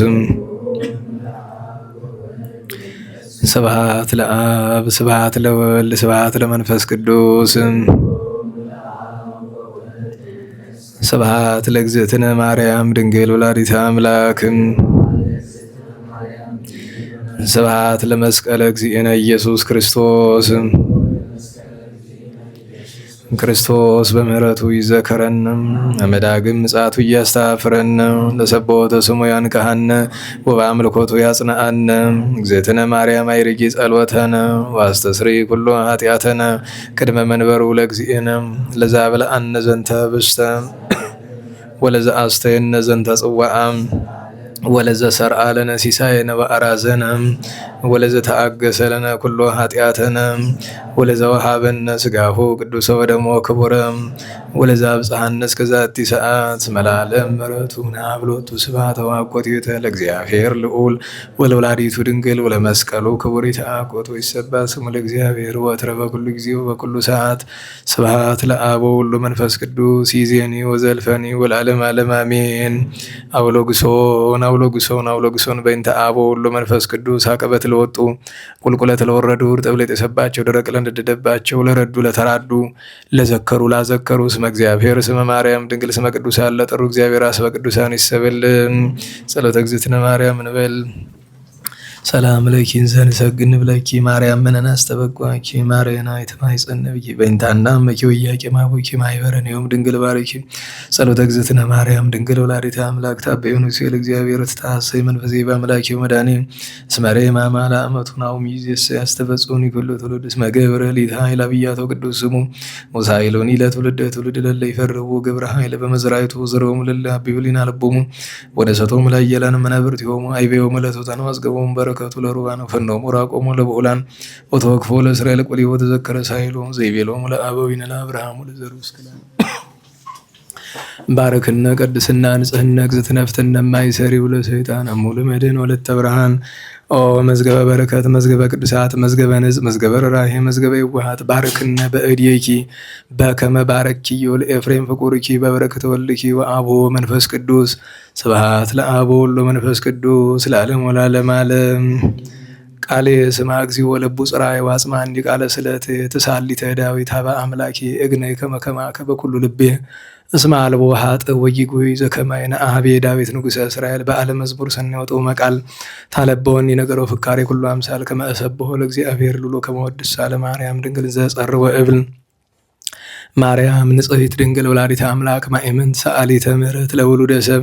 ስብሐት ለአብ ስብሐት ለወልድ ስብሐት ለመንፈስ ቅዱስ ስብሐት ለእግዝእትነ ማርያም ድንግል ወላዲተ አምላክ ስብሐት ለመስቀለ እግዚእነ ኢየሱስ ክርስቶስ ክርስቶስ በምሕረቱ ይዘከረን አመዳግም ምጽአቱ እያስተፍረን ለሰቦተ ስሙ ያንቀሐነ ወበአምልኮቱ ያጽንዐነ እግዝእትነ ማርያም አይርጊ ጸሎተነ ዋስተስሪ ኩሎ ኃጢአተነ ቅድመ መንበሩ ለእግዚእነ ለዛብልዐነ ዘንተ ህብስተ ወለዘ አስተየነ ዘንተ ጽዋዓ ወለዘ ሰርአ ለነ ሲሳየነ በአራዘነ ወለዘ ተአገሰ ለነ ኩሎ ኃጢአተነ ወለዘ ወሀበነ ሥጋሁ ቅዱሰ ወደሞ ክቡረ ወለዘ አብጽሐነ እስከ ዛቲ ሰዓት መላለም ምሕረቱ ናብሎቱ ስብሐተ ወአኮቴተ ለእግዚአብሔር ልዑል ወለወላዲቱ ድንግል ወለመስቀሉ ክቡር ይትአኮት ወይሰብሐ ስሙ ለእግዚአብሔር ወትረ በኩሉ ጊዜ ወበኩሉ ሰዓት ስብሐት ለአብ ወወልድ ወመንፈስ ቅዱስ ይእዜኒ ወዘልፈኒ ወለዓለመ ዓለም አሜን። አውሎግሶን በእንተ አብ ወወልድ ወመንፈስ ቅዱስ አቀበት ለወጡ ቁልቁለት ለወረዱ እርጥብ ለጤሰባቸው ደረቅ ለነደደባቸው ለረዱ ለተራዱ ለዘከሩ ላዘከሩ ስመ እግዚአብሔር ስመ ማርያም ድንግል ስመ ቅዱሳን ለጠሩ እግዚአብሔር አስበ ቅዱሳን ይሰበልን። ጸሎተ እግዝእትነ ማርያም እንበል። ሰላም ለኪ እንዘንሰግድ ብለኪ ማርያም ምነን አስተበቋኪ ማርያና የተማይጸነብኪ በእንታና መኪ ወያቄ ማቡኪ ማይበረን ይሁም ድንግል ባርኪ ጸሎተ እግዝእትነ ማርያም ድንግል ወላዲተ አምላክ ታበዩን ሲል እግዚአብሔር ተታሰይ መንፈሴ በአምላኪ ወመዳኔ ስመሬ ማማላ አመቱን አውም ይዘስ ያስተፈጹን ይኩሉ ትውልድ እስመ ገብረ ሊት ኃይል አብያቶ ቅዱስ ስሙ ወሳይሎኒ ለትውልድ ለለ ይፈርቡ ግብረ ኃይል በመዝራይቱ ዝረው ለለ አብዩሊና ለቦሙ ወደ ሰቶም ላይ የላን መናብርት ይሆሙ አይቤው መለቱ ተነዋስገቦም በረከቱ ለሩባን ፈኖሙ ራቆሙ ለብዑላን ወተወክፎ ለእስራኤል ቁሊ ወተዘከረ ሳይሎ ዘይቤሎሙ ለአበዊነ ለአብርሃሙ ለዘሩ እስከላም ባረክነ ቅድስና ንጽህና እግዝእትነ ፍትነ ማይሰሪው ለሰይጣን አሙሉ መድህን ወለተ ብርሃን ኦ መዝገበ በረከት መዝገበ ቅዱሳት መዝገበ ንጽ መዝገበ ራሄ መዝገበ ይዋሃት ባረክነ በእድየኪ በከመ ባረኪዮ ለኤፍሬም ፍቁርኪ በበረከተ ወልድኪ ወአብ ወመንፈስ ቅዱስ ስብሐት ለአብ ወወልድ ወመንፈስ ቅዱስ ለዓለም ወለዓለመ ዓለም። ቃሌ ስማ እግዚኦ ወለቡ ጽራይ ዋጽማ እንዲ ቃለ ስለት ተሳሊተ ዳዊት ሀበ አምላኪ እግነ ከመከማከ በኩሉ ልቤ እስማ አልቦ ሀጥ ወይጉይ ዘከማይነ አህቤ ዳዊት ንጉሠ እስራኤል በዓለ መዝሙር ሰናወጡ መቃል ታለበውን የነገረው ፍካሬ ኩሉ አምሳል ከመእሰብሖ ለእግዚአብሔር ሉሎ ከመወድሳ ለማርያም ድንግል ዘጸርወ እብል ማርያም ንጽሕት ድንግል ወላዲተ አምላክ ማእመን ሰአሊተ ምሕረት ለውሉደ ሰብ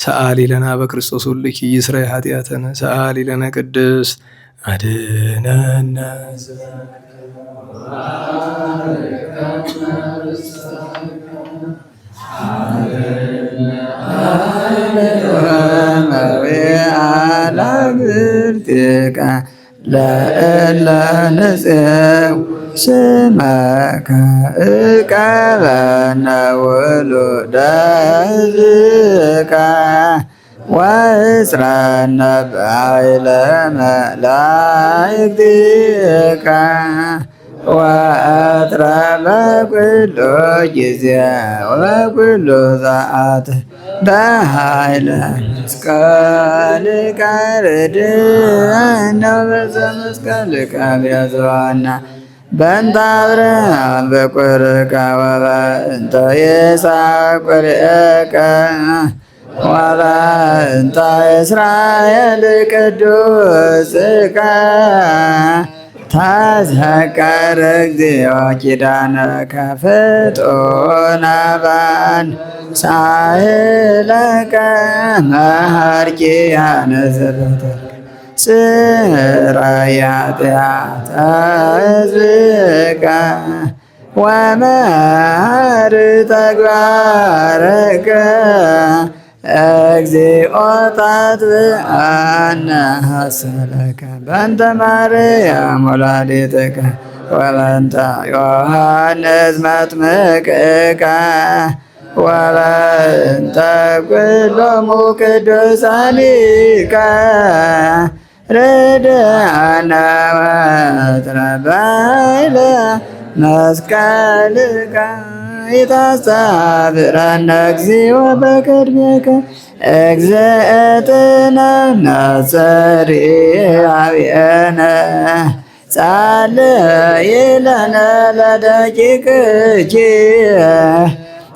ሰአሊ ለና በክርስቶስ ሁልኪ ይስረይ ኃጢአተነ ሰአሊ ለነ ቅድስት አድነነ አላግርቲከ ለእለ ንጽው ስመከ እቀበነ ውሉደ ሕዝብከ ወእስረነ በኃይለ መላእክቲከ ወአጥረ በኩሉ ጊዜ ወበኩሉ ሰዓት በኃይለ መስቀልከ ርድአነ በዘመስቀልከ ቤዛነ በእንተ አብርሃም በኵርከ ወበእንተ ይስሐቅ ወርኤከ ወበእንተ እስራኤል ቅዱስከ ተዘከር እግዚኦ ኪዳነከ ፍጡነ በአንሳእለከ መሐርኪያነ ዘበተከ ስራይ ኃጢአተ ሕዝብከ ወመሐር ተግባረከ እግዚኦ ታጥብአነ ሐሰለከ በእንተ ማርያም ወላዲትከ ወበእንተ ዮሐንስ መጥምቅከ ወበእንተ ኩሎሙ ቅዱሳኒከ ርድአነ ወአጥረ በኃይለ መስቀልከ ኢታስተብረነ እግዚኦ በቅድሜከ እግዝእትነ ነጸሪ አብየነ ጸልይ ለነ ለደቂቅኪ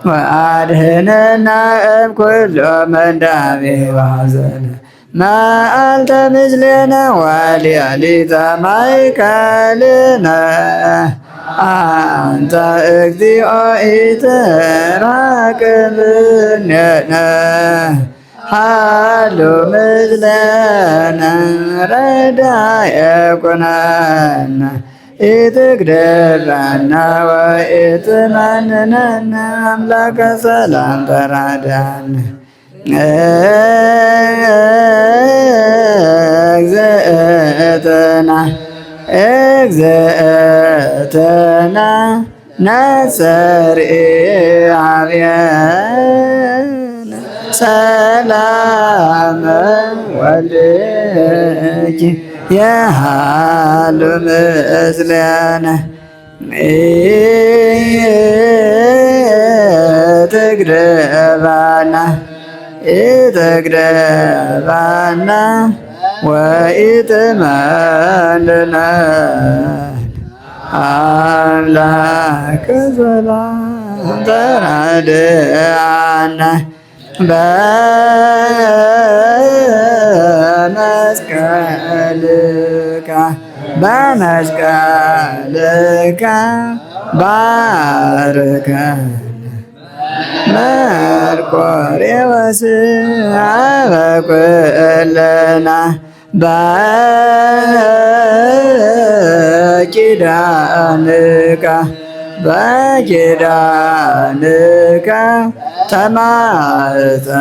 ወአድኅነነ እምኩሉ መንዳቤ ወሐዘነ መዓልተ ምስሌነ ወሌሊተ ማእከልነ አንተ እግዚኦ ኢትራቅብ እምኔነ ሃሉ ምስሌነ ረዳኤ ኩነነ ኢትግደለነ ወኢትመንነነ አምላከ ሰላም ተራዳነ እግዝእትነ ነጸሪ አብየነ ሰላመ ወልድኪ የሃሉ ምስሌነ ኢትግደባነ ወኢትመንነነ አምላከ ሰላም ተራድአነ በመስቀልከ ባርከነ መርቆሬዎስ በኩለነ በኪዳንከ ተማፀነ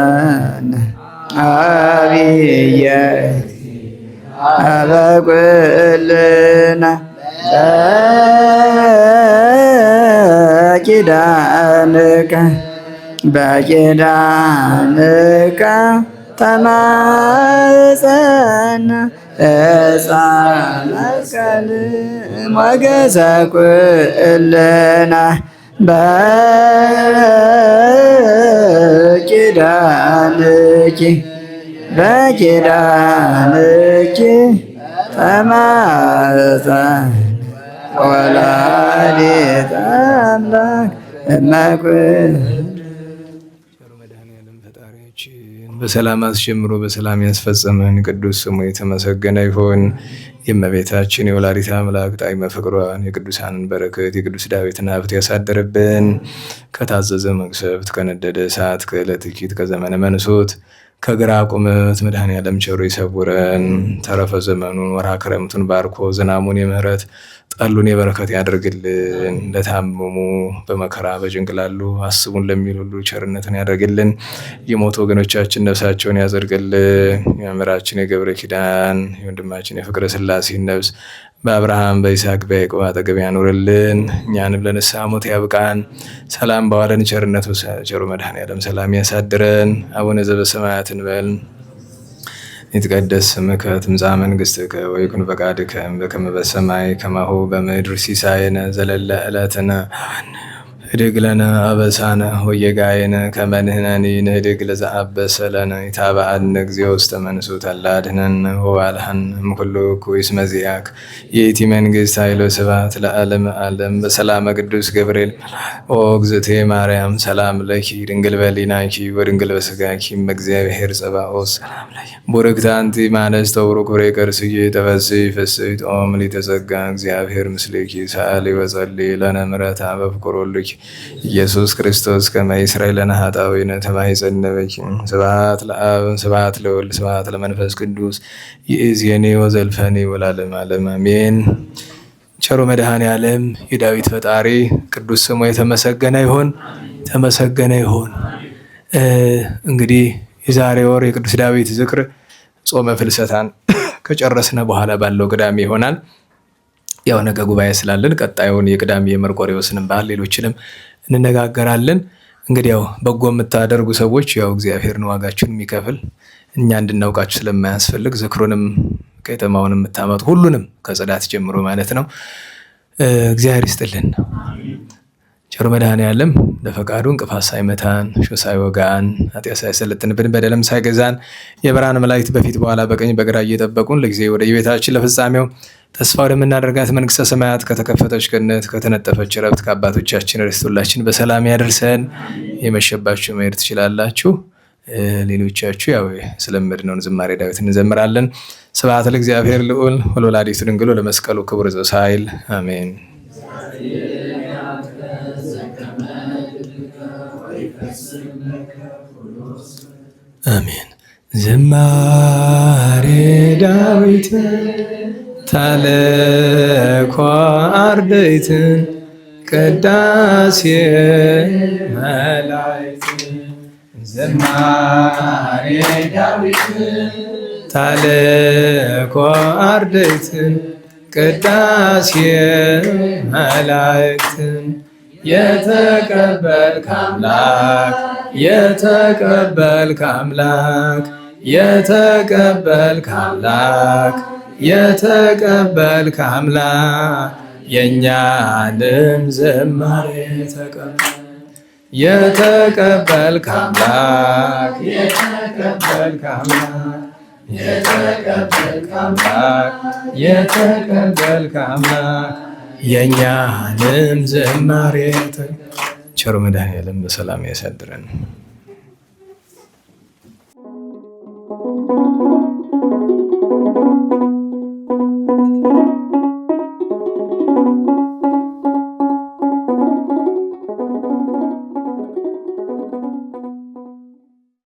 አብየ በኩልነ በኪዳንከ ተማፀነ ዕፀ መስቀል ሞገሰ ኩልነ በኪዳንኪ ተማፀነ ወላዲተ አምላክ እመኩል በሰላም አስጀምሮ በሰላም ያስፈጸመን ቅዱስ ስሙ የተመሰገነ ይሁን። የእመቤታችን የወላዲተ አምላክ ጣዕመ ፍቅሯን የቅዱሳንን በረከት የቅዱስ ዳዊትን ሀብት ያሳድርብን። ከታዘዘ መቅሰፍት ከነደደ እሳት ከዕለት ኪት ከዘመነ መንሶት ከግራ ቁመት መድኃኔዓለም ቸሩ ይሰውረን። ተረፈ ዘመኑን ወርሃ ክረምቱን ባርኮ ዝናሙን የምህረት ጠሉን የበረከት ያደርግልን። ለታመሙ በመከራ በጭንቅ ላሉ አስቡን ለሚሉ ሁሉ ቸርነትን ያደርግልን። የሞቱ ወገኖቻችን ነፍሳቸውን ያዘርግልን። የመምህራችን የገብረ ኪዳን የወንድማችን የፍቅረ ሥላሴን ነፍስ በአብርሃም በይስሐቅ በያዕቆብ አጠገብ ያኑርልን። እኛንም ለንስሐ ሞት ያብቃን። ሰላም በዋለን ቸርነቱ ቸሩ መድኃኔዓለም ሰላም ያሳድረን። አቡነ ዘበሰማያት እንበል። ይትቀደስ ስምከ ትምጻእ መንግሥትከ ወይኩን ፈቃድከ በከመ በሰማይ ከማሁ በምድር ሲሳየነ ዘለለ ዕለትነ ህድግ ለነ አበሳነ ወጌጋየነ ከመ ንሕነኒ ንህድግ ለዘአበሰ ለነ ኢታብአነ እግዚኦ ውስተ መንሱት አላ አድኅነነ ወባልሐነ እምኩሉ እኩይ እስመ ዚአከ ይእቲ መንግሥት ኃይል ወስብሐት ለዓለመ ዓለም። በሰላመ ቅዱስ ገብርኤል ኦ እግዝእትየ ማርያም ሰላም ለኪ ድንግል በሊናኪ ወድንግል በሥጋኪ እምእግዚአብሔር ጸባኦት ሰላም ለኪ ቡርክት አንቲ እምአንስት ወቡሩክ ፍሬ ከርሥኪ ተፈሥሒ ፍሥሕት ኦ ምልዕተ ጸጋ እግዚአብሔር ምስሌኪ ሰአሊ ወጸልዪ ለነ ምሕረተ በፍቁር ወልድኪ ኢየሱስ ክርስቶስ ከመ ይስረይ ለነ ኃጣውኢነ ተማኅፀነ በኪ። ስብሐት ለአብ ስብሐት ለወልድ ስብሐት ለመንፈስ ቅዱስ ይእዜኒ ወዘልፈኒ ወለዓለመ ዓለም አሜን። ቸሩ መድኃኔዓለም የዳዊት ፈጣሪ ቅዱስ ስሙ የተመሰገነ ይሁን፣ ተመሰገነ ይሁን። እንግዲህ የዛሬ ወር የቅዱስ ዳዊት ዝክር ጾመ ፍልሰታን ከጨረስነ በኋላ ባለው ቅዳሜ ይሆናል። ያው ነገ ጉባኤ ስላለን ቀጣዩን የቅዳሜ የመርቆሬዎስንም በዓል ሌሎችንም እንነጋገራለን። እንግዲህ ያው በጎ የምታደርጉ ሰዎች ያው እግዚአብሔርን ዋጋችሁን የሚከፍል እኛ እንድናውቃችሁ ስለማያስፈልግ ዝክሩንም ቄጠማውን የምታመጡ ሁሉንም ከጽዳት ጀምሮ ማለት ነው እግዚአብሔር ይስጥልን። ቸሩ መድኃኔዓለም ለፈቃዱ እንቅፋት ሳይመታን ሾህ ሳይወጋን ኃጢአት ሳይሰለጥንብን በደልም ሳይገዛን የብርሃን መላእክት በፊት በኋላ በቀኝ በግራ እየጠበቁን ለጊዜ ወደ የቤታችን ለፍጻሜው ተስፋ ወደምናደርጋት መንግሥተ ሰማያት ከተከፈተች ገነት ከተነጠፈች ዕረፍት ከአባቶቻችን ርስት ሁላችን በሰላም ያደርሰን። የመሸባችሁ መሄድ ትችላላችሁ። ሌሎቻችሁ ያው ስለምድነውን ዝማሬ ዳዊት እንዘምራለን። ስብሐት ለእግዚአብሔር ልዑል ወለወላዲቱ ድንግል ለመስቀሉ ክቡር ዘሳይል አሜን። አሜን። ዝማሬ ዳዊት ታለኳ አርድእት ቅዳሴ መላእክት። ዝማሬ ዳዊት ታለኳ አርድእት ቅዳሴ መላእክት። የተቀበልክ አምላክ የተቀበልክ አምላክ የተቀበልክ አምላክ የተቀበልክ አምላክ የእኛንም ዝማሬ ተቀበል። የተቀበልክ አምላክ የተቀበልክ አምላክ የተቀበልክ አምላክ የተቀበልክ አምላክ የእኛንም ዝማሬ ቸሩ መድኃኔዓለም በሰላም ያሳድረን።